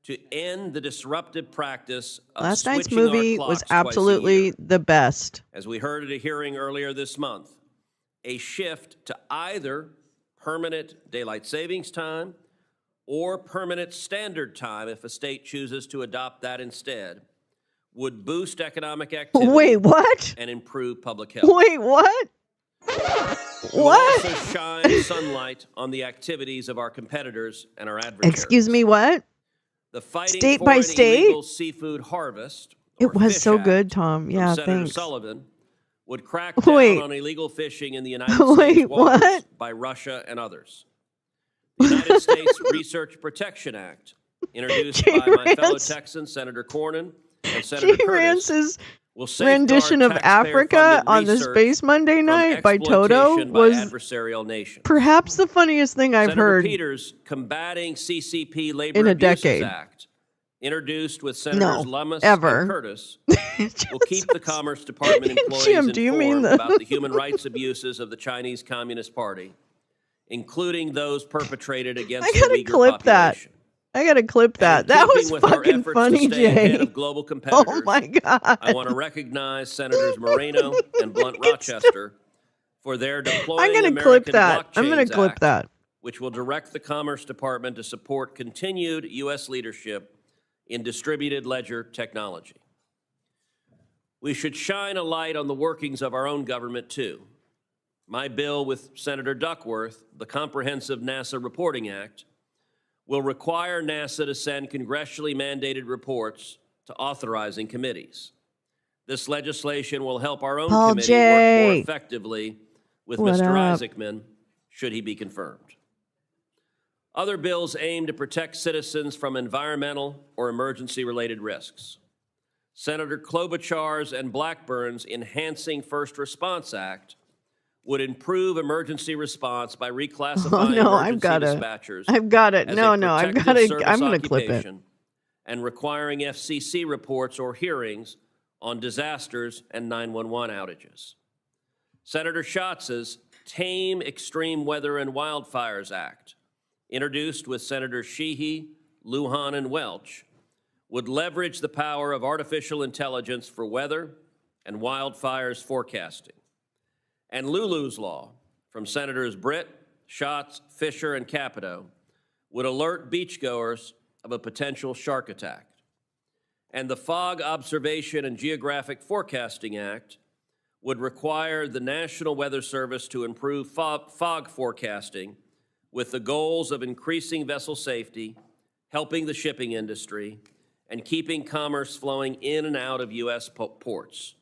to end the disruptive practice of Last night's switching our movie clocks was twice a absolutely year. the best. As we heard at a hearing earlier this month, a shift to either permanent daylight savings time or permanent standard time, if a state chooses to adopt that instead, would boost economic activity. Wait, what? And improve public health. Wait, what? It will What? also shine sunlight on the activities of our competitors and our adversaries. Excuse me, what? The fighting State for by an state? illegal seafood harvest, It or was Fish so Act, good, Tom. Yeah, from Senator thanks. Sullivan, would crack down Wait. on illegal fishing in the United Wait, States waters what? by Russia and others. The United States Research Protection Act introduced Jay by my fellow Rance. Texan, Senator Cornyn and Senator Jay Curtis, Rance's will safeguard rendition of Africa taxpayer-funded on the research Space Monday from night by Toto exploitation by was adversarial nations. perhaps the funniest thing I've Senator heard Peters' Combating CCP Labor in a Abuses decade. Act, introduced with Senators No, Lummis ever. and Curtis, will keep the Commerce Department employees Jim, do you mean informed the- about the human rights abuses of the Chinese Communist Party, including those perpetrated against I the gotta Uyghur clip that. population. I gotta clip that. In That keeping was with our fucking efforts funny, to stay ahead Jay. of global competitors, Oh my God. I want to recognize Senators Moreno and Blunt Rochester for their deploying I'm gonna American clip that. I'm gonna Blockchains clip Act, that. which will direct the Commerce Department to support continued U.S. leadership in distributed ledger technology. We should shine a light on the workings of our own government, too. My bill with Senator Duckworth, the Comprehensive NASA Reporting Act, will require NASA to send congressionally mandated reports to authorizing committees. This legislation will help our own Paul committee work more J. effectively with What Mr. up? Isaacman, should he be confirmed. Other bills aim to protect citizens from environmental or emergency-related risks. Senator Klobuchar's and Blackburn's Enhancing First Response Act would improve emergency response by reclassifying Oh no, emergency dispatchers I've got it. as No, a no, I've protected got it. service I'm gonna clip it. occupation and requiring FCC reports or hearings on disasters and 911 outages. Senator Schatz's Tame Extreme Weather and Wildfires Act, introduced with Senators Sheehy, Lujan, and Welch, would leverage the power of artificial intelligence for weather and wildfires forecasting. And Lulu's Law, from Senators Britt, Schatz, Fisher, and Capito, would alert beachgoers of a potential shark attack. And the Fog Observation and Geographic Forecasting Act would require the National Weather Service to improve fog forecasting with the goals of increasing vessel safety, helping the shipping industry, and keeping commerce flowing in and out of U.S. ports.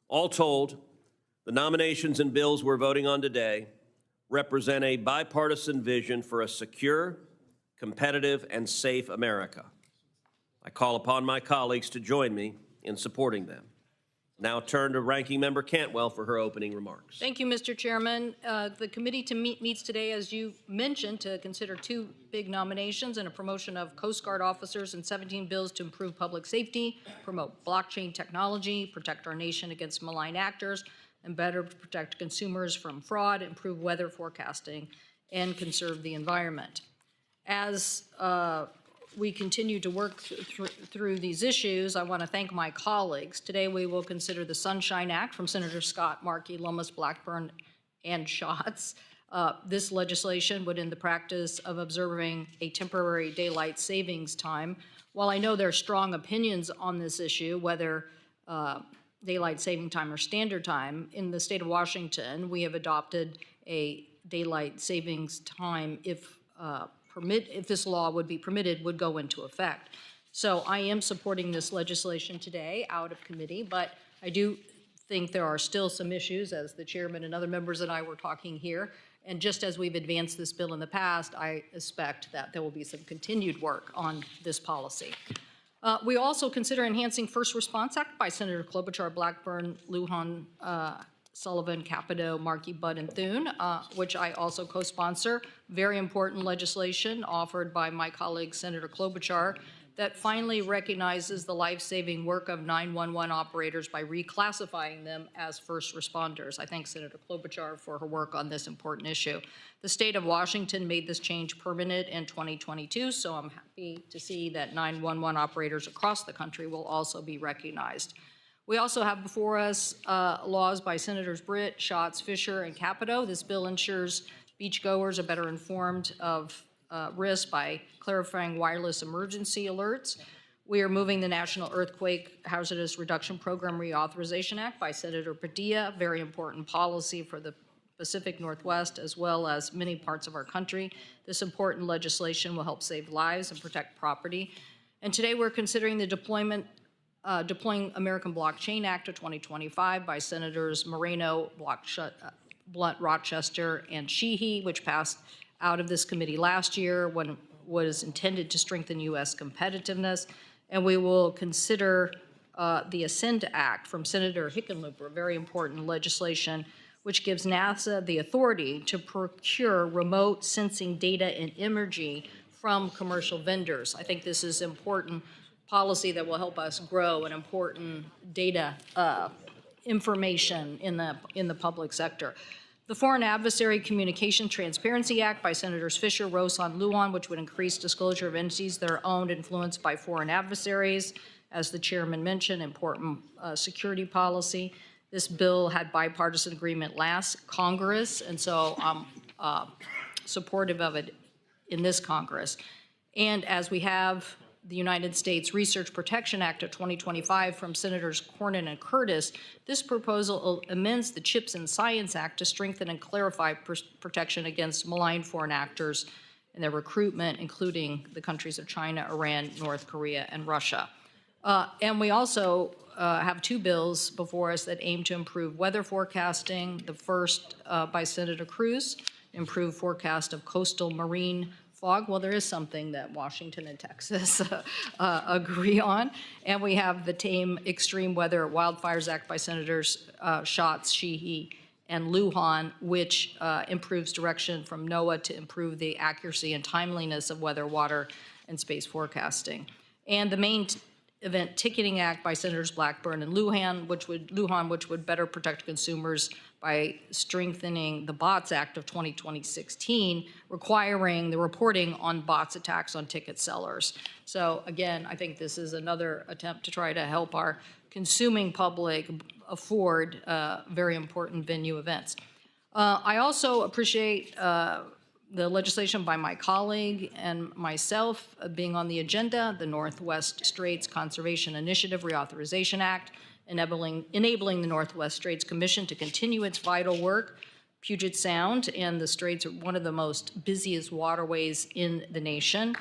All told, the nominations and bills we're voting on today represent a bipartisan vision for a secure, competitive, and safe America. I call upon my colleagues to join me in supporting them. Now turn to Ranking Member Cantwell for her opening remarks. Thank you, Mr. Chairman. The committee meets today, as you mentioned, to consider two big nominations and a promotion of Coast Guard officers and 17 bills to improve public safety, promote blockchain technology, protect our nation against malign actors, and better protect consumers from fraud, improve weather forecasting, and conserve the environment. As we continue to work through these issues, I want to thank my colleagues. Today we will consider the Sunshine Act from Senator Scott, Markey, Lummis, Blackburn, and Schatz. This legislation would end the practice of observing a temporary daylight savings time. While I know there are strong opinions on this issue, whether daylight saving time or standard time, in the state of Washington, we have adopted a daylight savings time if this law would be permitted, would go into effect. So I am supporting this legislation today out of committee, but I do think there are still some issues, as the chairman and other members and I were talking here. And just as we've advanced this bill in the past, I expect that there will be some continued work on this policy. We also consider Enhancing First Response Act by Senator Klobuchar, Blackburn, Lujan, Sullivan, Capito, Markey, Budd, and Thune, which I also co-sponsor. Very important legislation offered by my colleague, Senator Klobuchar, that finally recognizes the life-saving work of 911 operators by reclassifying them as first responders. I thank Senator Klobuchar for her work on this important issue. The state of Washington made this change permanent in 2022, so I'm happy to see that 911 operators across the country will also be recognized. We also have before us laws by Senators Britt, Schatz, Fisher, and Capito. This bill ensures beachgoers are better informed of risk by clarifying wireless emergency alerts. We are moving the National Earthquake Hazardous Reduction Program Reauthorization Act by Senator Padilla, very important policy for the Pacific Northwest as well as many parts of our country. This important legislation will help save lives and protect property. And today we're considering the Deploying American Blockchain Act of 2025 by Senators Moreno, Blunt, Rochester, and Sheehy, which passed out of this committee last year when was intended to strengthen U.S. competitiveness. And we will consider the Ascend Act from Senator Hickenlooper, very important legislation, which gives NASA the authority to procure remote sensing data and imagery from commercial vendors. I think this is important policy that will help us grow an important data information in the public sector. The Foreign Adversary Communication Transparency Act by Senators Fisher, Rosan, Lujan, which would increase disclosure of entities that are owned and influenced by foreign adversaries. As the chairman mentioned, important security policy. This bill had bipartisan agreement last Congress, and so I'm supportive of it in this Congress. And as we have the United States Research Protection Act of 2025 from Senators Cornyn and Curtis, this proposal amends the CHIPS and Science Act to strengthen and clarify protection against malign foreign actors and their recruitment, including the countries of China, Iran, North Korea, and Russia. And we also have two bills before us that aim to improve weather forecasting. The first by Senator Cruz, improve forecast of coastal marine fog. Well, there is something that Washington and Texas agree on. And we have the Tame Extreme Weather Wildfires Act by Senators Schatz, Sheehy, and Lujan, which improves direction from NOAA to improve the accuracy and timeliness of weather, water, and space forecasting. And the main Event Ticketing Act by Senators Blackburn and Lujan, which would better protect consumers by strengthening the Bots Act of 2016, requiring the reporting on bots attacks on ticket sellers. So again, I think this is another attempt to try to help our consuming public afford very important venue events. I also appreciate the legislation by my colleague and myself being on the agenda, the Northwest Straits Conservation Initiative Reauthorization Act, enabling the Northwest Straits Commission to continue its vital work. Puget Sound and the Straits are one of the most busiest waterways in the nation,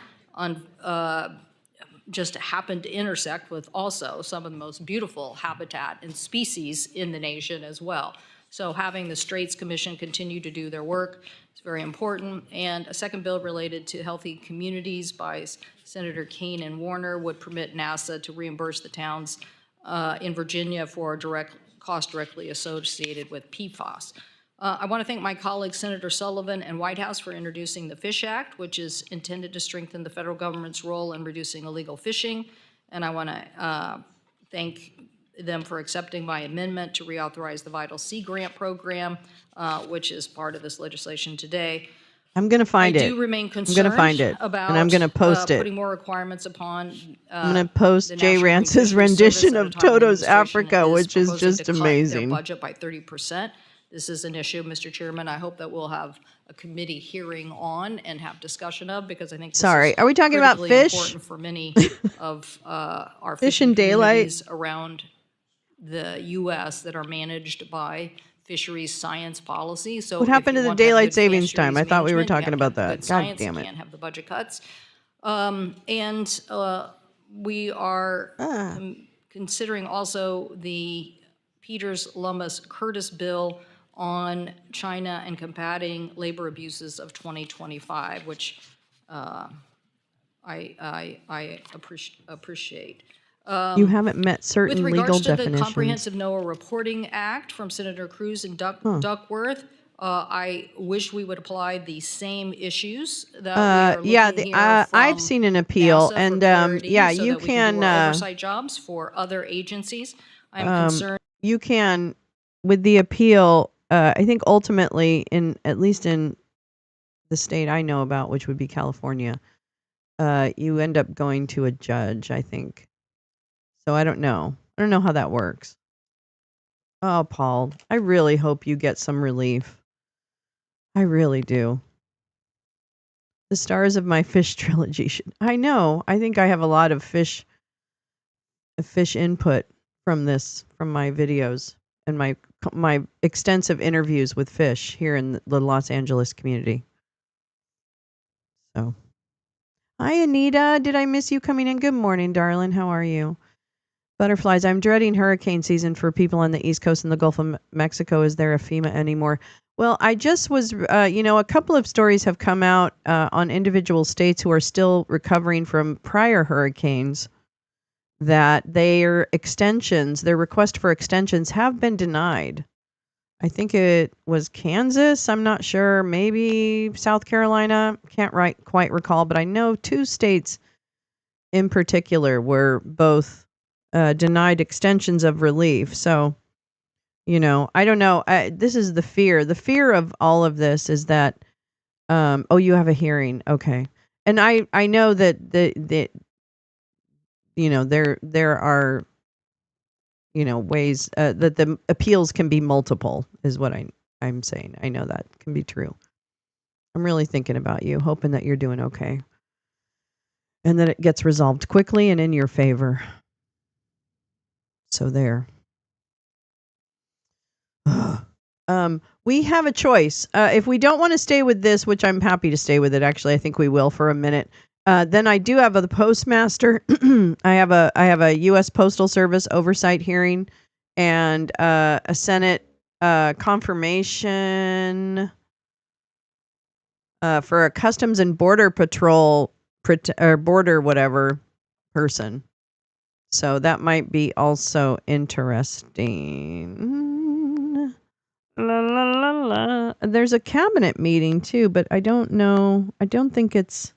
just happened to intersect with also some of the most beautiful habitat and species in the nation as well. So having the Straits Commission continue to do their work is very important. And a second bill related to healthy communities by Senator Kane and Warner would permit NASA to reimburse the towns in Virginia for direct costs directly associated with PFAS. I want to thank my colleagues Senator Sullivan and Whitehouse for introducing the Fish Act, which is intended to strengthen the federal government's role in reducing illegal fishing. And I want to thank them for accepting my amendment to reauthorize the Vital Sea Grant Program, which is part of this legislation today. I'm going to find it. I do remain concerned I'm going to find it, about and I'm going to post it. putting more requirements upon I'm going to post Jay Rance's rendition of Toto's Africa, which is just amazing. Their budget by 30%. This is an issue, Mr. Chairman, I hope that we'll have a committee hearing on and have discussion of, because I think this Sorry, is are we talking about fish? important for many of our Fish in daylight around the U.S. that are managed by fisheries science policy. So what happened to the daylight savings time? I thought we were talking about that. God damn it. Can't have the budget cuts. We are considering also the Peters, Lummis, Curtis bill on China and combating labor abuses of 2025, which I appreciate. You haven't met certain With legal regards to definitions. the Comprehensive NOAA Reporting Act from Senator Cruz and Duckworth, I wish we would apply the same issues that we are looking here from I've seen an appeal, NASA and clarity, yeah, so you that we can do can. our oversight jobs for other agencies. I'm concerned. You can, with the appeal. I think ultimately, at least in the state I know about, which would be California, you end up going to a judge, I think. So I don't know. I don't know how that works. Oh, Paul, I really hope you get some relief. I really do. The stars of my fish trilogy should. I know. I think I have a lot of fish input from my videos and my extensive interviews with fish here in the Los Angeles community. So, hi, Anita. Did I miss you coming in? Good morning, darling. How are you? Butterflies. I'm dreading hurricane season for people on the East Coast and the Gulf of Mexico. Is there a FEMA anymore? Well, I just was, a couple of stories have come out on individual states who are still recovering from prior hurricanes that their request for extensions have been denied. I think it was Kansas. I'm not sure. Maybe South Carolina. Can't quite recall, but I know 2 states in particular were both denied extensions of relief. So, I don't know. This is the fear. The fear of all of this is that, oh, you have a hearing. Okay. And I know that there are, ways that the appeals can be multiple is what I'm saying. I know that can be true. I'm really thinking about you, hoping that you're doing okay and that it gets resolved quickly and in your favor. So there. We have a choice. If we don't want to stay with this, which I'm happy to stay with it, actually, I think we will for a minute. Then I do have the postmaster. I have a U.S. Postal Service oversight hearing and a Senate confirmation for a Customs and Border Patrol or border whatever person. So that might be also interesting. La, la, la, la. There's a cabinet meeting too, but I don't know. I don't think it's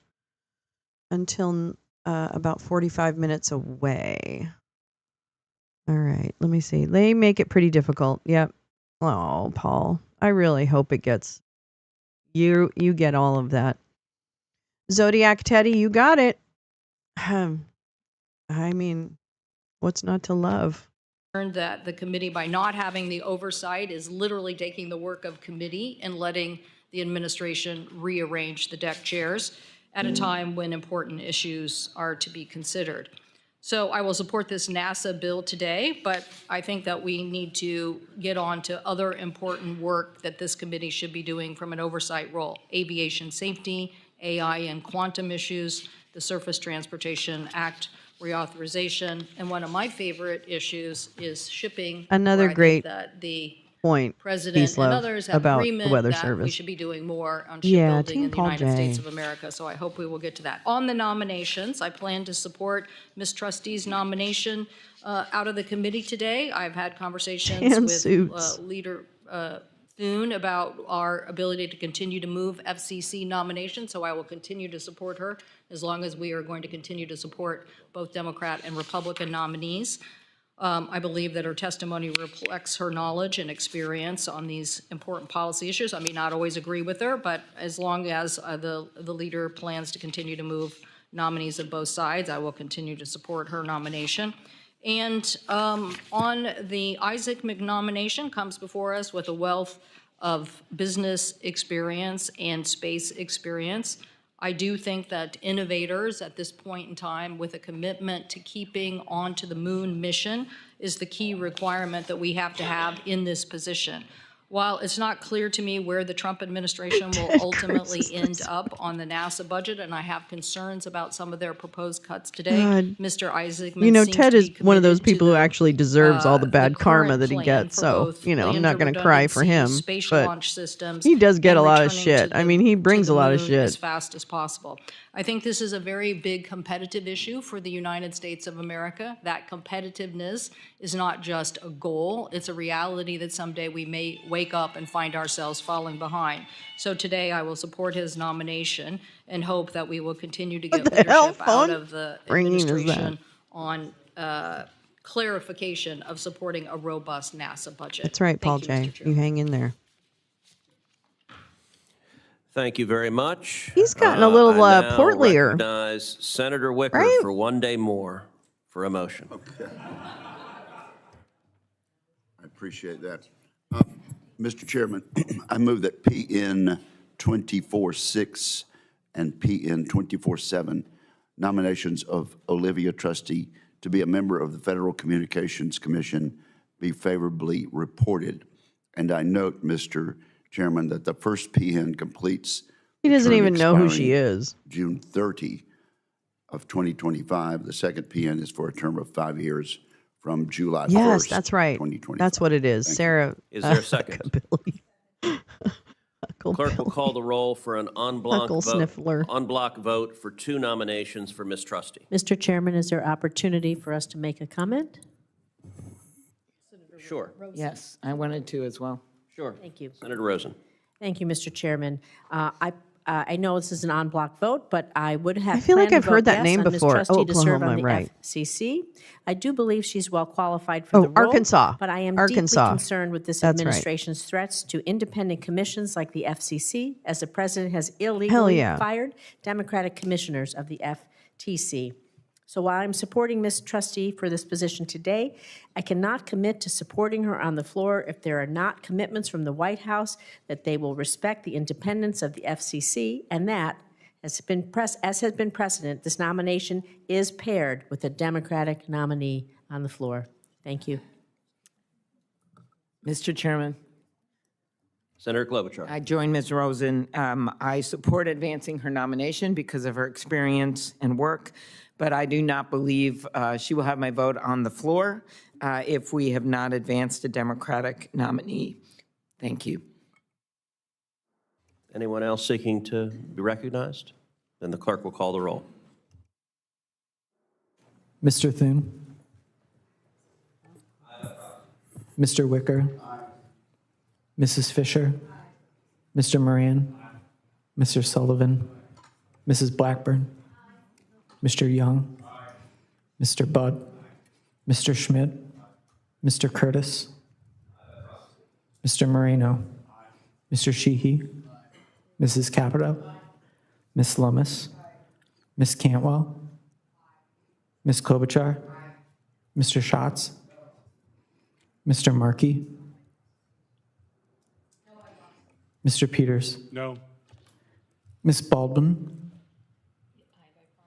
until about 45 minutes away. All right, let me see. They make it pretty difficult. Yep. Oh, Paul, I really hope it gets you get all of that. Zodiac Teddy, you got it. I mean, what's not to love? That the committee, by not having the oversight, is literally taking the work of committee and letting the administration rearrange the deck chairs at a time when important issues are to be considered. So I will support this NASA bill today, but I think that we need to get on to other important work that this committee should be doing from an oversight role: aviation safety, AI and quantum issues, the Surface Transportation Act reauthorization, and one of my favorite issues is shipping. Another great that the point, president and others have about agreement the Weather that Service. we should be doing more on Yeah, shipbuilding Team in the Paul United J. States of America. So I hope we will get to that. On the nominations, I plan to support Ms. Trustee's nomination out of the committee today. I've had conversations with Leader Thune about our ability to continue to move FCC nominations, so I will continue to support her as long as we are going to continue to support both Democrat and Republican nominees. I believe that her testimony reflects her knowledge and experience on these important policy issues. I may not always agree with her, but as long as the leader plans to continue to move nominees of both sides, I will continue to support her nomination. And on the Isaac McNomination comes before us with a wealth of business experience and space experience. I do think that innovators at this point in time with a commitment to keeping on to the moon mission is the key requirement that we have to have in this position. While it's not clear to me where the Trump administration will ultimately end up on the NASA budget, and I have concerns about some of their proposed cuts today, Mr. Isaacman Ted is one of those people who actually deserves all the bad karma that he gets. So, I'm not going to cry for him, but he does get a lot of shit. I mean, he brings a lot of shit. As fast as possible. I think this is a very big competitive issue for the United States of America. That competitiveness is not just a goal, it's a reality that someday we may wake up and find ourselves falling behind. So today I will support his nomination and hope that we will continue to get leadership out of the administration on clarification of supporting a robust NASA budget. That's right, Paul J. You hang in there. Thank you very much. He's gotten a little portlier. Recognize Senator Wicker for one day more for a motion. Okay. I appreciate that. Mr. Chairman, I move that PN 24-6 and PN 24-7 nominations of Olivia Trustee to be a member of the Federal Communications Commission be favorably reported. And I note, Mr. Chairman, that the first PN completes. He doesn't even know who she is. June 30 of 2025. The second PN is for a term of 5 years from July 1st. Yes, that's right. 2025. That's what it is. Thank Sarah. Is there a second? Clerk will call the roll for an en bloc sniffler. vote for 2 nominations for Ms. Trusty. Mr. Chairman, is there opportunity for us to make a comment? Sure. Yes, I wanted to as well. Sure. Thank you. Senator Rosen. Thank you, Mr. Chairman. I know this is an en bloc vote, but I would have. I feel like planned to I've heard vote that yes name on Ms. before. Trustee to serve on Oklahoma, the right. FCC. I do believe she's well qualified for the role. Arkansas. But I am Arkansas. deeply concerned with this That's right. administration's threats to independent commissions like the FCC, as the president has Hell illegally yeah. fired Democratic commissioners of the FTC. So while I'm supporting Ms. Trustee for this position today, I cannot commit to supporting her on the floor if there are not commitments from the White House that they will respect the independence of the FCC, and that, as has been precedent, this nomination is paired with a Democratic nominee on the floor. Thank you. Mr. Chairman, Senator Klobuchar. I join Ms. Rosen. I support advancing her nomination because of her experience and work, but I do not believe she will have my vote on the floor if we have not advanced a Democratic nominee. Thank you. Anyone else seeking to be recognized? Then the clerk will call the roll. Mr. Thune. Mr. Wicker. Mrs. Fisher. Mr. Moran. Mr. Sullivan. Mrs. Blackburn. Mr. Young. Mr. Budd. Mr. Schmidt. Mr. Curtis. Mr. Moreno. Mr. Sheehy. Mrs. Capito. Ms. Lummis. Ms. Cantwell. Ms. Klobuchar. Mr. Schatz. Mr. Markey. Mr. Peters. No. Ms. Baldwin.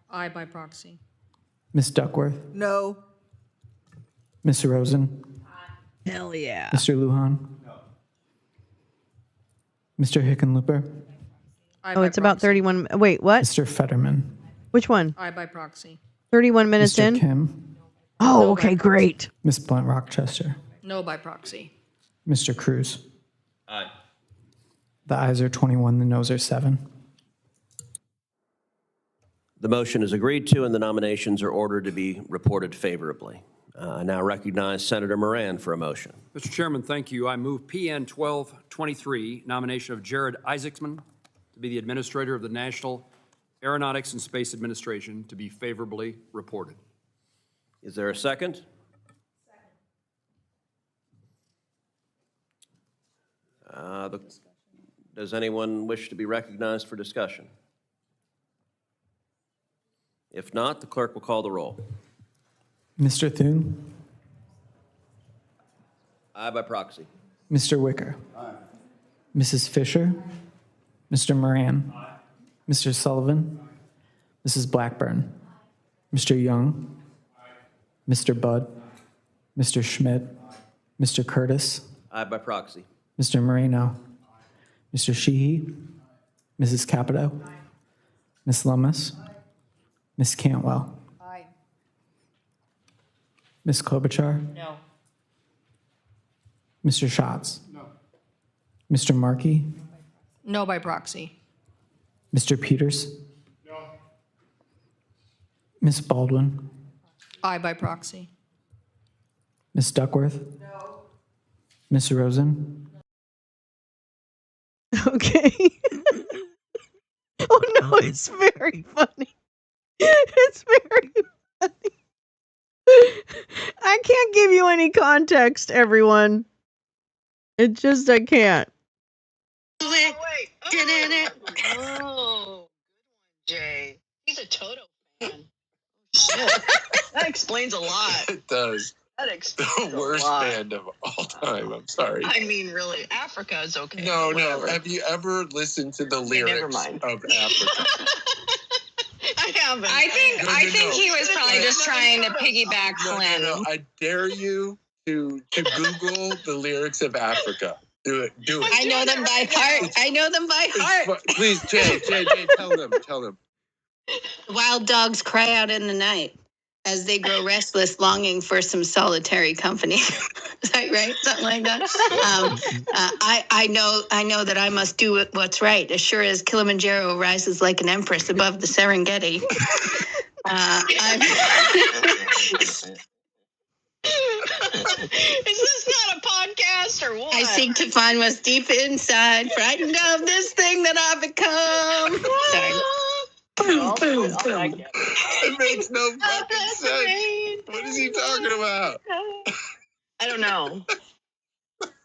Aye by proxy. Ms. Duckworth. No. Ms. Rosen. Hell yeah. Mr. Lujan. Mr. Hickenlooper. Aye Oh, by it's about proxy. 31. Wait, what? Mr. Fetterman. Which one? Aye by proxy. 31 minutes Mr. in? Kim. Oh, okay, great. Ms. Blunt Rochester. No by proxy. Mr. Cruz. Aye. The ayes are 21, the noes are 7. The motion is agreed to, and the nominations are ordered to be reported favorably. I now recognize Senator Moran for a motion. Mr. Chairman, thank you. I move PN 1223, nomination of Jared Isaacman to be the Administrator of the National Aeronautics and Space Administration, to be favorably reported. Is there a second? Does anyone wish to be recognized for discussion? If not, the clerk will call the roll. Mr. Thune. Aye by proxy. Mr. Wicker. Mrs. Fisher. Mr. Moran. Mr. Sullivan. Mrs. Blackburn. Mr. Young. Mr. Budd. Mr. Schmidt. Mr. Curtis. Aye by proxy. Mr. Moreno. Mr. Sheehy. Mrs. Capito. Ms. Lummis. Ms. Cantwell. Aye. Ms. Klobuchar. No. Mr. Schatz. No. Mr. Markey. No by proxy. Mr. Peters. No. Ms. Baldwin. Aye by proxy. Ms. Duckworth. No. Ms. Rosen. Okay. Oh no, it's very funny. It's very funny. I can't give you any context, everyone. I can't. Oh, Jay. He's a Toto fan. Shit. That explains a lot. It does. That explains The worst band of all time. I'm sorry. I mean, really, Africa is okay. No. Whatever. Have you ever listened to the Okay, never lyrics mind. of Africa? I haven't. I think he was probably just trying to piggyback Flynn. No. I dare you to Google the lyrics of Africa. Do it. I know them by heart. I know them by heart. Please, Jay, tell them. Wild dogs cry out in the night. as they grow restless, longing for some solitary company. Is that right? Something like that. I know that I must do what's right, as sure as Kilimanjaro rises like an empress above the Serengeti. Is this not a podcast or what? I seek to find what's deep inside, frightened of this thing that I've become. Sorry. It makes no fucking sense. What is he talking about? I don't know.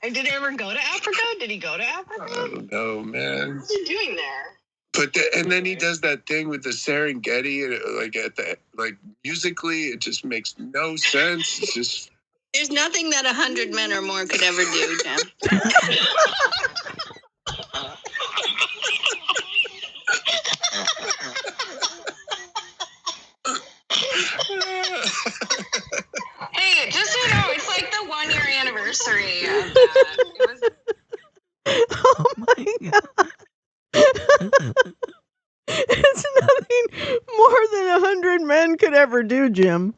Did he ever go to Africa? Did he go to Africa? I don't know, man. What's he doing there? But and then he does that thing with the Serengeti, and musically, it just makes no sense. It's just. There's nothing that 100 men or more could ever do, Jim. Hey, just so you know, it's like the 1-year anniversary of that. Oh my God. It's nothing more than 100 men could ever do, Jim.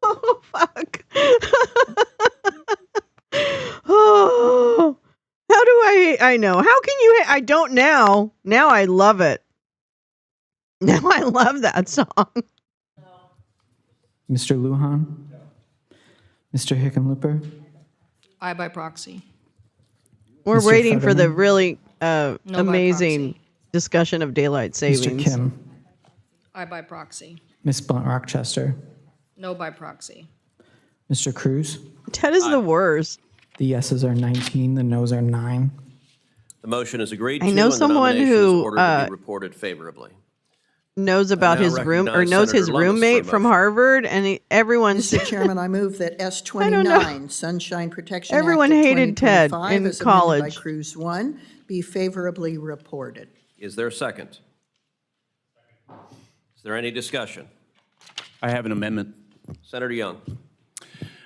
Oh, fuck. Oh, how do I know. How can you, I don't now. Now I love it. Now I love that song. Mr. Lujan? Mr. Hickenlooper? Aye by proxy. We're Mr. waiting for the Fetterman? really by amazing discussion of daylight savings. Mr. Kim? Aye by proxy. Ms. Blunt Rochester? No by proxy. Mr. Cruz? Ted is the worst. The yeses are 19, the nos are 9. The motion is agreed to. I know and the someone nomination is who, ordered to be reported favorably. Knows about now his room or recognize knows his Senator Lummis for a roommate from motion. Harvard, and everyone's Mr. Chairman, I move that S29, Sunshine Protection Everyone Act of hated Ted 2025, in as amended college. by Cruz 1, be favorably reported. Is there a second? Is there any discussion? I have an amendment. Senator Young.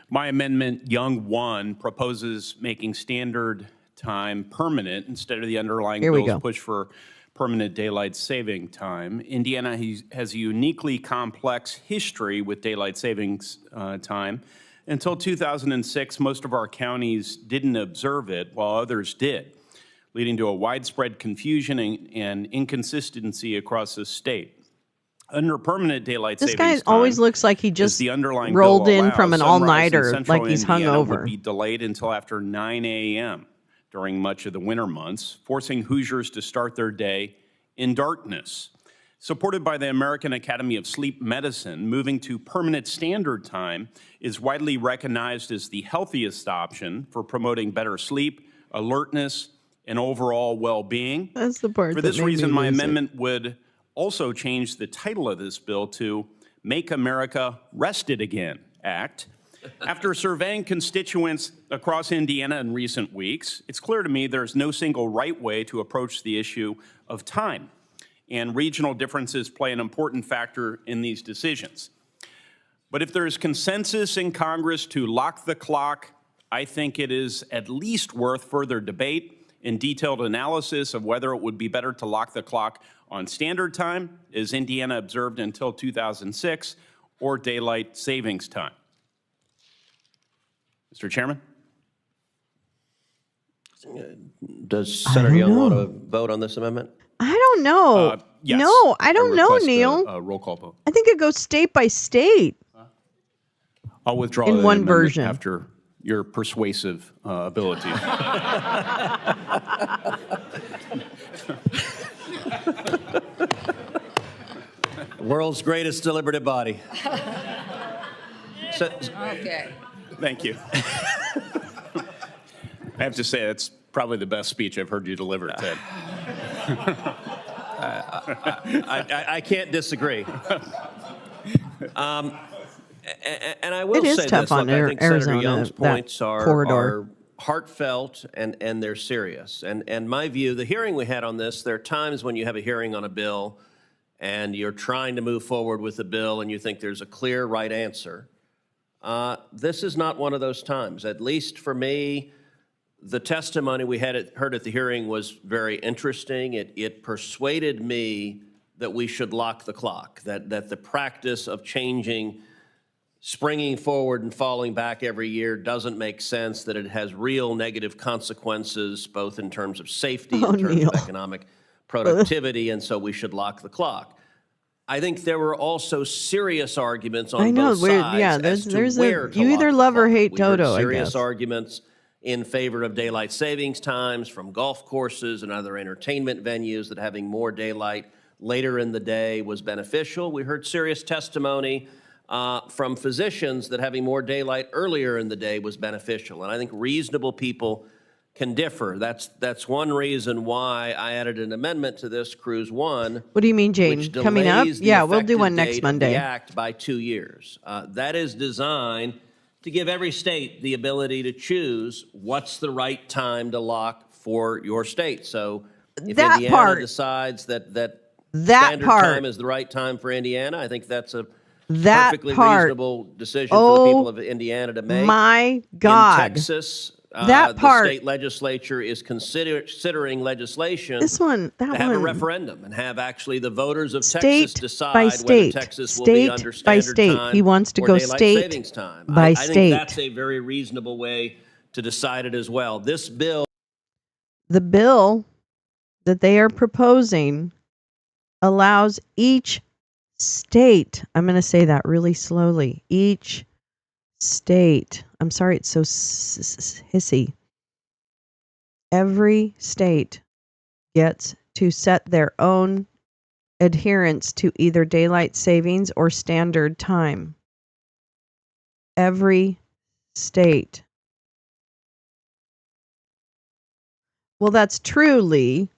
My amendment, Young 1, proposes making standard time permanent instead of the underlying Here we bill's go. push for permanent daylight saving time. Indiana has a uniquely complex history with daylight savings time. Until 2006, most of our counties didn't observe it, while others did, leading to a widespread confusion and inconsistency across the state. Under permanent daylight This savings guy always time, looks like he as just the underlying rolled bill in from allows, an sunrise in all-nighter, central like he's Indiana hungover. would be delayed until after 9 a.m. during much of the winter months, forcing Hoosiers to start their day in darkness. Supported by the American Academy of Sleep Medicine, moving to permanent standard time is widely recognized as the healthiest option for promoting better sleep, alertness, and overall well-being. That's the part For that this made reason, me my lose it. amendment would also change the title of this bill to Make America Rested Again Act. After surveying constituents across Indiana in recent weeks, it's clear to me there's no single right way to approach the issue of time, and regional differences play an important factor in these decisions. But if there is consensus in Congress to lock the clock, I think it is at least worth further debate and detailed analysis of whether it would be better to lock the clock on standard time, as Indiana observed until 2006, or daylight savings time. Mr. Chairman? Does Senator Young want to vote on this amendment? I don't know. Yes. No, I don't know, request Neil. a roll call vote. I think it goes state by state. I'll withdraw In the one amendment version. after your persuasive ability. World's greatest deliberative body. Okay. Thank you. I have to say, that's probably the best speech I've heard you deliver, Ted. I can't disagree. And I will It is say tough this, on look, I think Arizona, Senator Young's that points corridor. are heartfelt and they're serious. And my view, the hearing we had on this, there are times when you have a hearing on a bill and you're trying to move forward with the bill and you think there's a clear right answer. This is not one of those times. At least for me, the testimony we heard at the hearing was very interesting. It persuaded me that we should lock the clock, that the practice of changing, springing forward and falling back every year doesn't make sense, that it has real negative consequences, both in terms of safety, in terms of economic productivity, and so we should lock the clock. I think there were also serious arguments on both sides as to where to you either lock love the or clock. hate We heard Toto, I serious guess. arguments in favor of daylight savings times from golf courses and other entertainment venues, that having more daylight later in the day was beneficial. We heard serious testimony from physicians that having more daylight earlier in the day was beneficial. And I think reasonable people can differ. That's one reason why I added an amendment to this, Cruise 1. What do you mean, Jane? Which Coming up? delays the Yeah, we'll do effective one next date of Monday. the act by 2 years. That is designed to give every state the ability to choose what's the right time to lock for your state. So if That Indiana part- decides that That standard part- time is the right time for Indiana, I think that's a That perfectly part- reasonable decision for the people of Indiana to make. My God. In Texas, That part- the state legislature is considering legislation This one, that to have a one. referendum and have actually the voters of State Texas decide by whether state. Texas will be under State by standard state. time He wants to or go daylight state savings time. by I state. think that's a very reasonable way to decide it as well. This bill The bill that they are proposing allows each state, I'm going to say that really slowly, each state, I'm sorry it's so hissy, every state gets to set their own adherence to either daylight savings or standard time. Every state. Well, that's true, Lee,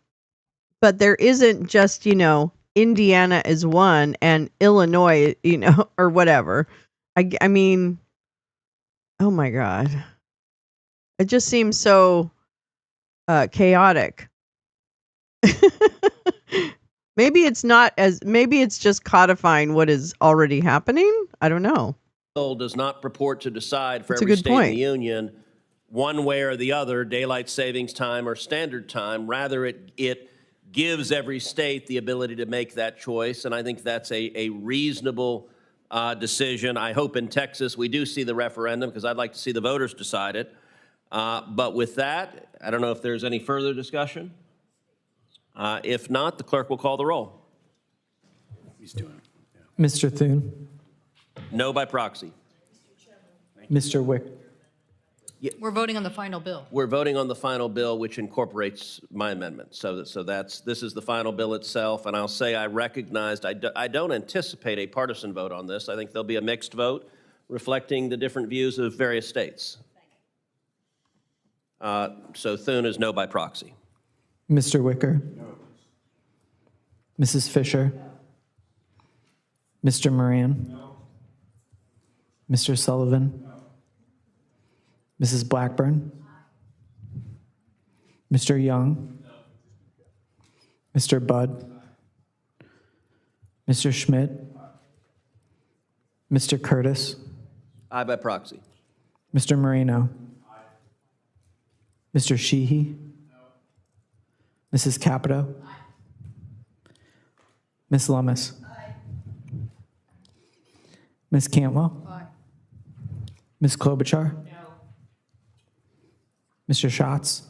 but there isn't just, Indiana is one and Illinois, or whatever. I mean, oh my God. It just seems so chaotic. Maybe it's just codifying what is already happening. I don't know. does not purport to decide for That's a every good state in point. the union one way or the other, daylight savings time or standard time. Rather, it gives every state the ability to make that choice, and I think that's a reasonable decision. I hope in Texas we do see the referendum, because I'd like to see the voters decide it. But with that, I don't know if there's any further discussion. If not, the clerk will call the roll. He's doing Mr. Thune, No by proxy. Mr. Wick, We're voting on the final bill. We're voting on the final bill, which incorporates my amendment. So this is the final bill itself, and I'll say I recognized, I don't anticipate a partisan vote on this. I think there'll be a mixed vote reflecting the different views of various states. So Thune is no by proxy. Mr. Wicker, Mrs. Fisher, Mr. Moran, Mr. Sullivan, Mrs. Blackburn, Mr. Young, Mr. Budd, Mr. Schmidt, Mr. Curtis, Aye by proxy. Mr. Moreno, Mr. Sheehy, Mrs. Capito, Ms. Lummis, Ms. Cantwell, Ms. Klobuchar, Mr. Schatz,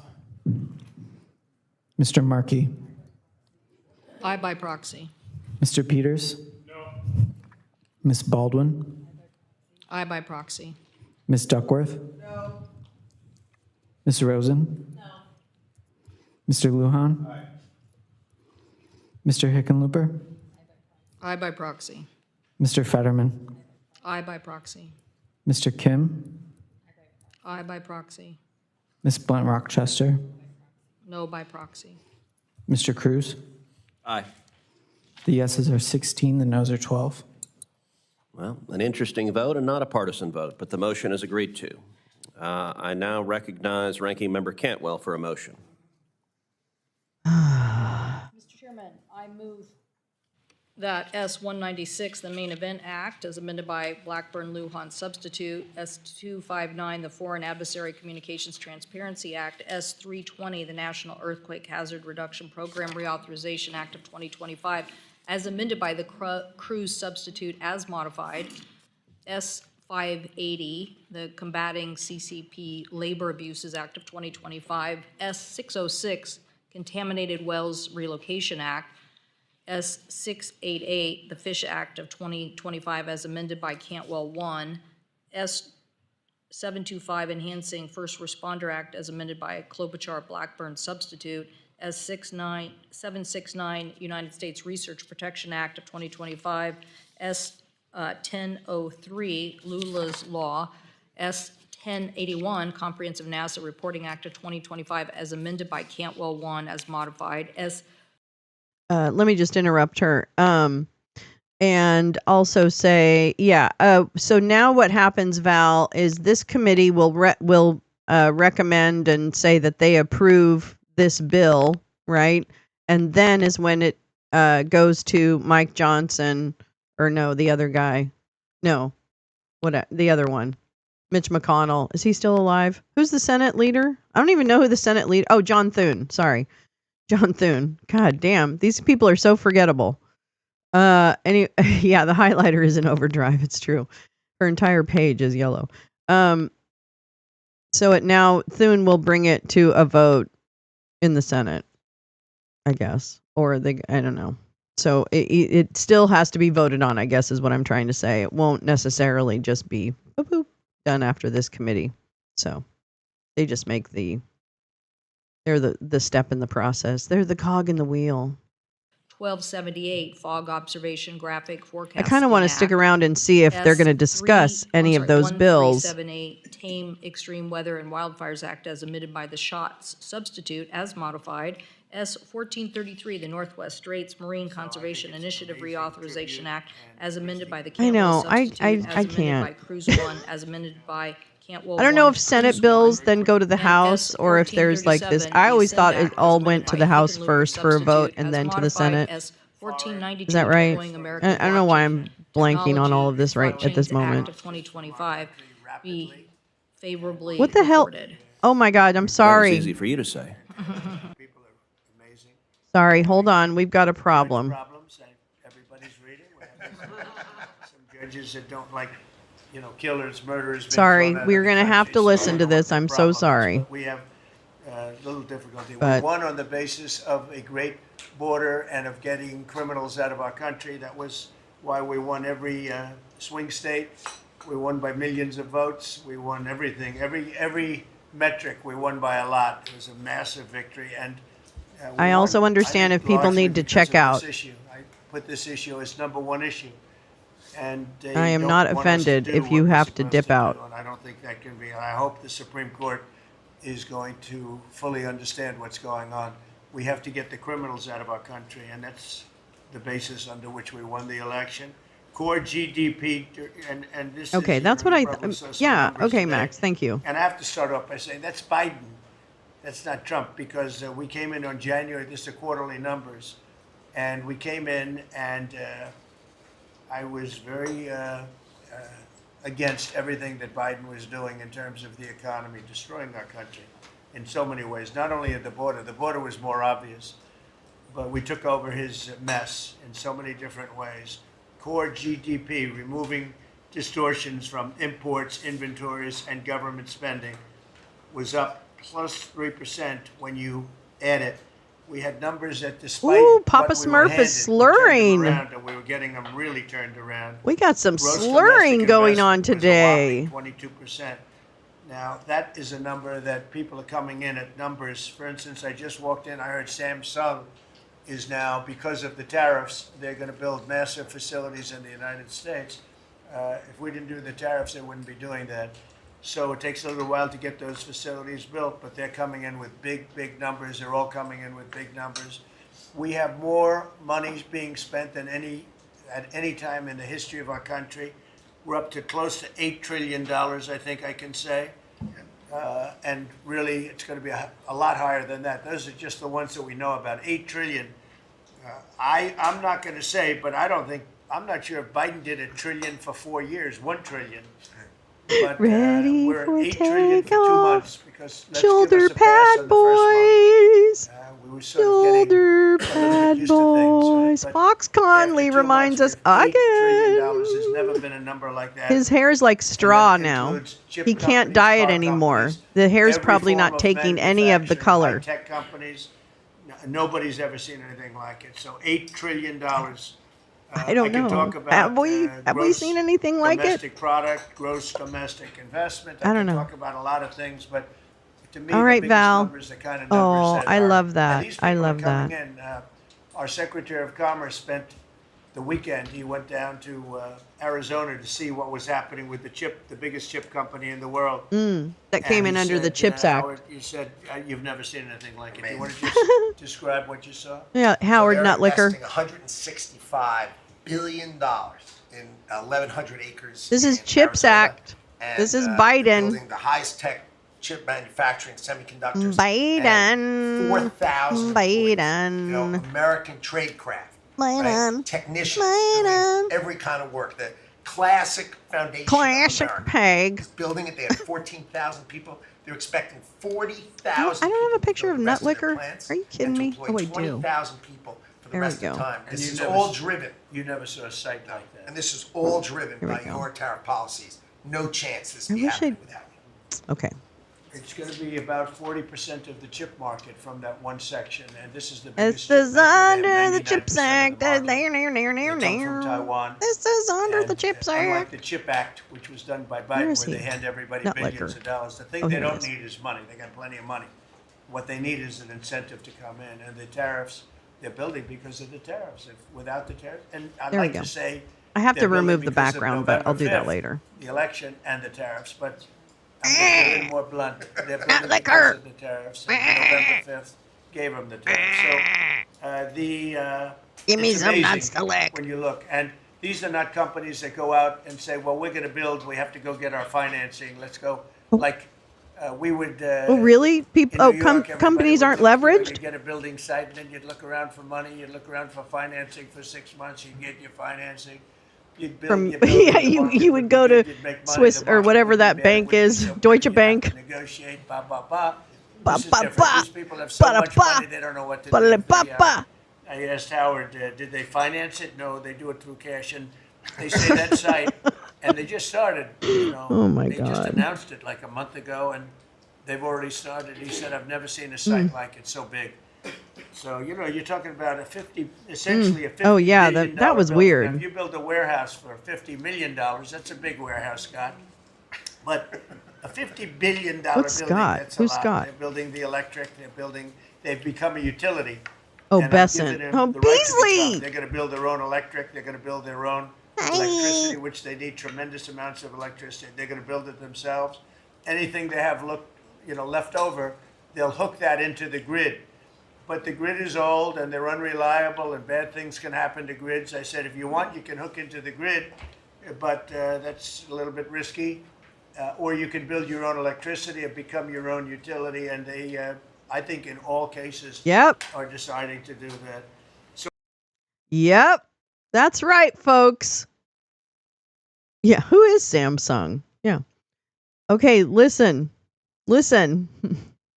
Mr. Markey, Aye by proxy. Mr. Peters, Ms. Baldwin, Aye by proxy. Ms. Duckworth, Ms. Rosen, Mr. Lujan, Mr. Hickenlooper, Aye by proxy. Mr. Fetterman, Aye by proxy. Mr. Kim, Aye by proxy. Ms. Blunt Rochester, No by proxy. Mr. Cruz. Aye. The yeses are 16, the noes are 12. Well, an interesting vote and not a partisan vote, but the motion is agreed to. I now recognize Ranking Member Cantwell for a motion. Mr. Chairman, I move that S-196, the Main Event Act, as amended by Blackburn-Lujan substitute, S-259, the Foreign Adversary Communications Transparency Act, S-320, the National Earthquake Hazard Reduction Program Reauthorization Act of 2025, as amended by the Cruz substitute as modified, S-580, the Combating CCP Labor Abuses Act of 2025, S-606, Contaminated Wells Relocation Act, S-688, the Fish Act of 2025 as amended by Cantwell 1, S-725, Enhancing First Responder Act as amended by Klobuchar Blackburn substitute, S-769, United States Research Protection Act of 2025, S-1003, Lula's Law, S-1081, Comprehensive NASA Reporting Act of 2025 as amended by Cantwell 1 as modified, let me just interrupt her. And also say, so now what happens, Val, is this committee will recommend and say that they approve this bill, right? And then is when it goes to Mike Johnson, or no, the other guy. No, the other one. Mitch McConnell. Is he still alive? Who's the Senate leader? I don't even know who the Senate leader. Oh, John Thune. Sorry. John Thune. God damn. These people are so forgettable. Yeah, the highlighter is in overdrive. It's true. Her entire page is yellow. So now Thune will bring it to a vote in the Senate, I guess. Or I don't know. So it still has to be voted on, I guess, is what I'm trying to say. It won't necessarily just be boop, boop, done after this committee. So they just make they're the step in the process. They're the cog in the wheel. 1278, Fog Observation Graphic I Forecasting kind of want to stick around and see if they're going to discuss any of those bills. 1378, Tame Extreme Weather and Wildfires Act as amended by the SHOTS substitute as modified. S-1433, the Northwest Straits Marine Conservation Initiative Reauthorization Act as amended by the Cantwell substitute as amended by Cruz 1 as amended by Cantwell I don't know 1, if Senate Cruz bills 1, then go to the and House, or if there's like this. S-1437, I always the thought Ascend it Act all as went amended to by the House Hickenlooper first for a vote substitute and as then to the modified. Senate. S-1492, Is that right? Deploying American I don't know why I'm blanking on all of this right at this Blockchains Act moment. of 2025 be favorably What the hell? reported. Oh my God, I'm sorry. That was easy for you to say. Sorry, hold on. We've got a problem. Problems that everybody's reading. We have some judges that don't like, killers, murderers. being Sorry, thrown out of we're the going to have country, to so I listen don't to know what this. the I'm so problem is, sorry. but we have a little difficulty. But- We won on the basis of a great border and of getting criminals out of our country. That was why we won every swing state. We won by millions of votes. We won everything. Every metric we won by a lot. It was a massive victory. And we I also won, understand think, if people largely need to because check of this out. issue. I put this issue as number one issue. And they I am don't not want us to offended do if what you we're have to supposed dip do, out. And I don't think that can be. And I hope the Supreme Court is going to fully understand what's going on. We have to get the criminals out of our country, and that's the basis under which we won the election. Core GDP, and this Okay, is, that's what I. probably saw some Yeah. numbers Okay, today. Max. Thank you. And I have to start off by saying that's Biden. That's not Trump, because we came in on January, this is quarterly numbers, and we came in and I was very against everything that Biden was doing in terms of the economy, destroying our country in so many ways, not only at the border was more obvious, but we took over his mess in so many different ways. Core GDP, removing distortions from imports, inventories, and government spending, was up plus 3% when you add it. We had numbers that despite Ooh, Papa what we were Smurf handed, is we turned them slurring. around, and we were getting them really turned around. We got some Gross slurring domestic going on investment was a today. whopping 22%. Now, that is a number that people are coming in at numbers. For instance, I just walked in, I heard Samsung is now, because of the tariffs, they're going to build massive facilities in the United States. If we didn't do the tariffs, they wouldn't be doing that. So it takes a little while to get those facilities built, but they're coming in with big, big numbers. They're all coming in with big numbers. We have more money being spent than at any time in the history of our country. We're up to close to $8 trillion, I think I can say. And really, it's going to be a lot higher than that. Those are just the ones that we know about. $8 trillion I'm not going to say, but I'm not sure if Biden did $1 trillion for 4 years, $1 trillion. But Ready we're for at $8 trillion for 2 takeoff. months because let's give Shoulder us a pass pad on the first boys. month. We were sort of getting Shoulder a little bit pad used to things, right? boys. But Fox after Conley 2 reminds months, us we have $8 trillion. again. There's never been a number like that. His hair's like straw now. He can't dye it anymore. The hair's probably not taking any of the color. High-tech companies, nobody's ever seen anything like it. So $8 trillion. I don't can know. talk about, Have we seen anything like it? Domestic product, gross domestic investment. I don't know. Talk about a lot of things, but to me, All right, the biggest Val. numbers, the kind of numbers that I are, love that. and these I people love are coming that. in. Our Secretary of Commerce spent the weekend. He went down to Arizona to see what was happening with the biggest chip company in the world. That came And in he under the said, CHIPS Howard, Act. you said you've never seen anything like it. You want to just describe what you saw? Yeah, Howard Nutlicker. $165 billion in 1,100 acres. This is in CHIPS Arizona. Act. And, This is they're Biden. building the highest tech chip manufacturing semiconductors. Biden. And 4,000 employees. Biden. American trade craft. Biden. Right? Technicians Biden. doing every kind of work. The classic foundation Classic of America. peg. Is building it. They had 14,000 people. They're expecting I 40,000 don't have a picture of the rest of their Nutlicker. plants Are you kidding and to me? employ Oh, I do. 20,000 people for the There we rest of go. the time. And This you is never all s- driven. You never saw a site like that. And this is all driven Here we by go. your tariff policies. No chance this I can be wish happening I'd- without you. Okay. It's going to be about 40% of the chip market from that one section, and this is the This biggest. chip is maker. They have under the 99% CHIPS of the Act. market. There. They come from Taiwan. This is under the And, CHIPS unlike Act. the CHIP Act, which was done by Where Biden, is where he? they hand everybody Not billions Licker. of dollars, the thing Oh, they here he don't is. need is money. They got plenty of money. What they need is an incentive to come in, and the tariffs they're building because of the tariffs. If without the tariffs, and I'd There we like go. to say I have they're to building remove the because of background, but I'll do that November 5th, later. The election and the tariffs, but I'm going to be a little more blunt. They're building Licker. because of the tariffs. And November 5th gave them the tariffs. So Give me it's some amazing nuts to lick. when you look. And these are not companies that go out and say, well, we're going to build, we have to go get our financing. Let's go. Like we would. Oh, really? People? in Oh, New York, everybody companies would aren't look, you know, leveraged? You'd get a building site, and then you'd look around for money. You'd look around for financing for 6 months. You'd get your financing. You'd build, From you'd build, yeah, the market you would would be go to good, you'd make money, Swiss the or market whatever would be that bad, bank wouldn't be is, so good, Deutsche you'd have Bank. to negotiate, ba ba ba. Ba, This is ba, different. ba. These people have so Ba, da, much ba. money they don't know what to Ba, do. da, ba, ba. I asked Howard, did they finance it? No, they do it through cash, and they say that site, and they just started. You know, Oh, my they just God. announced it like a month ago, and they've already started. He said, "I've never seen a Hmm. site like it so big." So you know, you're talking about essentially a $50 Oh, yeah, billion that was building. weird. Now, if you build a warehouse for $50 million, that's a big warehouse, Scott. But a $50 billion What's building, Scott? that's Who's a lot. Scott? They're building the electric. They've become a utility. Oh, And I'm giving Besant. them Oh, the right to Beasley. become. They're going to build their own electric. They're going to build their own electricity, which they need tremendous amounts of electricity. They're going to build it themselves. Anything they have left over, they'll hook that into the grid. But the grid is old and they're unreliable, and bad things can happen to grids. I said, if you want, you can hook into the grid, but that's a little bit risky. Or you can build your own electricity and become your own utility. And they, I think, in all cases, Yep. are deciding to do that. Yep. That's right, folks. Yeah. Who is Samsung? Yeah. Okay. Listen.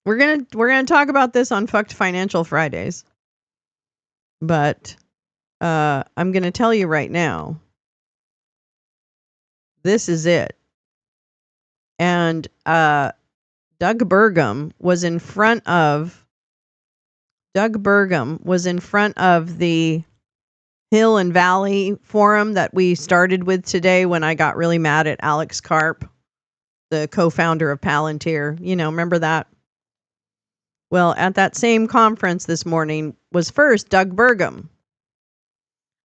We're gonna talk about this on Fucked Financial Fridays. But I'm gonna tell you right now. This is it. And Doug Burgum was in front of the Hill and Valley forum that we started with today when I got really mad at Alex Karp, the co-founder of Palantir. You know, remember that? Well, at that same conference this morning was first Doug Burgum,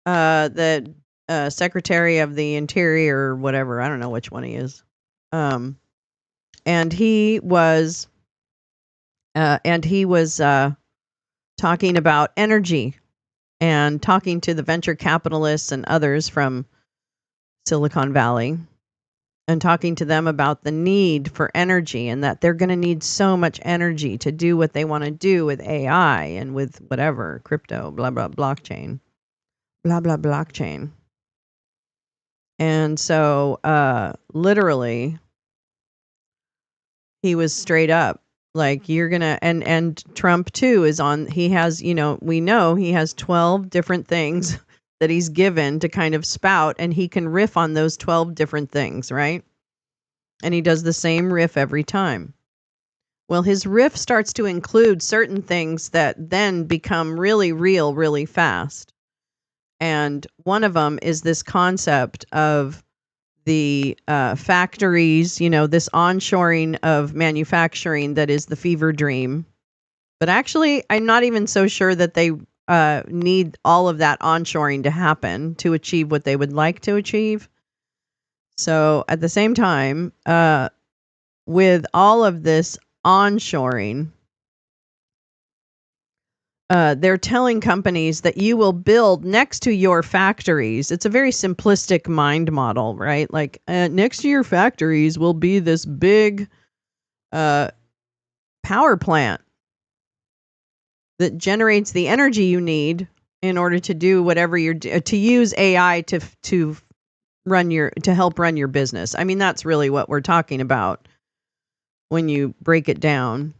the Secretary of the Interior or whatever. I don't know which one he is. And he was talking about energy and talking to the venture capitalists and others from Silicon Valley. and talking to them about the need for energy and that they're going to need so much energy to do what they want to do with AI and with whatever, crypto, blah, blah, blockchain, blah, blah, blockchain. And so, literally, he was straight up like, you're gonna, and Trump too is on, he has, we know he has 12 different things that he's given to kind of spout, and he can riff on those 12 different things, right? And he does the same riff every time. Well, his riff starts to include certain things that then become really real really fast. And one of them is this concept of the factories, this onshoring of manufacturing that is the fever dream. But actually, I'm not even so sure that they need all of that onshoring to happen to achieve what they would like to achieve. So at the same time, with all of this onshoring, they're telling companies that you will build next to your factories. It's a very simplistic mind model, right? Like next to your factories will be this big power plant that generates the energy you need in order to do whatever to use AI to help run your business. I mean, that's really what we're talking about when you break it down.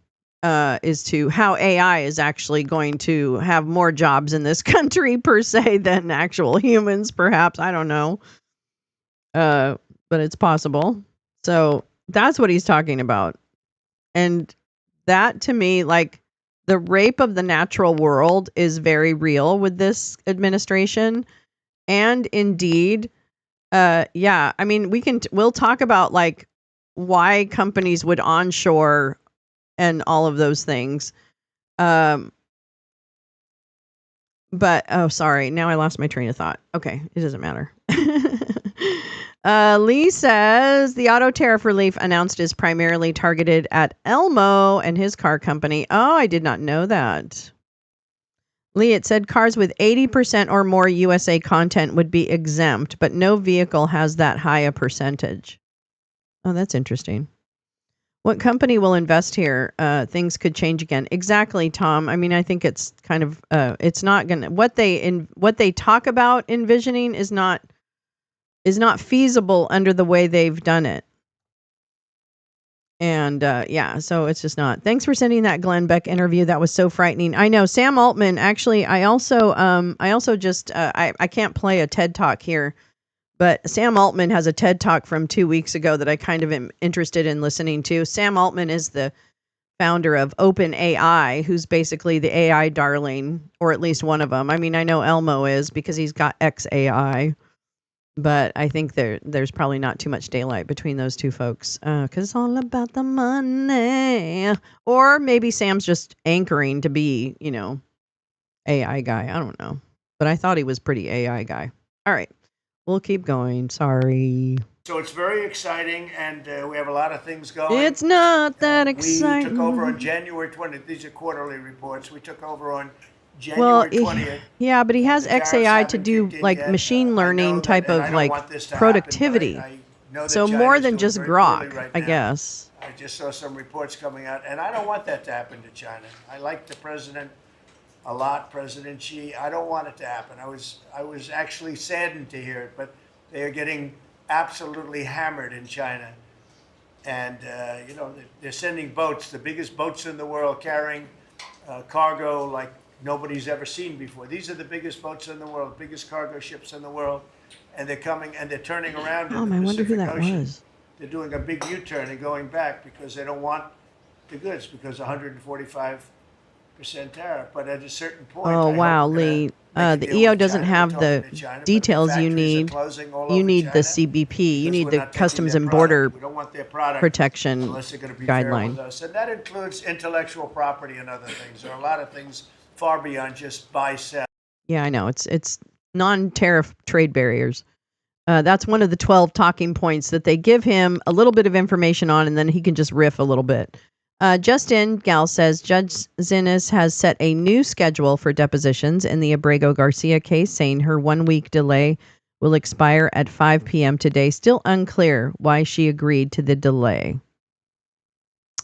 Is to how AI is actually going to have more jobs in this country per se than actual humans, perhaps. I don't know. But it's possible. So that's what he's talking about. And that to me, like the rape of the natural world is very real with this administration. And indeed, yeah, I mean, we'll talk about like why companies would onshore and all of those things. But oh, sorry. Now I lost my train of thought. Okay, it doesn't matter. Lee says the auto tariff relief announced is primarily targeted at Elmo and his car company. Oh, I did not know that. Lee, it said cars with 80% or more USA content would be exempt, but no vehicle has that high a percentage. Oh, that's interesting. What company will invest here? Things could change again. Exactly, Tom. I mean, I think it's kind of it's not gonna what they talk about envisioning is not feasible under the way they've done it. And yeah, so it's just not. Thanks for sending that Glenn Beck interview. That was so frightening. I know Sam Altman. Actually, I also just I can't play a TED Talk here. But Sam Altman has a TED Talk from 2 weeks ago that I kind of am interested in listening to. Sam Altman is the founder of OpenAI, who's basically the AI darling, or at least one of them. I mean, I know Elmo is because he's got XAI, but I think there's probably not too much daylight between those two folks because it's all about the money. Or maybe Sam's just anchoring to be, AI guy. I don't know. But I thought he was pretty AI guy. All right. We'll keep going. Sorry. So it's very exciting, and we have a lot of things going. It's not that We exciting. took over on January 20th. These are quarterly reports. We took over on January 20th. Yeah, but he has XAI to do like machine learning type of like productivity. So more than just Grok, I guess. I just saw some reports coming out, and I don't want that to happen to China. I like the president a lot, President Xi. I don't want it to happen. I was actually saddened to hear it, but they are getting absolutely hammered in China. And, they're sending boats, the biggest boats in the world, carrying cargo like nobody's ever seen before. These are the biggest boats in the world, biggest cargo ships in the world. And they're coming and they're turning around in the I wonder who Pacific that Ocean. was. They're doing a big U-turn and going back because they don't want the goods because 145% tariff. But at a certain point, Oh, wow, Lee. The EO doesn't have the details you need. You need the CBP. You need the Customs and Border Protection guideline. And that includes intellectual property and other things. There are a lot of things far beyond just buy, sell. Yeah, I know. It's non-tariff trade barriers. That's one of the 12 talking points that they give him a little bit of information on, and then he can just riff a little bit. Justin Gal says Judge Zinnes has set a new schedule for depositions in the Abrego Garcia case, saying her 1 week delay will expire at 5 p.m. today. Still unclear why she agreed to the delay.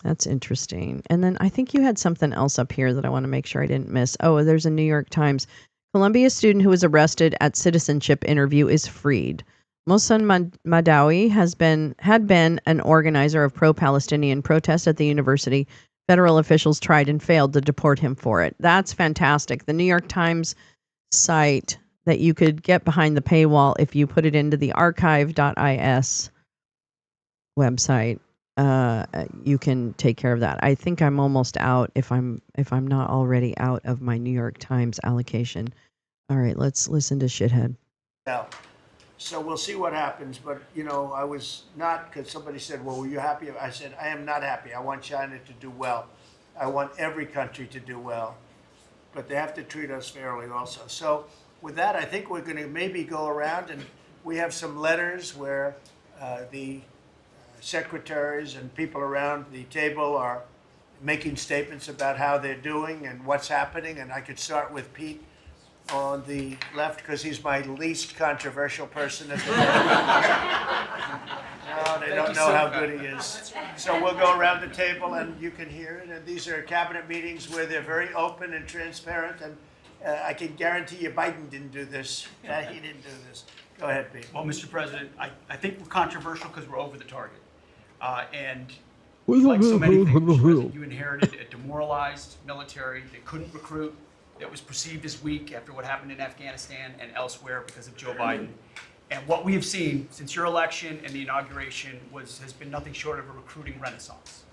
That's interesting. And then I think you had something else up here that I want to make sure I didn't miss. Oh, there's a New York Times. Columbia student who was arrested at citizenship interview is freed. Mohsen Madawi had been an organizer of pro-Palestinian protests at the university. Federal officials tried and failed to deport him for it. That's fantastic. The New York Times site that you could get behind the paywall if you put it into the archive.is website. You can take care of that. I think I'm almost out if I'm not already out of my New York Times allocation. All right, let's listen to Shithead. Now, so we'll see what happens. But I was not, because somebody said, "Well, were you happy?" I said, "I am not happy. I want China to do well. I want every country to do well, but they have to treat us fairly also." So with that, I think we're going to maybe go around, and we have some letters where the secretaries and people around the table are making statements about how they're doing and what's happening. And I could start with Pete on the left because he's my least controversial person at the No, they don't know how good he is. So we'll go around the table and you can hear it. And these are cabinet meetings where they're very open and transparent. And I can guarantee you Biden didn't do this. He didn't do this. Go ahead, Pete. Well, Mr. President, I think we're controversial because we're over the target. And like so many things, Mr. President, you inherited a demoralized military that couldn't recruit, that was perceived as weak after what happened in Afghanistan and elsewhere because of Joe Biden. And what we have seen since your election and the inauguration has been nothing short of a recruiting renaissance.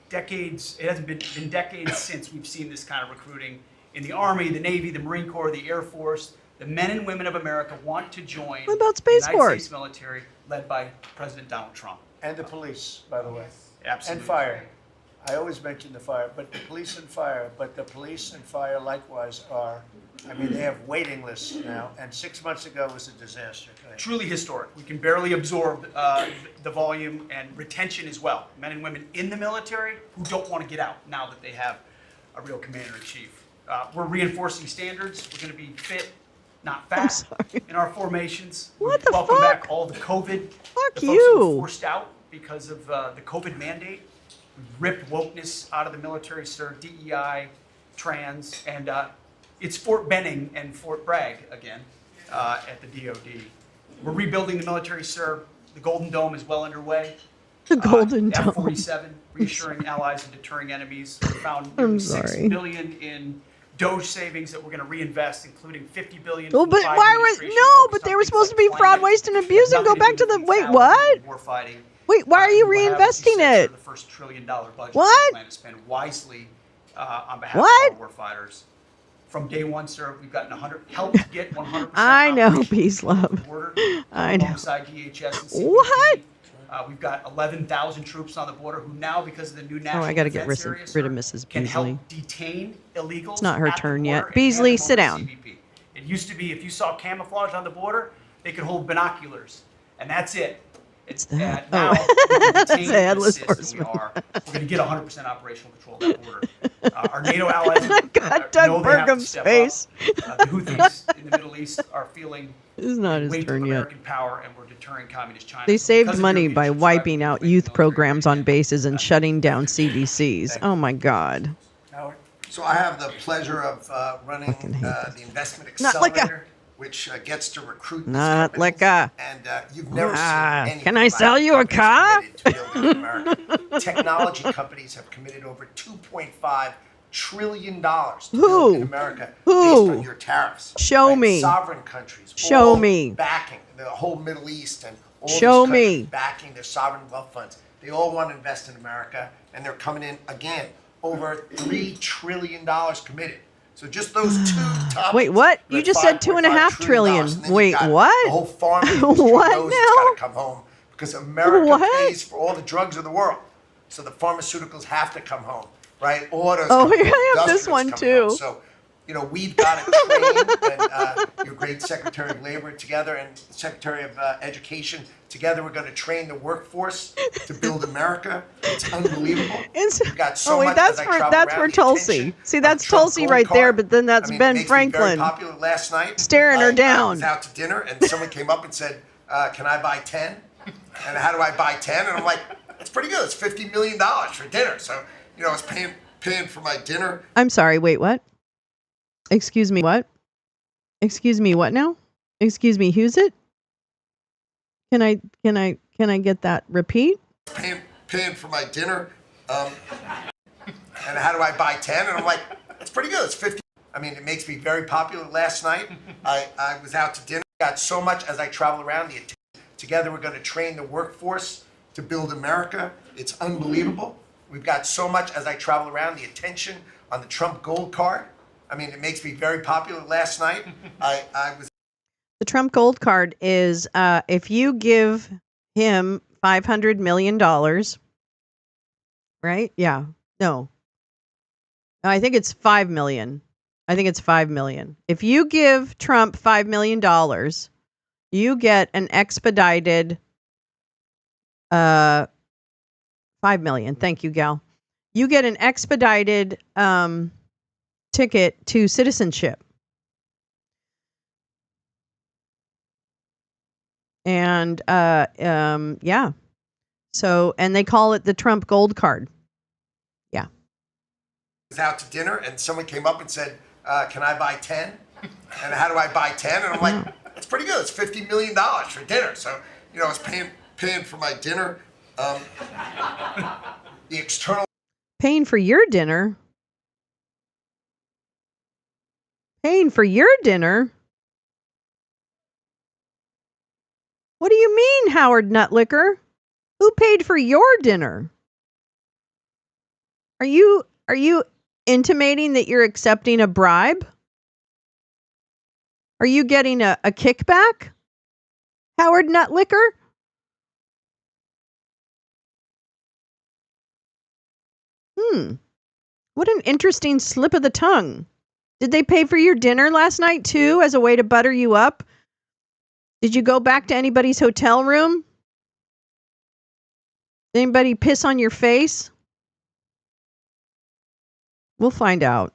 Decades, it hasn't been decades since we've seen this kind of recruiting in the Army, the Navy, the Marine Corps, the Air Force. The men and women of America want to join What about the Space United Force? States military led by President Donald Trump. And the police, by the way. Absolutely. And fire. I always mention the fire, but the police and fire, likewise they have waiting lists now, and 6 months ago was a disaster. Truly historic. We can barely absorb the volume and retention as well. Men and women in the military who don't want to get out now that they have a real commander-in-chief. We're reinforcing standards. We're going to be fit, not fat, in our formations. What the Welcome fuck? back all the COVID. Fuck the folks who were you. forced out because of the COVID mandate. We've ripped wokeness out of the military, sir. DEI, trans, and it's Fort Benning and Fort Bragg again at the DOD. We're rebuilding the military, sir. The Golden Dome is well underway. The Golden Dome. F-47, reassuring allies and deterring enemies. We found nearly $6 billion in DOGE savings that we're going to reinvest, including $50 billion. Well, but but they were supposed to be fraud, waste, and abuse and go back to the, wait, what? Wait, why are you reinvesting it? The first $1 trillion budget What? we plan to spend wisely on behalf What? of our warfighters. From day one, sir, we've gotten helped get 100%. I know, peace, love. Border, I know. alongside DHS and CBP. What? We've got 11,000 troops on the border who now, because of the new national Oh, I got to get defense rid, area, rid of sir, Mrs. can Beasley. help detain illegals. It's not her at the turn border yet. and Beasley, hand them sit over to down. CBP. It used to be if you saw camouflage on the border, they could hold binoculars, and that's it. It's that. Now, Oh. we can That's detain a and headless assist, and horseman. we're going to get 100% operational control of that border. Our NATO allies God, Doug know they have to Burgum's step face. up. The Houthis in the Middle East are feeling This is not his weight of turn yet. American power, and we're deterring communist China. They So saved because of money your by leadership, wiping out youth programs on bases and shutting down CDCs. Oh my God. So I have the pleasure of running the investment Not like a- accelerator, which gets to recruit these Not companies. like a. And you've never seen anything Can I like sell you a companies car? committed to building America. Technology companies have committed over $2.5 trillion to build in America based on your tariffs. Show me. Sovereign countries. Show all me. Backing the whole Middle East and all Show these countries me. backing their sovereign wealth funds. They all want to invest in America, and they're coming in again. Over $3 trillion committed. So just those two topics. Wait, what? You with just said $5.5 $2.5 trillion. and then you Wait, got what? The whole farm industry What knows it's now? got to come home because America What? pays for all the drugs of the world. So the pharmaceuticals have to come home, right? Autos. Oh, come here home, I have this industrials one come too. home. So you know, we've got to train, and your great Secretary of Labor together and Secretary of Education together, we're going to train the workforce to build America. It's unbelievable. We've got so much as I travel that's around, for the Tulsi. attention See, of that's the Trump Tulsi Gold right there, Card. but then that's I mean, Ben it makes me very Franklin popular. Last night, staring her I down. was out to dinner, and someone came up and said, "Can I buy 10?" And how do I buy 10? And I'm like, "That's pretty good. It's $50 million for dinner." So, you know, I was paying for my dinner. I'm sorry. Wait, what? Excuse me, what? Excuse me, what now? Excuse me, who's it? Can I get that repeat? Paying for my dinner. And how do I buy 10? And I'm like, "That's pretty good. It's 50. I mean, it makes me very popular. Last night, I was out to dinner. Got so much as I travel around. Together, we're going to train the workforce to build America. It's unbelievable. We've got so much as I travel around. The attention on the Trump Gold Card. I mean, it makes me very popular. Last night, I was. The Trump Gold Card is if you give him $500 million, right? Yeah. No, I think it's 5 million. I think it's 5 million. If you give Trump $5 million, you get an expedited 5 million. Thank you, Gal. You get an expedited ticket to citizenship. And yeah. So, and they call it the Trump Gold Card. Yeah. Was out to dinner, and someone came up and said, "Can I buy 10?" And how do I buy 10? And I'm like, "That's pretty good. It's $50 million for dinner." So, you know, I was paying for my dinner. The external. Paying for your dinner? Paying for your dinner? What do you mean, Howard Nutlicker? Who paid for your dinner? Are you intimating that you're accepting a bribe? Are you getting a kickback? Howard Nutlicker? What an interesting slip of the tongue. Did they pay for your dinner last night too as a way to butter you up? Did you go back to anybody's hotel room? Did anybody piss on your face? We'll find out.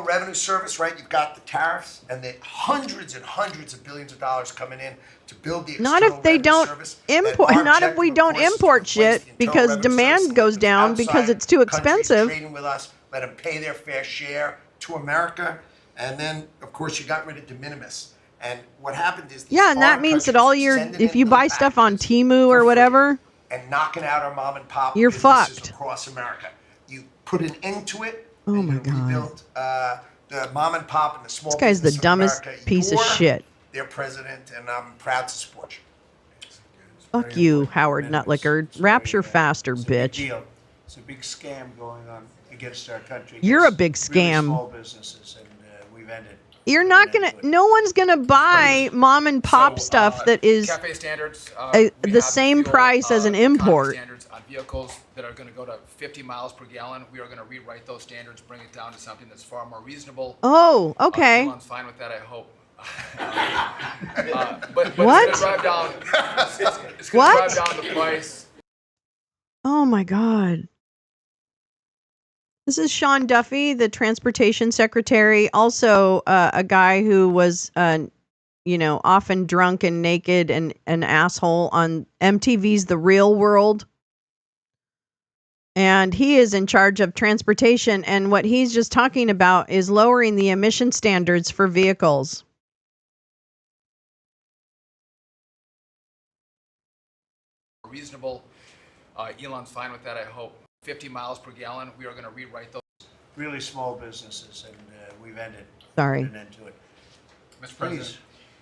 Revenue Service, right? You've got the tariffs and the hundreds and hundreds of billions of dollars coming in to build the Not External if they Revenue don't Service. import. And our Not if we objective, of don't course, is to import replace shit the Internal because Revenue demand Service goes that down comes because outside it's too countries expensive. Trading with us, let them pay their fair share to America, and then of course you got rid of de minimis. And what happened is Yeah, and that means that all your if you buy stuff on Temu or whatever, and knocking out our mom and pop you're businesses fucked. across America. You put an end to it. Oh my God. Rebuild the mom and pop and the small This guy's the business of dumbest America. piece of You're shit. their president, and I'm proud to support you. Fuck you, Howard Nutlicker. Rapture faster, It's a big bitch. deal. It's a big scam going on against our country. You're a against big really scam. small businesses, and we've ended. You're not gonna. No one's gonna buy mom and pop stuff that is Cafe standards, the same price as an import. standards on vehicles that are going to go to 50 miles per gallon. We are going to rewrite those standards, bring it down to something that's far more reasonable. Oh, okay. Elon's fine with that, I hope. But What? it's going to drive down. It's going What? to drive down the price. Oh my God. This is Sean Duffy, the transportation secretary, also a guy who was, often drunk and naked and an asshole on MTV's The Real World. And he is in charge of transportation. And what he's just talking about is lowering the emission standards for vehicles. Reasonable. Elon's fine with that, I hope. 50 miles per gallon. We are going to rewrite those. Really small businesses, and we've ended. Sorry. Put an end to it. Mr. President.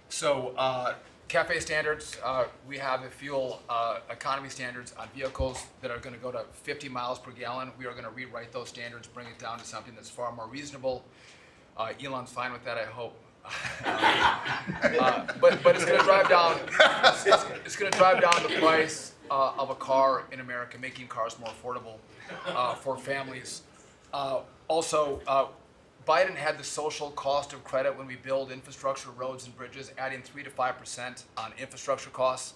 So, cafe standards, we have the fuel economy standards on vehicles that are going to go to 50 miles per gallon. We are going to rewrite those standards, bring it down to something that's far more reasonable. Elon's fine with that, I hope. But it's going to drive down. It's going to drive down the price of a car in America, making cars more affordable for families. Also, Biden had the social cost of credit when we build infrastructure, roads and bridges, adding 3 to 5% on infrastructure costs.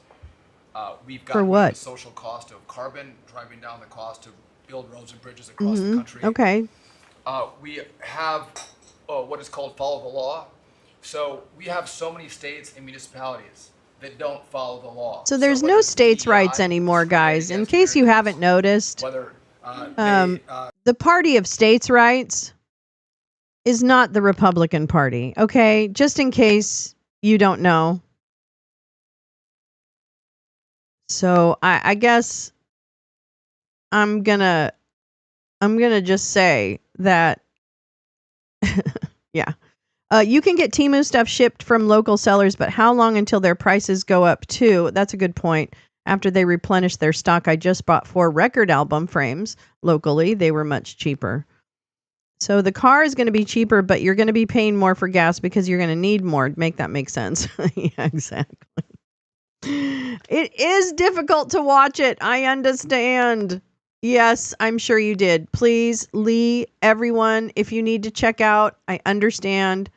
We've got For rid of what? the social cost of carbon, driving down the cost to build roads and bridges across the country. Okay. We have what is called follow the law. So we have so many states and municipalities that don't follow the law. So there's whether no it's states' DEI, rights anymore, guys. In case you haven't noticed, whether the party of states' rights is not the Republican Party. Okay, just in case you don't know. So I guess I'm gonna just say that yeah. You can get Temu stuff shipped from local sellers, but how long until their prices go up too? That's a good point. After they replenish their stock, I just bought 4 record album frames locally. They were much cheaper. So the car is going to be cheaper, but you're going to be paying more for gas because you're going to need more. Make that make sense. Yeah, exactly. It is difficult to watch it. I understand. Yes, I'm sure you did. Please, Lee, everyone, if you need to check out, I understand.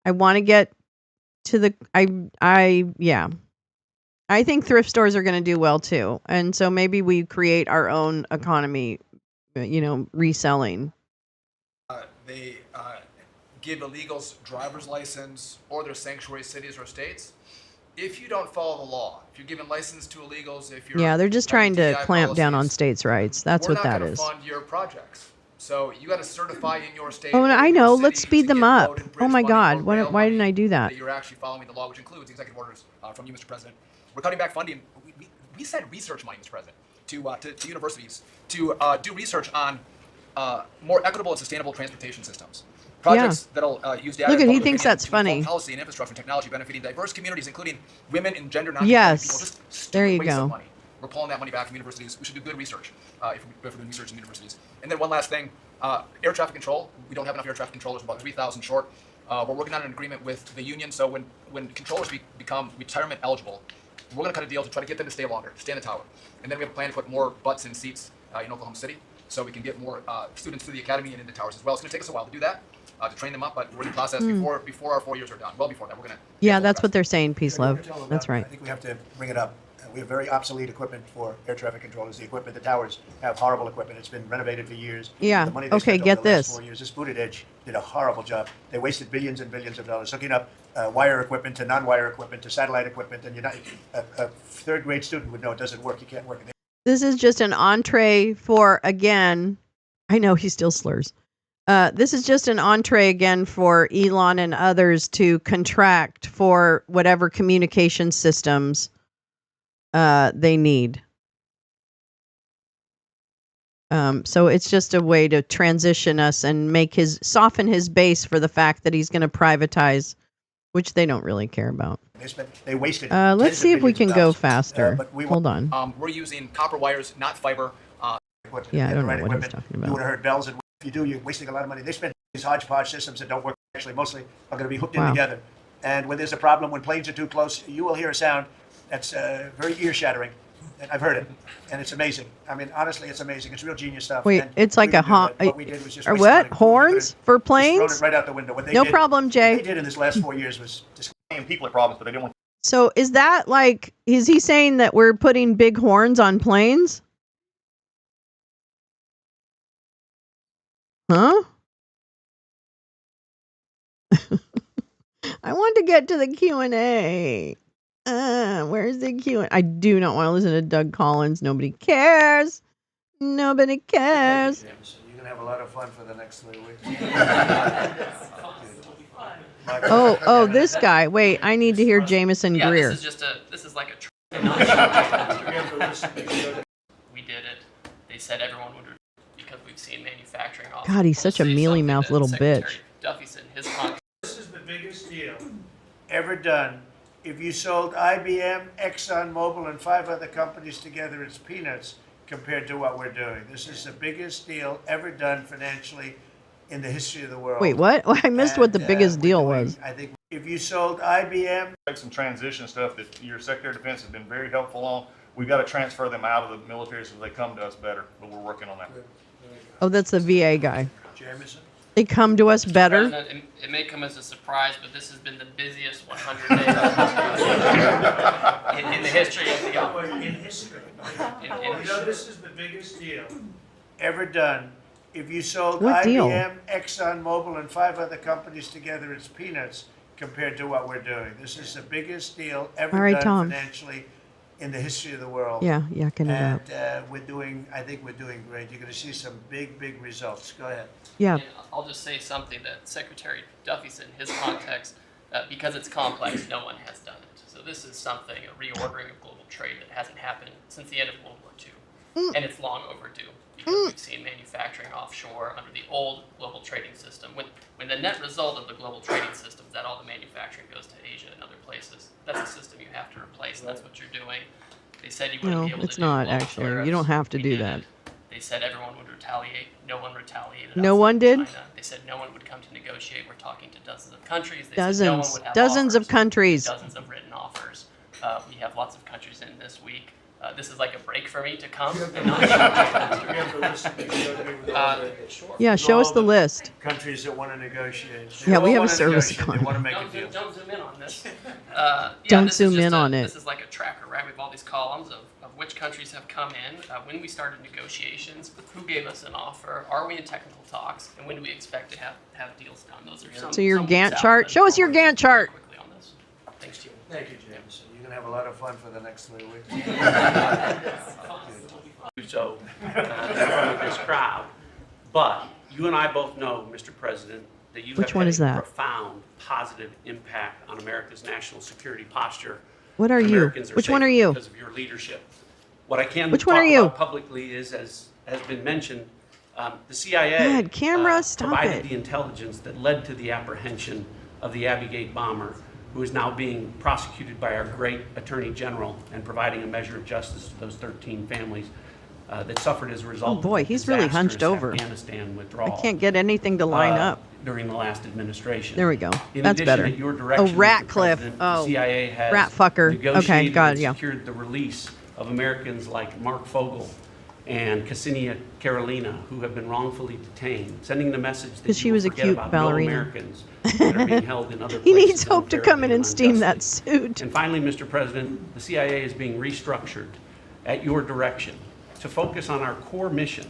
I want to get to the yeah. I think thrift stores are going to do well too. And so maybe we create our own economy, reselling. they give illegals driver's license or their sanctuary cities or states. If you don't follow the law, if you're giving license to illegals, if you're Yeah, they're just trying to DEI clamp down on policies, states' rights. That's we're what not that gonna is. fund your projects. So you got to certify in your state. Oh, or I in your know. city Let's speed to them get up. road and Oh bridge my money God. or Why rail didn't I money do that? you're actually following the law, which includes executive orders from you, Mr. President. We're cutting back funding. We said research money, Mr. President, to universities to do research on more equitable and sustainable transportation systems. Projects that'll use data. Look and at, he public thinks opinion that's to inform funny. policy and infrastructure and technology benefiting diverse communities, including women and gender non-conforming Yes. people. Just stupid There you waste of go. money. We're pulling that money back from universities. We should do good research if we're doing research in universities. And then one last thing, air traffic control. We don't have enough air traffic controllers, about 3,000 short. We're working on an agreement with the union, so when controllers become retirement eligible, we're going to cut a deal to try to get them to stay longer, stay in the tower. And then we have a plan to put more butts in seats in Oklahoma City, so we can get more students through the academy and into towers as well. It's going to take us a while to do that, to train them up, but we're in the process before our 4 years are done. Well before that, we're going to. Yeah, that's what they're saying. Peace, You're love. gonna tell them That's about- right. I think we have to bring it up. We have very obsolete equipment for air traffic controllers. The equipment, the towers have horrible equipment. It's been renovated for years. Yeah. The money they Okay, spent get over the last this. 4 years, this Booted Edge did a horrible job. They wasted billions and billions of dollars hooking up wire equipment to non-wire equipment to satellite equipment, and a third-grade student would know it doesn't work. You can't work it. This is just an entree for, again, I know he still slurs. This is just an entree again for Elon and others to contract for whatever communication systems they need. So it's just a way to transition us and soften his base for the fact that he's going to privatize, which they don't really care about. They wasted. Let's see if we can go faster. but we Hold on. We're using copper wires, not fiber. Yeah, I don't know what he's equipment. talking You about. would have heard bells, and if you do, you're wasting a lot of money. They spend these hodgepodge systems that don't work. Actually, mostly are going to be hooked in Wow. together. And when there's a problem, when planes are too close, you will hear a sound that's very ear-shattering. And I've heard it, and it's amazing. I mean, honestly, it's amazing. It's real genius stuff. Wait, And it's like we a didn't do that. horn. What we did was just Or waste what? money. Horns for Just thrown planes? it right out the window. What they No did- problem, Jay. What they did in this last 4 years was just people had problems, but they didn't want. So is that like, is he saying that we're putting big horns on planes? Huh? I want to get to the Q&A. Where's the Q&A? I do not want to listen to Doug Collins. Nobody cares. Nobody cares. You're going to have a lot of fun for the next 3 weeks. Oh, this guy. Wait, I need to hear Jameson Greer. This is like a we did it. They said everyone would because we've seen manufacturing off. God, he's such a mealy-mouthed little bitch. Duffy said in his contract. This is the biggest deal ever done. If you sold IBM, ExxonMobil, and 5 other companies together, it's peanuts compared to what we're doing. This is the biggest deal ever done financially in the history of the world. Wait, what? I missed what the biggest deal was. I think if you sold IBM, some transition stuff that your Secretary of Defense has been very helpful on. We've got to transfer them out of the military so they come to us better, but we're working on that. Oh, that's the VA guy. Jameson? They come to us better. President, it may come as a surprise, but this has been the busiest 100 days in the history of the office. In history. In This is the biggest deal ever done. If you sold What deal? IBM, ExxonMobil, and 5 other companies together, it's peanuts compared to what we're doing. This is the biggest deal ever All right, done Tom. financially in the history of the world. Yeah, yucking it up. And I think we're doing great. You're going to see some big, big results. Go ahead. Yeah. And I'll just say something that Secretary Duffy said in his context, because it's complex, no one has done it. So this is something, a reordering of global trade that hasn't happened since the end of World War II. And it's long overdue because we've seen manufacturing offshore under the old global trading system. When the net result of the global trading system is that all the manufacturing goes to Asia and other places, that's a system you have to replace, and that's what you're doing. They said you wouldn't No, be able it's to do not global actually. tariffs. You don't have to We do did that. it. They said everyone would retaliate. No one retaliated. No outside one of did? China. They said no one would come to negotiate. We're talking to dozens of countries. They Dozens. said no one would have Dozens of offers. countries. Dozens of written offers. We have lots of countries in this week. This is like a break for me to come and not sure. Yeah, show us the list. Countries that want to negotiate. Yeah, we have a want to service negotiate. They want to economy. make a deal. Don't zoom in on this. Don't this is zoom just in on it. This is like a tracker, right? We have all these columns of which countries have come in, when we started negotiations, who gave us an offer, are we in technical talks, and when do we expect to have deals done? Those are some. So your some Gantt weeks out, chart. but Show us your Gantt chart. quickly on this. Thanks to you. Thank you, Jameson. You're going to have a lot of fun for the next 3 weeks. So, from this crowd. But you and I both know, Mr. President, that you Which have one had is a that? profound positive impact on America's national security posture. What are you? Americans Which one are safer you? Because of your leadership. What I can Which talk one are you? about publicly is, as has been mentioned, the CIA God, camera, stop provided it. the intelligence that led to the apprehension of the Abbey Gate bomber, who is now being prosecuted by our great Attorney General and providing a measure of justice to those 13 families that suffered as a result Oh boy, of the he's really hunched disastrous over. Afghanistan I withdrawal. can't get anything to line up. During the last administration. There we go. In That's addition, better. at your direction, Oh, Mr. Ratcliffe. President, Oh, the CIA has rat fucker. Okay, negotiated got it, and yeah. secured the release of Americans like Mark Fogel and Ksenia Carolina, who have been wrongfully detained, sending the message that 'Cause she you will was a forget cute about ballerina. no Americans that are being held in other He places needs hope to come in unfairly and steam that unjustly. suit. And finally, Mr. President, the CIA is being restructured at your direction to focus on our core mission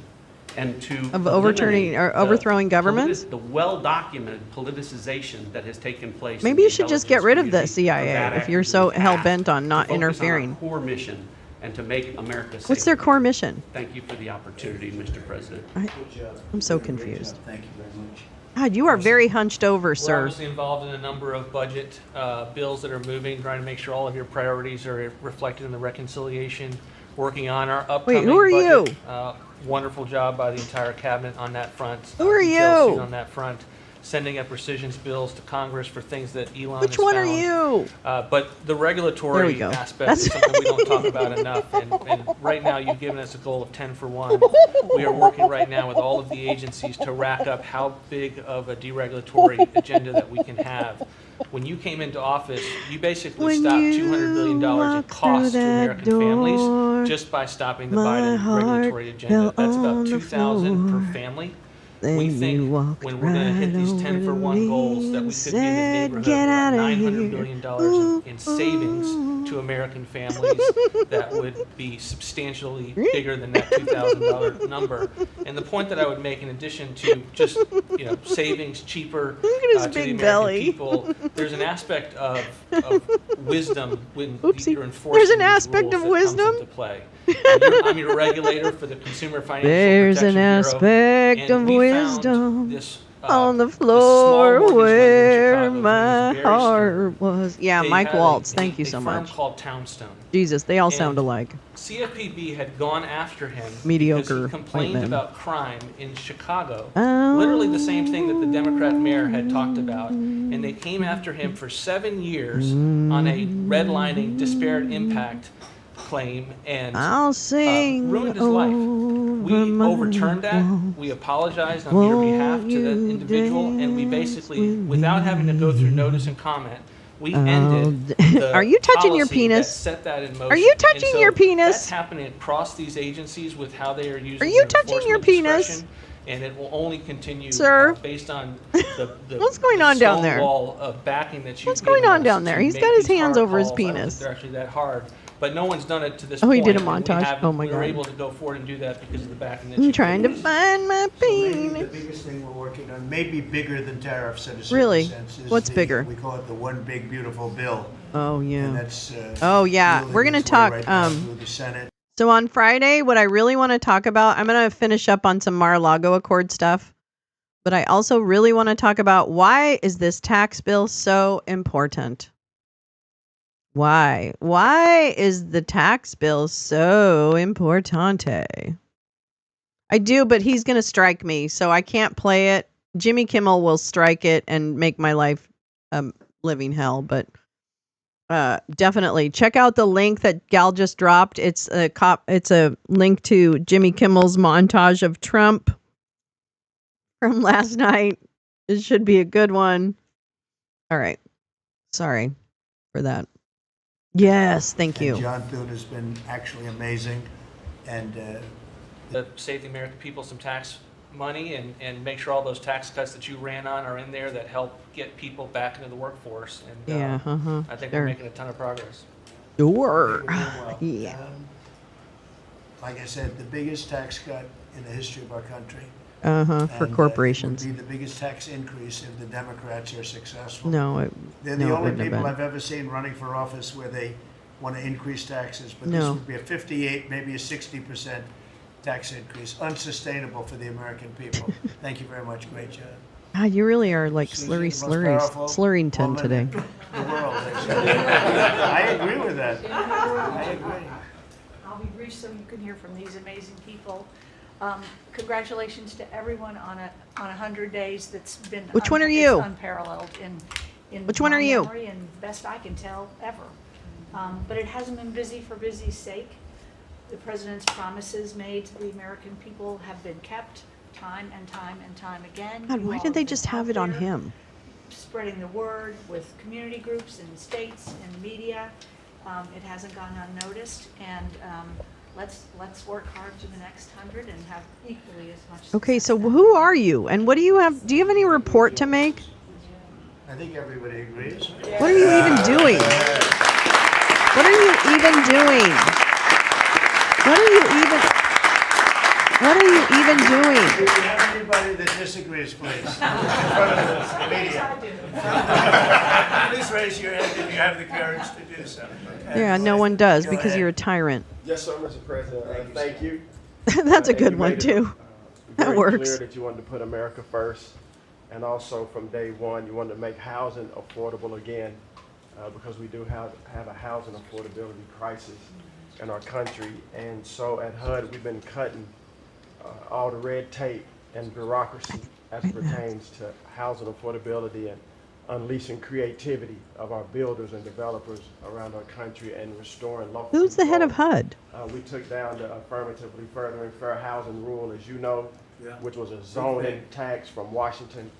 and to Of overturning eliminate or overthrowing governments? The well-documented politicization that has taken place. Maybe you should just get rid of the CIA if you're so hell-bent on not Focus on our interfering. core mission and to make America safe. What's their core mission? Thank you for the opportunity, Mr. President. I'm so confused. Thank you very much. God, you are very hunched over, We're sir. obviously involved in a number of budget bills that are moving, trying to make sure all of your priorities are reflected in the reconciliation, working on our upcoming who are you? budget. Wonderful job by the entire cabinet on that front. Who are Detailed you? sheet on that front, sending up rescissions bills to Congress for things that Elon Which has one are found. you? But the There we regulatory go. aspect is something we don't talk about enough. And right now, you've given us a goal of 10 for 1. We are working right now with all of the agencies to rack up how big of a deregulatory agenda that we can have. When you came into office, you basically When stopped you $200 billion in walk costs to through that American door, families just by stopping the my Biden heart regulatory agenda. fell That's about on the $2,000 floor. per family. Then We you think walked when we're going to hit these right 10 for over 1 me goals that we and could be in the said, neighborhood "Get of outta $900 here." billion in savings to American families that would be substantially bigger than that $2,000 number. And the point that I would make, in addition to just savings cheaper Look at his to the big American belly. people, there's an aspect of wisdom when Oopsie. you're enforcing There's an these aspect rules of that comes wisdom? into play. I'm your regulator for the Consumer Financial There's Protection an Bureau, aspect and of we found wisdom this, on the this small floor mortgage lender in where Chicago, his name is my Barry heart Stern. was. Yeah, They Mike had Waltz. a- Thank you a so firm much. called Townstone. Jesus, they all And sound alike. CFPB had gone after him because Mediocre he white complained men. about crime in Chicago. Oh. Literally the same thing that the Democrat mayor had talked about. And they came after him for 7 years on a redlining disparate impact claim and I'll sing ruined his life. We over my overturned that. walls. We apologized on your behalf to that individual, and we basically, without having to go through notice and comment, we ended the Are you touching your policy that penis? set that in motion. Are you And touching so your penis? That's happening across these agencies with how they are using Are you their touching your enforcement penis? discretion. and it will only continue Sir? based on the What's going on down there? wall of backing that you've What's going given on us down there? to He's make got his these hands hard over his calls. I don't think penis. they're actually that hard, but no one's done it to this Oh, he point. did a and montage? Oh my we were God. able to go forward and do that because of the backing that I'm you trying to gave us. find my Maybe penis. the biggest thing we're working on, maybe bigger than tariffs in a certain Really? sense, is What's bigger? We call it the One Big Beautiful Bill. Oh, yeah. And that's Oh, yeah. wielding We're going to its way talk. right now through the Senate. So on Friday, what I really want to talk about, I'm going to finish up on some Mar-a-Lago Accord stuff. But I also really want to talk about why is this tax bill so important? Why? Why is the tax bill so importante? I do, but he's going to strike me, so I can't play it. Jimmy Kimmel will strike it and make my life living hell, but definitely check out the link that Gal just dropped. It's a link to Jimmy Kimmel's montage of Trump from last night. It should be a good one. All right. Sorry for that. Yes, thank you. And John Thune has been actually amazing. And Save the American people some tax money and make sure all those tax cuts that you ran on are in there that help get people back into the workforce. And Yeah, I think sure. we're making a ton of progress. Sure. well, Yeah. like I said, the biggest tax cut in the history of our country. For And, corporations. It would be the biggest tax increase if the Democrats are successful. No, They're no, the it only wouldn't have people been. I've ever seen running for office where they want to increase taxes. But this No. would be a 58, maybe a 60% tax increase, unsustainable for the American people. Thank you very much. Great job. God, you really are like Susan, the most Slurrington powerful today. woman in the world. I agree with that. I agree. I'll be brief so you can hear from these amazing people. Congratulations to everyone on 100 days. That's been Which one are you? it's unparalleled in Which one my are you? memory and best I can tell ever. But it hasn't been busy for busy's sake. The president's promises made to the American people have been kept time and time and time again. God, You why all did they have just been have out it on there him? spreading the word with community groups and states and media. It hasn't gone unnoticed, and let's work hard to the next 100 and have equally as much. Okay, so who are you? And what do you have? Do you have any report to make? I think everybody agrees. What are you even doing? What are you even doing? What are you even doing? Do we have anybody that disagrees, please? In front of the media. Please raise your hand if you have the courage to do so. Yeah, no one does Go because ahead. you're a tyrant. Yes, sir, Mr. President. Thank you. That's a And good you one made it, too. That very works. clear that you wanted to put America first, and also from day one, you wanted to make housing affordable again, because we do have a housing affordability crisis in our country. And so at HUD, we've been cutting all the red tape and bureaucracy as pertains to housing affordability and unleashing creativity of our builders and developers around our country and restoring local Who's the head of control. HUD? We took down the affirmatively furthering fair housing rule, as you know, Yeah. which was a zoning tax from Washington.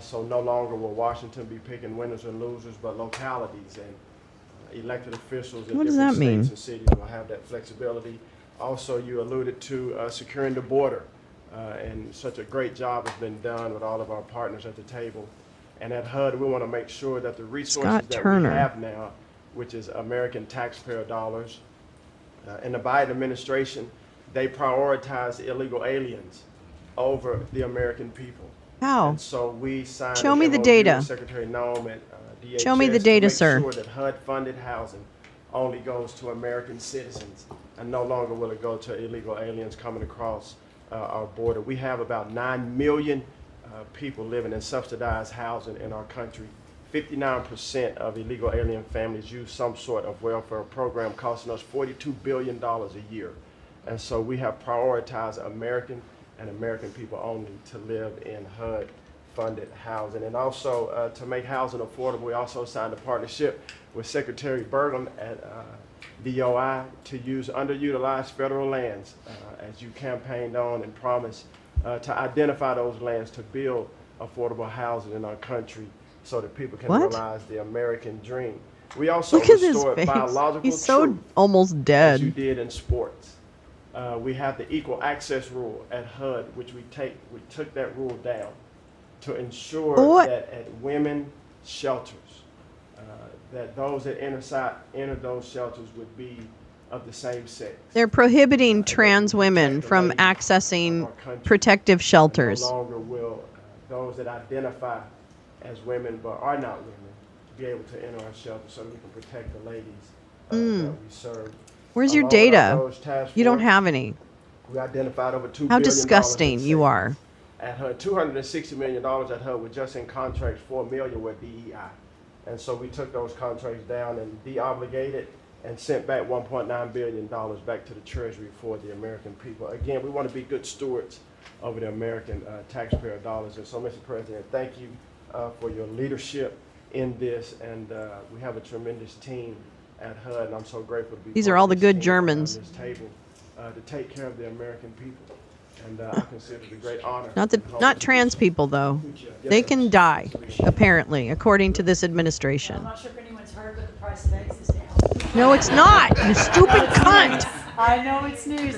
So no longer will Washington be picking winners and losers, but localities and elected officials in What does different that mean? states and cities will have that flexibility. Also, you alluded to securing the border, and such a great job has been done with all of our partners at the table. And at HUD, we want to make sure that the resources Scott that Turner. we have now, which is American taxpayer dollars, in the Biden administration, they prioritize illegal aliens over the American people. How? And so we signed Show an me the MOU data. with Secretary Noem and DHS Show me the to data, make sir. sure that HUD-funded housing only goes to American citizens, and no longer will it go to illegal aliens coming across our border. We have about 9 million people living in subsidized housing in our country. 59% of illegal alien families use some sort of welfare program, costing us $42 billion a year. And so we have prioritized American and American people only to live in HUD-funded housing. And also, to make housing affordable, we also signed a partnership with Secretary Burgum at DOI to use underutilized federal lands, as you campaigned on and promised, to identify those lands to build affordable housing in our country so that people can What? realize the American dream. We also Look at his restored face. biological He's so truth, almost as you dead. did in sports. We have the equal access rule at HUD, which we took that rule down to ensure that at women shelters, that those that enter those shelters would be of the same sex. They're prohibiting trans women from accessing protective shelters. No longer will those that identify as women but are not women be able to enter our shelter so that we can protect the ladies that we serve. Where's your Along with our data? Doge task You don't force, have any. we identified over $2 billion. How disgusting in you are. At HUD, $260 million at HUD were just in contracts, $4 million with DEI. And so we took those contracts down and de-obligated and sent back $1.9 billion back to the Treasury for the American people. Again, we want to be good stewards over the American taxpayer dollars. And so, Mr. President, thank you for your leadership in this. And we have a tremendous team at HUD, and I'm so grateful to be These part are of all the this good team Germans. around this table to take care of the American people. And I consider it a great honor. Not trans people, though. They can die, apparently, according to this administration. I'm not sure if anyone's heard, but the price of eggs is down. No, it's not, you stupid cunt. I know it's news.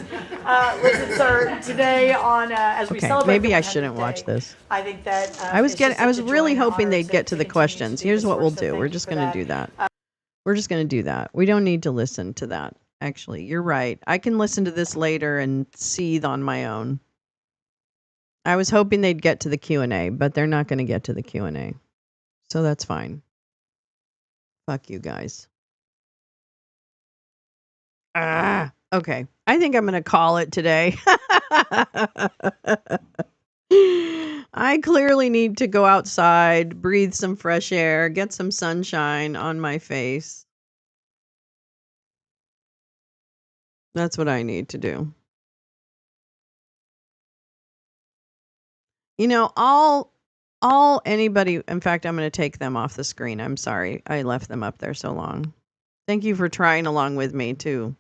Listen, sir, today on as we Okay, celebrate, maybe the I 100th shouldn't watch day, this. I think that I was it's really such a joy hoping and they'd honor get to the continue questions. be Here's the what we'll source, so do. thank We're you just for going to that. do that. We're just going to do that. We don't need to listen to that. Actually, you're right. I can listen to this later and seethe on my own. I was hoping they'd get to the Q&A, but they're not going to get to the Q&A. So that's fine. Fuck you guys. Okay. I think I'm going to call it today. I clearly need to go outside, breathe some fresh air, get some sunshine on my face. That's what I need to do. You know, all anybody, in fact, I'm going to take them off the screen. I'm sorry. I left them up there so long. Thank you for trying along with me to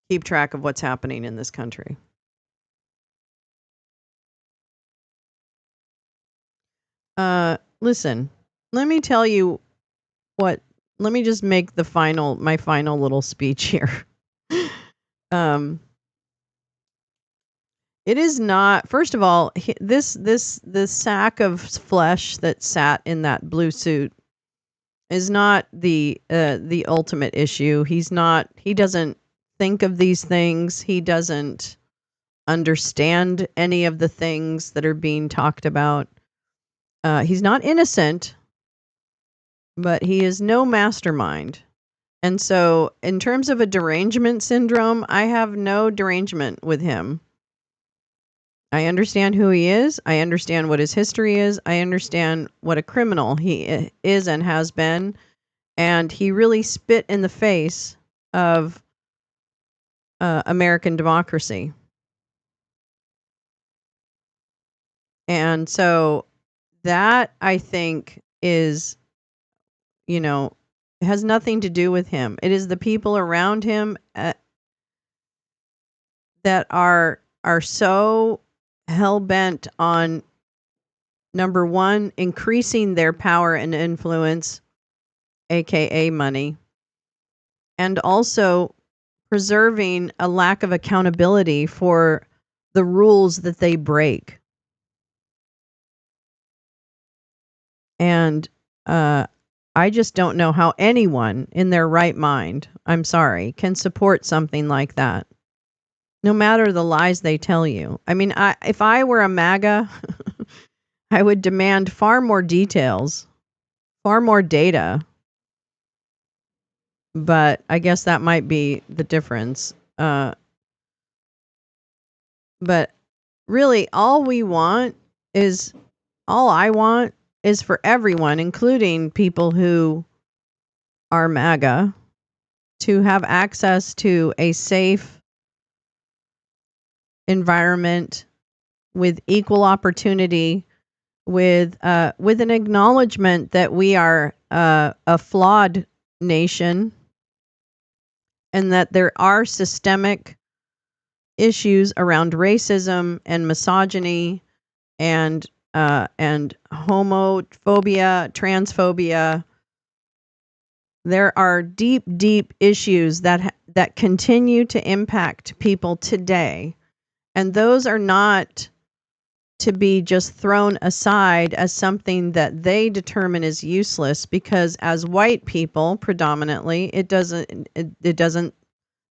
keep track of what's happening in this country. Listen, let me tell you let me just make my final little speech here. It is not, first of all, this sack of flesh that sat in that blue suit is not the ultimate issue. He doesn't think of these things. He doesn't understand any of the things that are being talked about. He's not innocent, but he is no mastermind. And so, in terms of a derangement syndrome, I have no derangement with him. I understand who he is. I understand what his history is. I understand what a criminal he is and has been. And he really spit in the face of American democracy. And so that, I think, is, it has nothing to do with him. It is the people around him that are so hell-bent on, number one, increasing their power and influence, aka money, and also preserving a lack of accountability for the rules that they break. And I just don't know how anyone in their right mind, I'm sorry, can support something like that. No matter the lies they tell you. I mean, if I were a MAGA, I would demand far more details, far more data. But I guess that might be the difference. But really, all I want is for everyone, including people who are MAGA, to have access to a safe environment with equal opportunity, with an acknowledgement that we are a flawed nation and that there are systemic issues around racism and misogyny and homophobia, transphobia. There are deep, deep issues that that continue to impact people today. And those are not to be just thrown aside as something that they determine is useless, because as white people predominantly, it doesn't,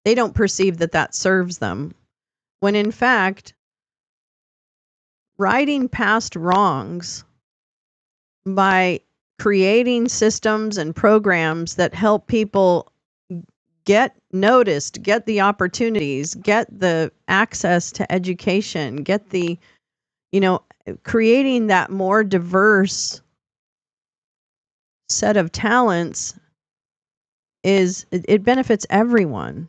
they don't perceive that that serves them. When in fact, righting past wrongs by creating systems and programs that help people get noticed, get the opportunities, get the access to education, get the, creating that more diverse set of talents it benefits everyone.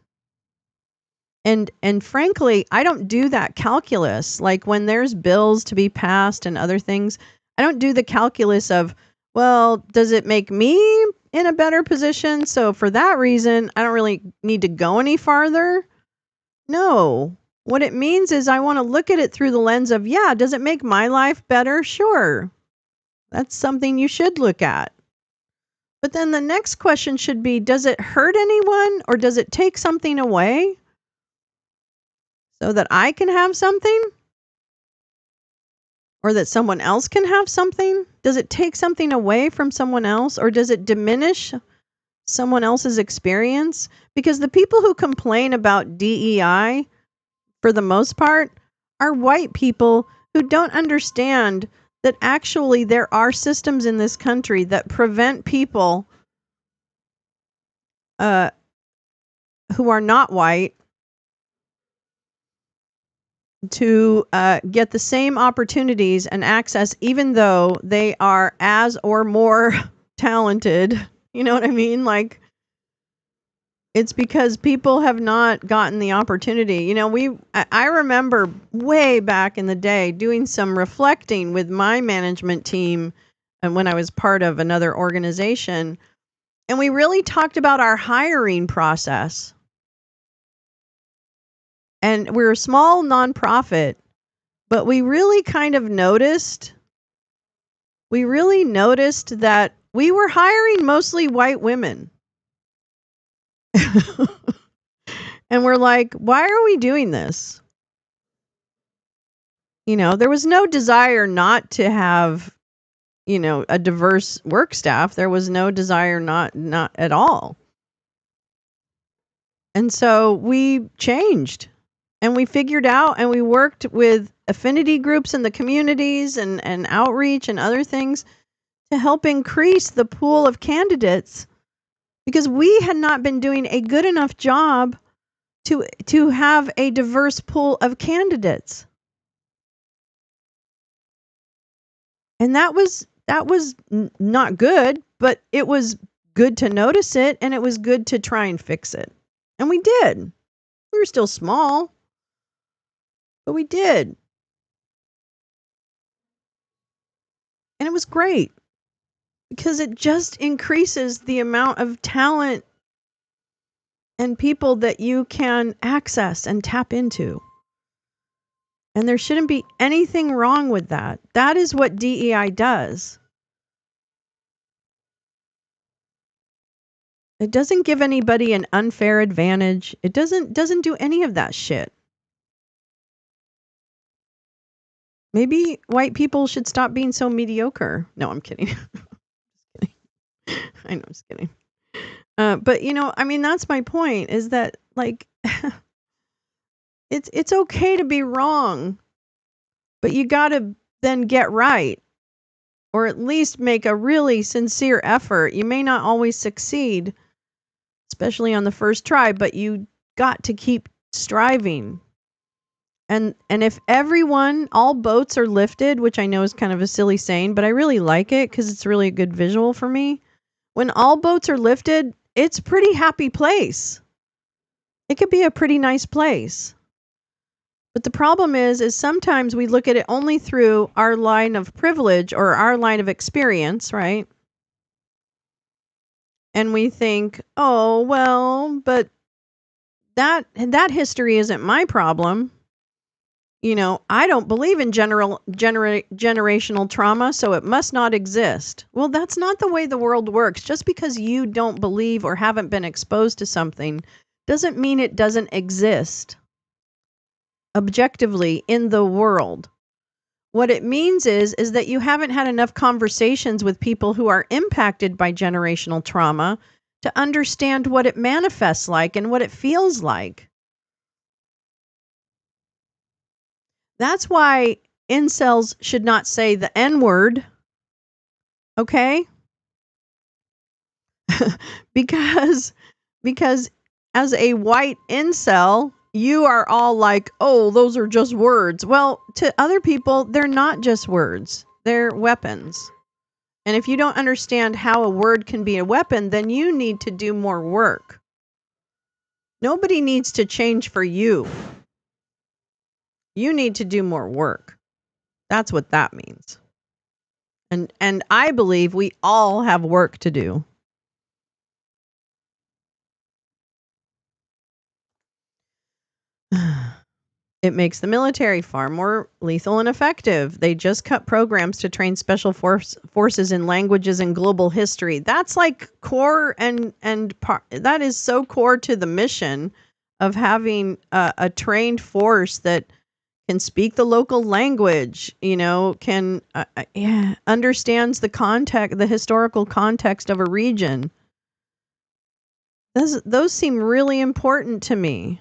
And frankly, I don't do that calculus. Like when there's bills to be passed and other things, I don't do the calculus of, well, does it make me in a better position? So for that reason, I don't really need to go any farther. No. What it means is I want to look at it through the lens of, yeah, does it make my life better? Sure. That's something you should look at. But then the next question should be, does it hurt anyone or does it take something away so that I can have something? Or that someone else can have something? Does it take something away from someone else, or does it diminish someone else's experience? Because the people who complain about DEI, for the most part, are white people who don't understand that actually there are systems in this country that prevent people who are not white to get the same opportunities and access, even though they are as or more talented. You know what I mean? Like, it's because people have not gotten the opportunity. I remember way back in the day doing some reflecting with my management team, and when I was part of another organization, and we really talked about our hiring process. And we're a small nonprofit, but we really kind of noticed that we were hiring mostly white women. And we're like, why are we doing this? There was no desire not to have, a diverse work staff. There was no desire not at all. And so we changed, and we figured out, and we worked with affinity groups in the communities and outreach and other things to help increase the pool of candidates, because we had not been doing a good enough job to have a diverse pool of candidates. And that was not good, but it was good to notice it, and it was good to try and fix it. And we did. We were still small, but we did. And it was great, because it just increases the amount of talent and people that you can access and tap into. And there shouldn't be anything wrong with that. That is what DEI does. It doesn't give anybody an unfair advantage. It doesn't do any of that shit. Maybe white people should stop being so mediocre. No, I'm kidding. I know, I'm just kidding. But that's my point, is that, like, it's okay to be wrong, but you got to then get right, or at least make a really sincere effort. You may not always succeed, especially on the first try, but you got to keep striving. And if all boats are lifted, which I know is kind of a silly saying, but I really like it because it's really a good visual for me. When all boats are lifted, it's a pretty happy place. It could be a pretty nice place. But the problem is sometimes we look at it only through our line of privilege or our line of experience, right? And we think, oh, well, but that history isn't my problem. I don't believe in generational trauma, so it must not exist. Well, that's not the way the world works. Just because you don't believe or haven't been exposed to something doesn't mean it doesn't exist objectively in the world. What it means is that you haven't had enough conversations with people who are impacted by generational trauma to understand what it manifests like and what it feels like. That's why incels should not say the N-word, okay? because as a white incel, you are all like, oh, those are just words. Well, to other people, they're not just words. They're weapons. And if you don't understand how a word can be a weapon, then you need to do more work. Nobody needs to change for you. You need to do more work. That's what that means. And I believe we all have work to do. It makes the military far more lethal and effective. They just cut programs to train special forces in languages and global history. That's like core that is so core to the mission of having a trained force that can speak the local language, can understands the historical context of a region. Those seem really important to me.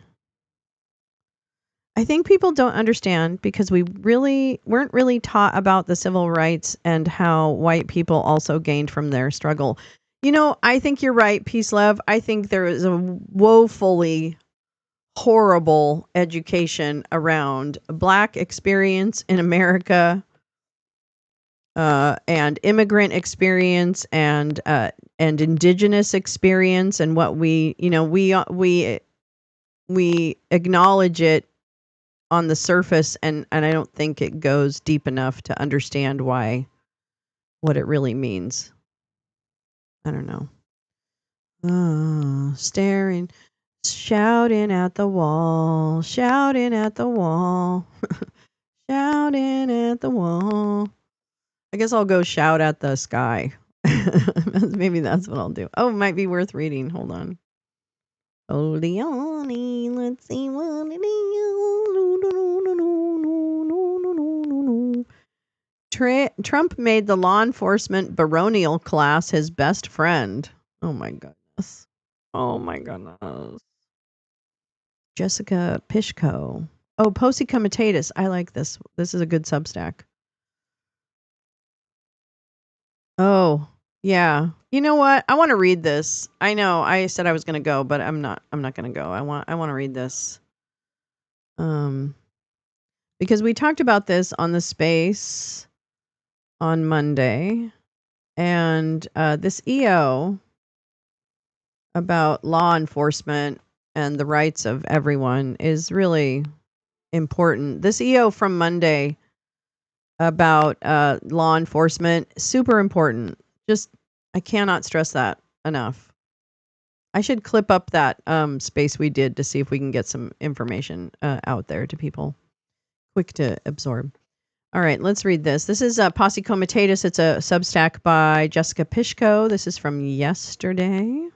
I think people don't understand because we weren't really taught about the civil rights and how white people also gained from their struggle. I think you're right, Peace Love. I think there is a woefully horrible education around Black experience in America, and immigrant experience, and indigenous experience, and what we acknowledge it on the surface, and I don't think it goes deep enough to understand what it really means. I don't know. Shouting at the wall, shouting at the wall, shouting at the wall. I guess I'll go shout at the sky. Maybe that's what I'll do. Oh, it might be worth reading. Hold on. Hold on, let's see what it is. Trump made the law enforcement baronial class his best friend. Oh my goodness. Oh my goodness. Jessica Pishko. Oh, Posi Comitatus. I like this. This is a good Substack. Oh, yeah. You know what? I want to read this. I know I said I was going to go, but I'm not going to go. I want to read this. Because we talked about this on the space on Monday, and this EO about law enforcement and the rights of everyone is really important. This EO from Monday about law enforcement, super important. Just, I cannot stress that enough. I should clip up that space we did to see if we can get some information out there to people. Quick to absorb. All right, let's read this. This is Posse Comitatus. It's a Substack by Jessica Pishko. This is from yesterday.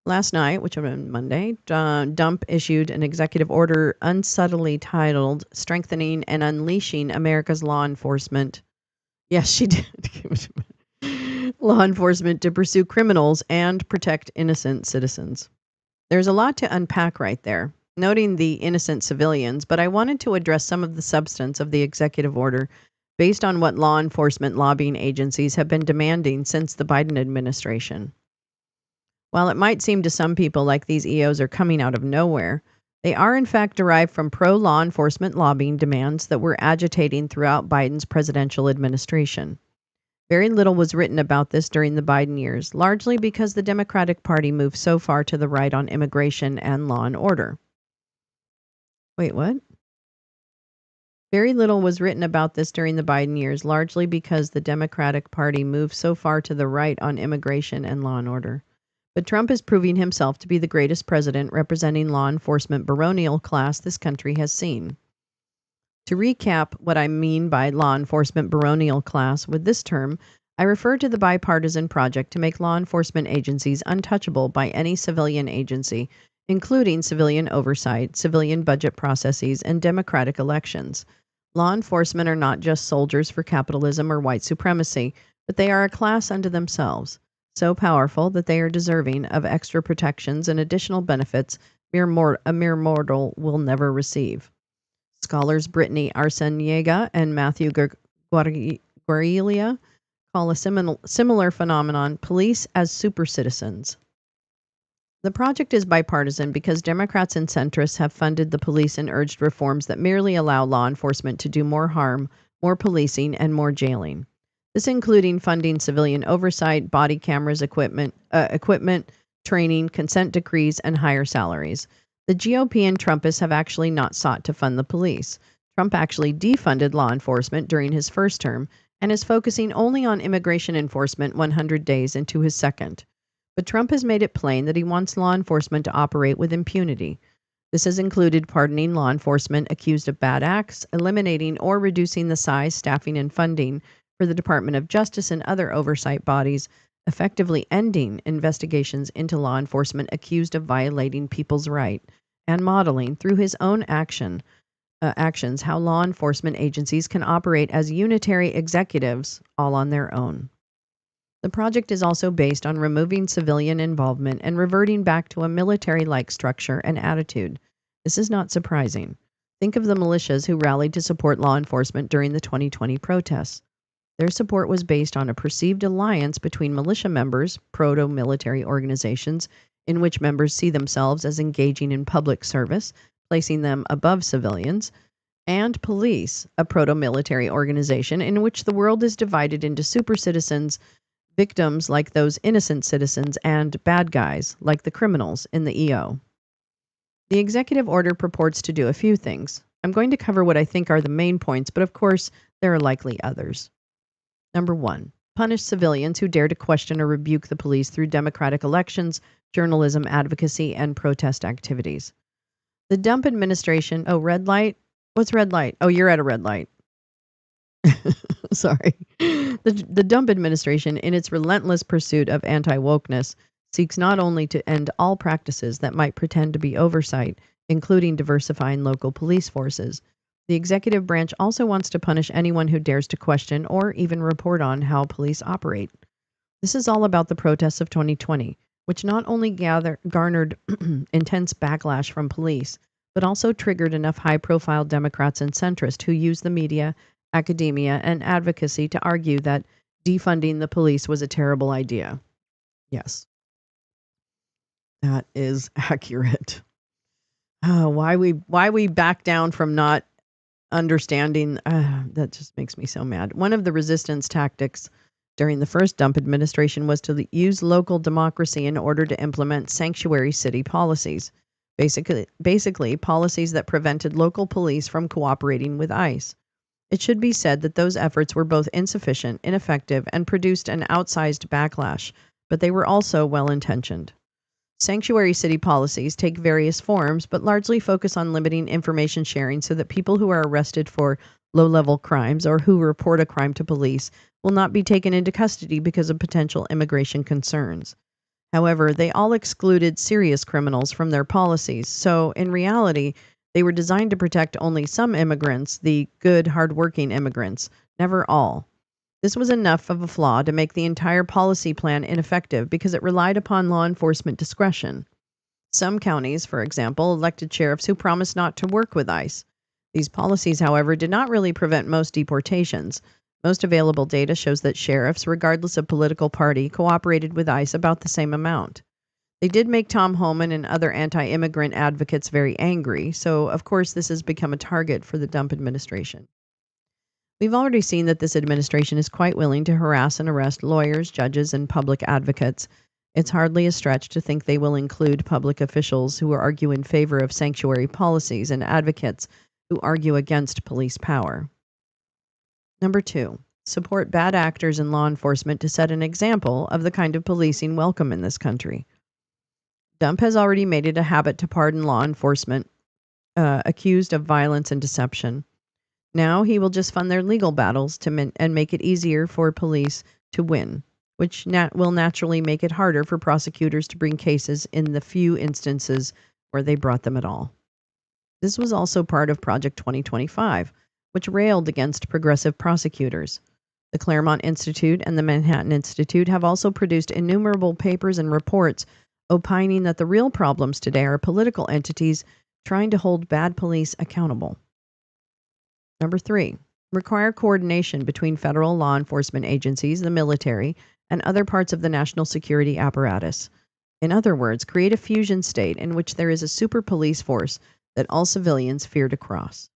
Last night, which would have been Monday, Dump issued an executive order unsubtly titled Strengthening and Unleashing America's Law Enforcement. Yes, she did. Law enforcement to pursue criminals and protect innocent citizens. There's a lot to unpack right there, noting the innocent civilians, but I wanted to address some of the substance of the executive order based on what law enforcement lobbying agencies have been demanding since the Biden administration. While it might seem to some people like these EOs are coming out of nowhere, they are in fact derived from pro-law enforcement lobbying demands that were agitating throughout Biden's presidential administration. Very little was written about this during the Biden years, largely because the Democratic Party moved so far to the right on immigration and law and order. Wait, what? Very little was written about this during the Biden years, largely because the Democratic Party moved so far to the right on immigration and law and order. But Trump is proving himself to be the greatest president representing law enforcement baronial class this country has seen. To recap what I mean by law enforcement baronial class with this term, I refer to the bipartisan project to make law enforcement agencies untouchable by any civilian agency, including civilian oversight, civilian budget processes, and democratic elections. Law enforcement are not just soldiers for capitalism or white supremacy, but they are a class unto themselves, so powerful that they are deserving of extra protections and additional benefits a mere mortal will never receive. Scholars Brittany Arceniega and Matthew Guarelia call a similar phenomenon police as super citizens. The project is bipartisan because Democrats and centrists have funded the police and urged reforms that merely allow law enforcement to do more harm, more policing, and more jailing. This including funding civilian oversight, body cameras, equipment, training, consent decrees, and higher salaries. The GOP and Trumpists have actually not sought to fund the police. Trump actually defunded law enforcement during his first term and is focusing only on immigration enforcement 100 days into his second. But Trump has made it plain that he wants law enforcement to operate with impunity. This has included pardoning law enforcement accused of bad acts, eliminating or reducing the size, staffing, and funding for the Department of Justice and other oversight bodies, effectively ending investigations into law enforcement accused of violating people's rights, and modeling through his own actions how law enforcement agencies can operate as unitary executives all on their own. The project is also based on removing civilian involvement and reverting back to a military-like structure and attitude. This is not surprising. Think of the militias who rallied to support law enforcement during the 2020 protests. Their support was based on a perceived alliance between militia members, proto-military organizations, in which members see themselves as engaging in public service, placing them above civilians, and police, a proto-military organization in which the world is divided into super citizens, victims like those innocent citizens, and bad guys like the criminals in the EO. The executive order purports to do a few things. I'm going to cover what I think are the main points, but of course, there are likely others. Number 1, punish civilians who dare to question or rebuke the police through democratic elections, journalism, advocacy, and protest activities. The Dump administration, red light? What's red light? Oh, you're at a red light. Sorry. The Dump administration, in its relentless pursuit of anti-wokeness, seeks not only to end all practices that might pretend to be oversight, including diversifying local police forces. The executive branch also wants to punish anyone who dares to question or even report on how police operate. This is all about the protests of 2020, which not only garnered intense backlash from police, but also triggered enough high-profile Democrats and centrists who use the media, academia, and advocacy to argue that defunding the police was a terrible idea. Yes, that is accurate. Why we back down from not understanding, that just makes me so mad. One of the resistance tactics during the first Dump administration was to use local democracy in order to implement sanctuary city policies. Basically policies that prevented local police from cooperating with ICE. It should be said that those efforts were both insufficient, ineffective, and produced an outsized backlash, but they were also well-intentioned. Sanctuary city policies take various forms, but largely focus on limiting information sharing so that people who are arrested for low-level crimes or who report a crime to police will not be taken into custody because of potential immigration concerns. However, they all excluded serious criminals from their policies, so in reality, they were designed to protect only some immigrants, the good, hardworking immigrants, never all. This was enough of a flaw to make the entire policy plan ineffective because it relied upon law enforcement discretion. Some counties, for example, elected sheriffs who promised not to work with ICE. These policies, however, did not really prevent most deportations. Most available data shows that sheriffs, regardless of political party, cooperated with ICE about the same amount. They did make Tom Homan and other anti-immigrant advocates very angry, so of course this has become a target for the Dump administration. We've already seen that this administration is quite willing to harass and arrest lawyers, judges, and public advocates. It's hardly a stretch to think they will include public officials who argue in favor of sanctuary policies and advocates who argue against police power. Number 2, support bad actors in law enforcement to set an example of the kind of policing welcome in this country. Dump has already made it a habit to pardon law enforcement accused of violence and deception. Now he will just fund their legal battles and make it easier for police to win, which will naturally make it harder for prosecutors to bring cases in the few instances where they brought them at all. This was also part of Project 2025, which railed against progressive prosecutors. The Claremont Institute and the Manhattan Institute have also produced innumerable papers and reports opining that the real problems today are political entities trying to hold bad police accountable. Number 3, require coordination between federal law enforcement agencies, the military, and other parts of the national security apparatus. In other words, create a fusion state in which there is a super police force that all civilians fear to cross.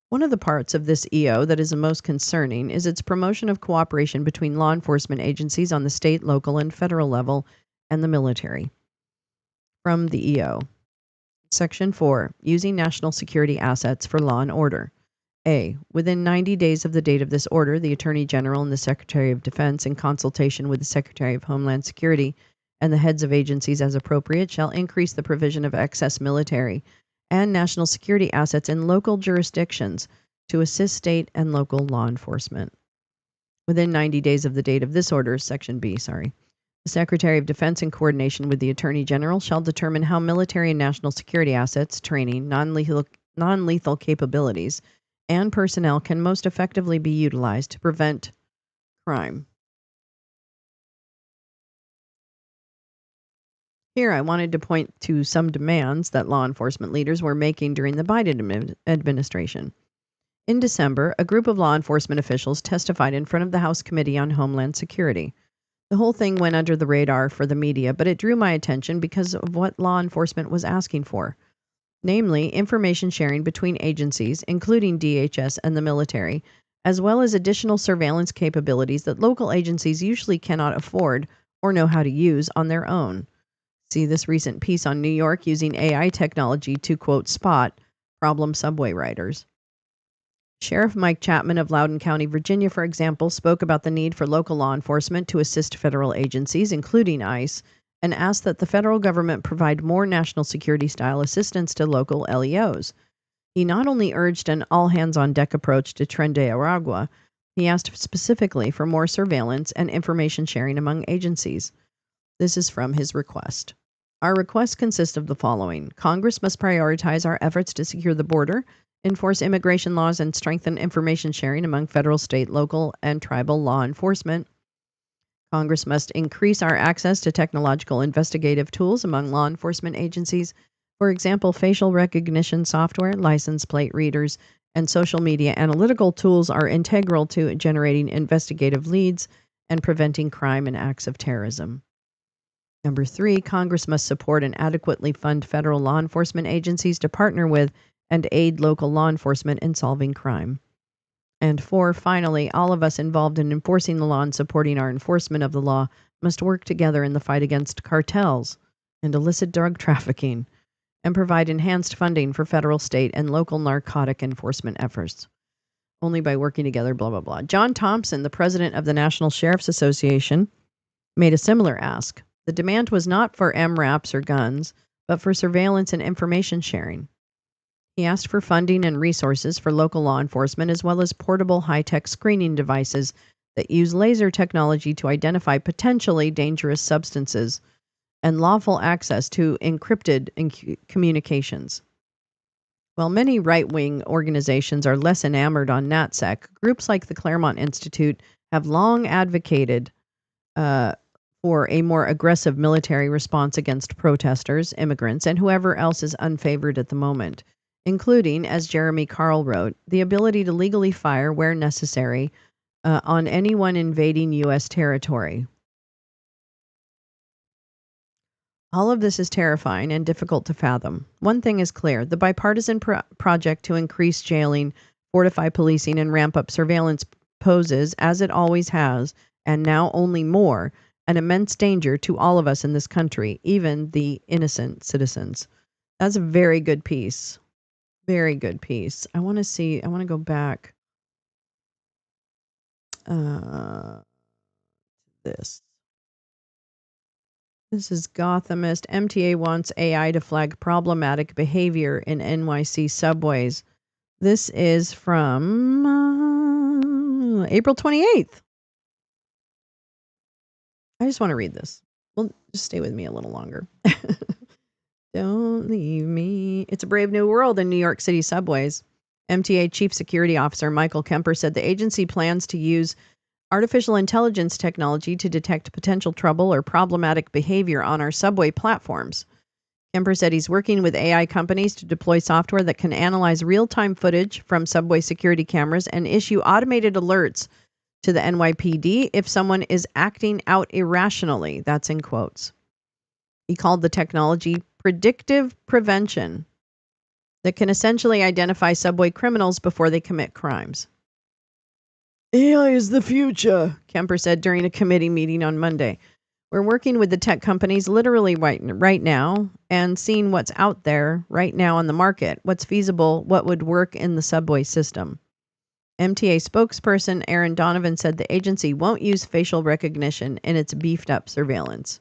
One of the parts of this EO that is the most concerning is its promotion of cooperation between law enforcement agencies on the state, local, and federal level and the military. From the EO. Section 4, using national security assets for law and order. A. Within 90 days of the date of this order, the Attorney General and the Secretary of Defense, in consultation with the Secretary of Homeland Security and the heads of agencies as appropriate, shall increase the provision of excess military and national security assets in local jurisdictions to assist state and local law enforcement. Within 90 days of the date of this order, Section B, the Secretary of Defense, in coordination with the Attorney General, shall determine how military and national security assets, training, non-lethal capabilities, and personnel can most effectively be utilized to prevent crime. Here, I wanted to point to some demands that law enforcement leaders were making during the Biden administration. In December, a group of law enforcement officials testified in front of the House Committee on Homeland Security. The whole thing went under the radar for the media, but it drew my attention because of what law enforcement was asking for. Namely, information sharing between agencies, including DHS and the military, as well as additional surveillance capabilities that local agencies usually cannot afford or know how to use on their own. See this recent piece on New York using AI technology to, quote, spot problem subway riders. Sheriff Mike Chapman of Loudoun County, Virginia, for example, spoke about the need for local law enforcement to assist federal agencies, including ICE, and asked that the federal government provide more national security-style assistance to local LEOs. He not only urged an all-hands-on-deck approach to Tren de Aragua, he asked specifically for more surveillance and information sharing among agencies. This is from his request. Our request consists of the following. Congress must prioritize our efforts to secure the border, enforce immigration laws, and strengthen information sharing among federal, state, local, and tribal law enforcement. Congress must increase our access to technological investigative tools among law enforcement agencies. For example, facial recognition software, license plate readers, and social media analytical tools are integral to generating investigative leads and preventing crime and acts of terrorism. Number 3, Congress must support and adequately fund federal law enforcement agencies to partner with and aid local law enforcement in solving crime. And 4, finally, all of us involved in enforcing the law and supporting our enforcement of the law must work together in the fight against cartels and illicit drug trafficking and provide enhanced funding for federal, state, and local narcotic enforcement efforts. Only by working together, blah, blah, blah. John Thompson, the president of the National Sheriff's Association, made a similar ask. The demand was not for MRAPs or guns, but for surveillance and information sharing. He asked for funding and resources for local law enforcement, as well as portable high-tech screening devices that use laser technology to identify potentially dangerous substances and lawful access to encrypted communications. While many right-wing organizations are less enamored on NatSec, groups like the Claremont Institute have long advocated for a more aggressive military response against protesters, immigrants, and whoever else is unfavored at the moment, including, as Jeremy Carl wrote, the ability to legally fire where necessary on anyone invading U.S. territory. All of this is terrifying and difficult to fathom. One thing is clear. The bipartisan project to increase jailing, fortify policing, and ramp up surveillance poses, as it always has, and now only more, an immense danger to all of us in this country, even the innocent citizens. That's a very good piece. Very good piece. I want to go back. This. This is Gothamist. MTA wants AI to flag problematic behavior in NYC subways. This is from April 28th. I just want to read this. Well, just stay with me a little longer. Don't leave me. It's a brave new world in New York City subways. MTA Chief Security Officer Michael Kemper said the agency plans to use artificial intelligence technology to detect potential trouble or problematic behavior on our subway platforms. Kemper said he's working with AI companies to deploy software that can analyze real-time footage from subway security cameras and issue automated alerts to the NYPD if someone is acting out irrationally. That's in quotes. He called the technology predictive prevention that can essentially identify subway criminals before they commit crimes. AI is the future, Kemper said during a committee meeting on Monday. We're working with the tech companies literally right now and seeing what's out there right now on the market, what's feasible, what would work in the subway system. MTA spokesperson Aaron Donovan said the agency won't use facial recognition in its beefed up surveillance.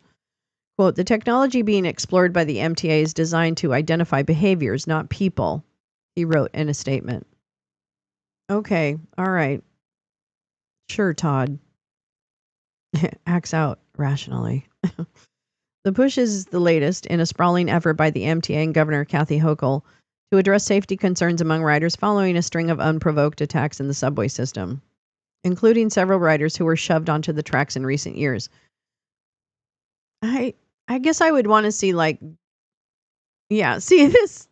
Quote, the technology being explored by the MTA is designed to identify behaviors, not people, he wrote in a statement. Okay, all right. Sure, Todd. Acts out rationally. The push is the latest in a sprawling effort by the MTA and Governor Kathy Hochul to address safety concerns among riders following a string of unprovoked attacks in the subway system, including several riders who were shoved onto the tracks in recent years. I guess I would want to see see this.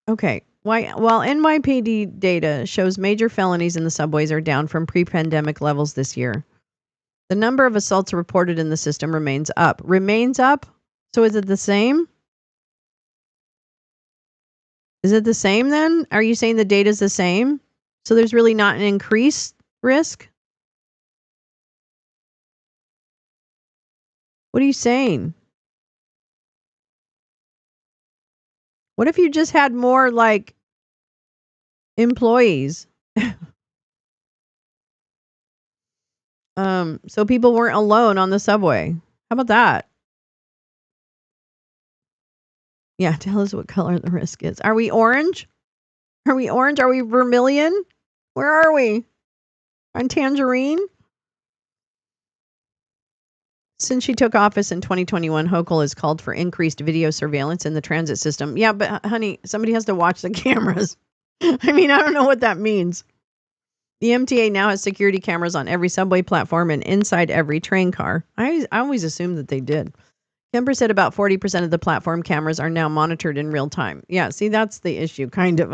Okay. While NYPD data shows major felonies in the subways are down from pre-pandemic levels this year, the number of assaults reported in the system remains up. Remains up? So is it the same? Is it the same then? Are you saying the data is the same? So there's really not an increased risk? What are you saying? What if you just had more employees? So people weren't alone on the subway. How about that? Yeah, tell us what color the risk is. Are we orange? Are we orange? Are we vermilion? Where are we? On tangerine? Since she took office in 2021, Hochul has called for increased video surveillance in the transit system. Yeah, but honey, somebody has to watch the cameras. I mean, I don't know what that means. The MTA now has security cameras on every subway platform and inside every train car. I always assumed that they did. Kemper said about 40% of the platform cameras are now monitored in real time. Yeah, see, that's the issue, kind of.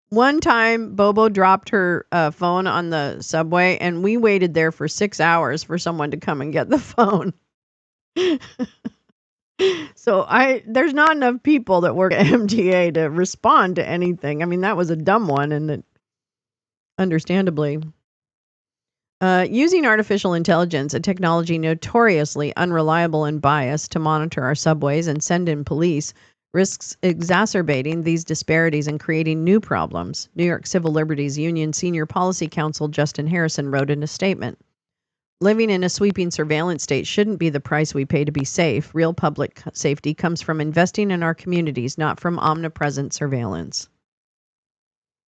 One time Bobo dropped her phone on the subway and we waited there for 6 hours for someone to come and get the phone. So there's not enough people that work at MTA to respond to anything. I mean, that was a dumb one, and understandably. Using artificial intelligence, a technology notoriously unreliable and biased to monitor our subways and send in police, risks exacerbating these disparities and creating new problems, New York Civil Liberties Union Senior Policy Counsel Justin Harrison wrote in a statement. Living in a sweeping surveillance state shouldn't be the price we pay to be safe. Real public safety comes from investing in our communities, not from omnipresent surveillance.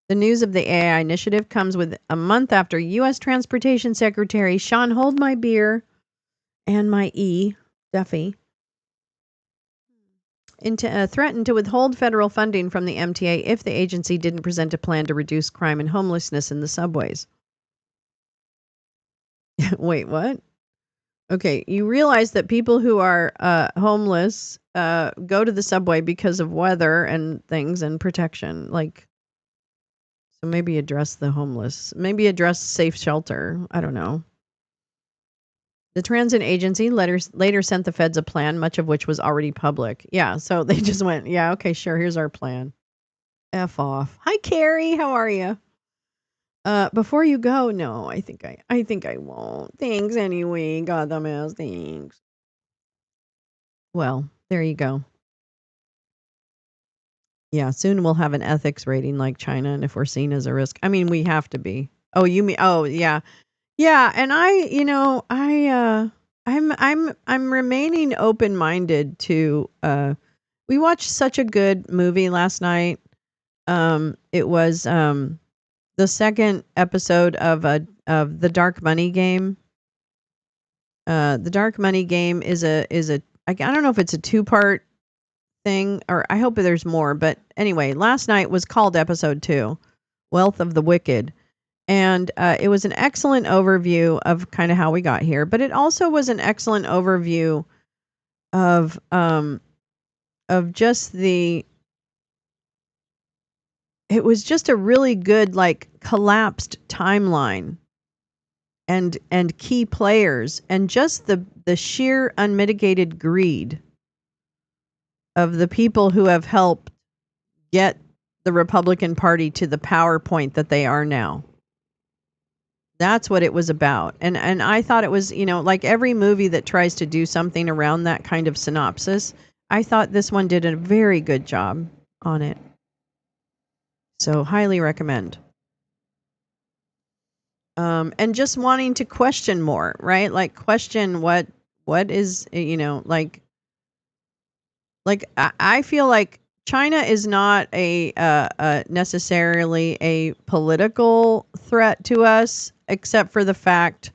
The news of the AI initiative comes with a month after U.S. Transportation Secretary Sean Hold My Beer and my Duffy threatened to withhold federal funding from the MTA if the agency didn't present a plan to reduce crime and homelessness in the subways. Wait, what? Okay, you realize that people who are homeless go to the subway because of weather and things and protection. So maybe address the homeless. Maybe address safe shelter. I don't know. The transit agency later sent the feds a plan, much of which was already public. Yeah, so they just went, yeah, okay, sure, here's our plan. F off. Hi, Carrie. How are you? Before you go, no, I think I won't. Thanks anyway. God, the mess. Thanks. Well, there you go. Yeah, soon we'll have an ethics rating like China, and if we're seen as a risk, I mean, we have to be. Oh, you mean? Oh, yeah, yeah. And I'm remaining open minded to. We watched such a good movie last night. It was the second episode of the Dark Money game. The Dark Money game is I don't know if it's a 2-part thing, or I hope there's more, but anyway, last night was called episode 2, Wealth of the Wicked. And it was an excellent overview of kind of how we got here, but it also was an excellent overview of just it was just a really good, like, collapsed timeline and key players, and just the sheer unmitigated greed of the people who have helped get the Republican Party to the power point that they are now. That's what it was about. And I thought it was, like every movie that tries to do something around that kind of synopsis, I thought this one did a very good job on it. So highly recommend. And just wanting to question more, right? Like question what is, like I feel like China is not necessarily a political threat to us, except for the fact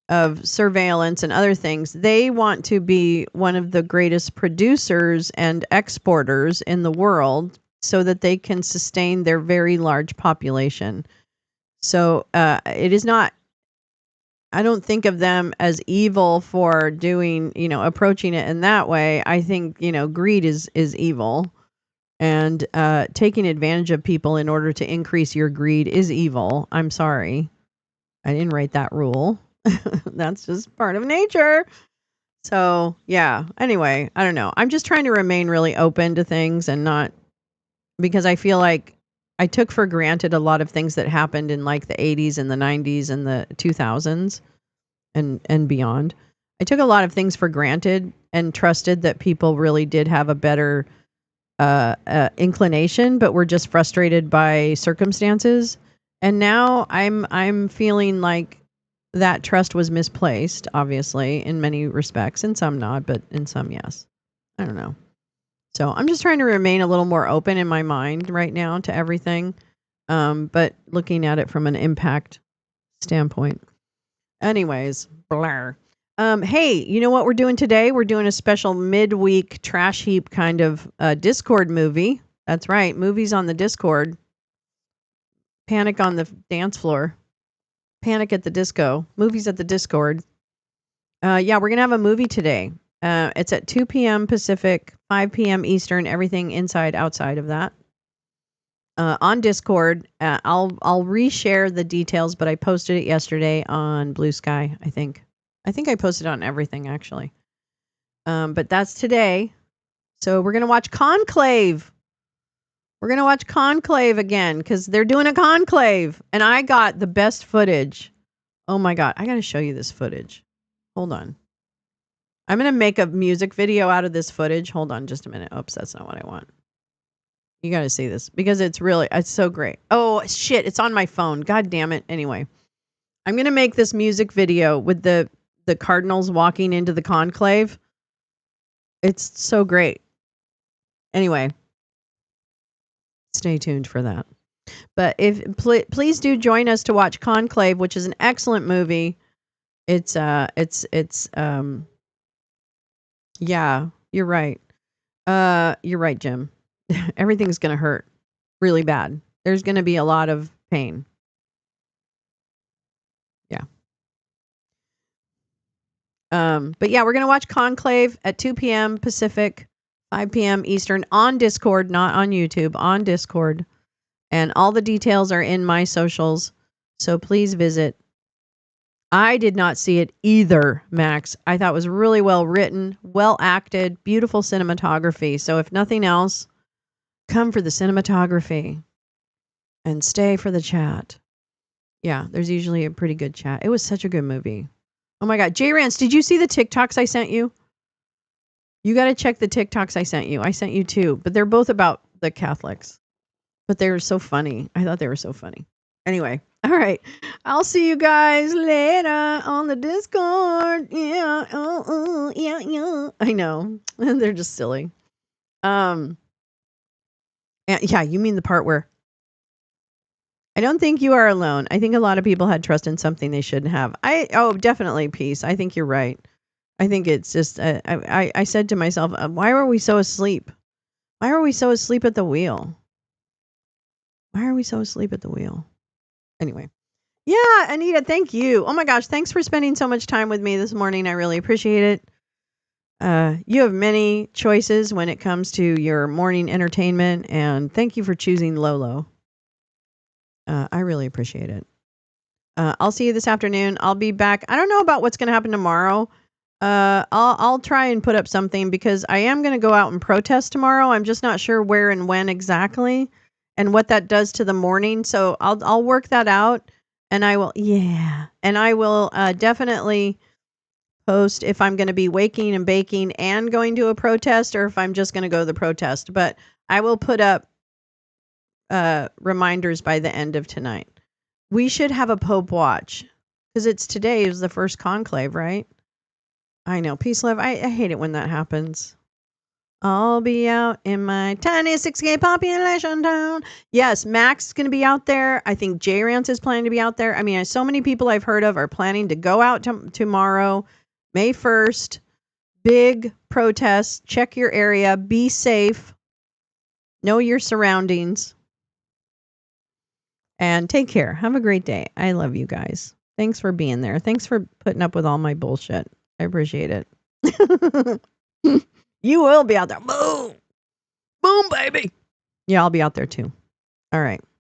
of surveillance and other things. They want to be one of the greatest producers and exporters in the world so that they can sustain their very large population. So it is not, I don't think of them as evil for doing, approaching it in that way. I think, greed is evil. And taking advantage of people in order to increase your greed is evil. I'm sorry. I didn't write that rule. That's just part of nature. So, yeah. Anyway, I don't know. I'm just trying to remain really open to things and not, because I feel like I took for granted a lot of things that happened in like the 80s and the 90s and the 2000s and beyond. I took a lot of things for granted and trusted that people really did have a better inclination, but were just frustrated by circumstances. And now I'm feeling like that trust was misplaced, obviously, in many respects. In some not, but in some, yes. I don't know. So I'm just trying to remain a little more open in my mind right now to everything, but looking at it from an impact standpoint. Anyways, blah. Hey, you know what we're doing today? We're doing a special midweek trash heap kind of Discord movie. That's right, movies on the Discord. Panic on the dance floor. Panic at the disco. Movies at the Discord. Yeah, we're going to have a movie today. It's at 2 p.m. Pacific, 5 p.m. Eastern, everything inside, outside of that. On Discord, I'll reshare the details, but I posted it yesterday on Blue Sky, I think. I think I posted it on everything, actually. But that's today. So we're going to watch Conclave. We're going to watch Conclave again, because they're doing a Conclave. And I got the best footage. Oh my God, I got to show you this footage. Hold on. I'm going to make a music video out of this footage. Hold on just a minute. Oops, that's not what I want. You got to see this because it's so great. Oh, shit. It's on my phone. God damn it. Anyway, I'm going to make this music video with the Cardinals walking into the conclave. It's so great. Anyway, stay tuned for that. But please do join us to watch Conclave, which is an excellent movie. Yeah, you're right. You're right, Jim. Everything's going to hurt really bad. There's going to be a lot of pain. Yeah. But yeah, we're going to watch Conclave at 2 p.m. Pacific, 5 p.m. Eastern on Discord, not on YouTube, on Discord. And all the details are in my socials. So please visit. I did not see it either, Max. I thought it was really well written, well acted, beautiful cinematography. So if nothing else, come for the cinematography and stay for the chat. Yeah, there's usually a pretty good chat. It was such a good movie. Oh my God. J Rance, did you see the TikToks I sent you? You got to check the TikToks I sent you. I sent you two, but they're both about the Catholics. But they were so funny. I thought they were so funny. Anyway, all right. I'll see you guys later on the Discord. Yeah. Yeah. I know. They're just silly. Yeah, you mean the part where I don't think you are alone. I think a lot of people had trust in something they shouldn't have. Definitely peace. I think you're right. I think it's just, I said to myself, why were we so asleep? Why are we so asleep at the wheel? Why are we so asleep at the wheel? Anyway. Yeah, Anita, thank you. Oh my gosh, thanks for spending so much time with me this morning. I really appreciate it. You have many choices when it comes to your morning entertainment, and thank you for choosing Lolo. I really appreciate it. I'll see you this afternoon. I'll be back. I don't know about what's going to happen tomorrow. I'll try and put up something because I am going to go out and protest tomorrow. I'm just not sure where and when exactly, and what that does to the morning. So I'll work that out, and I will definitely post if I'm going to be waking and baking and going to a protest, or if I'm just going to go to the protest. But I will put up reminders by the end of tonight. We should have a Pope watch because today is the first conclave, right? I know. Peace, love. I hate it when that happens. I'll be out in my tiny 6K population town. Yes, Max is going to be out there. I think J Rance is planning to be out there. I mean, so many people I've heard of are planning to go out tomorrow, May 1st. Big protest. Check your area. Be safe. Know your surroundings. And take care. Have a great day. I love you guys. Thanks for being there. Thanks for putting up with all my bullshit. I appreciate it. You will be out there. Boom. Boom, baby. Yeah, I'll be out there too. All right.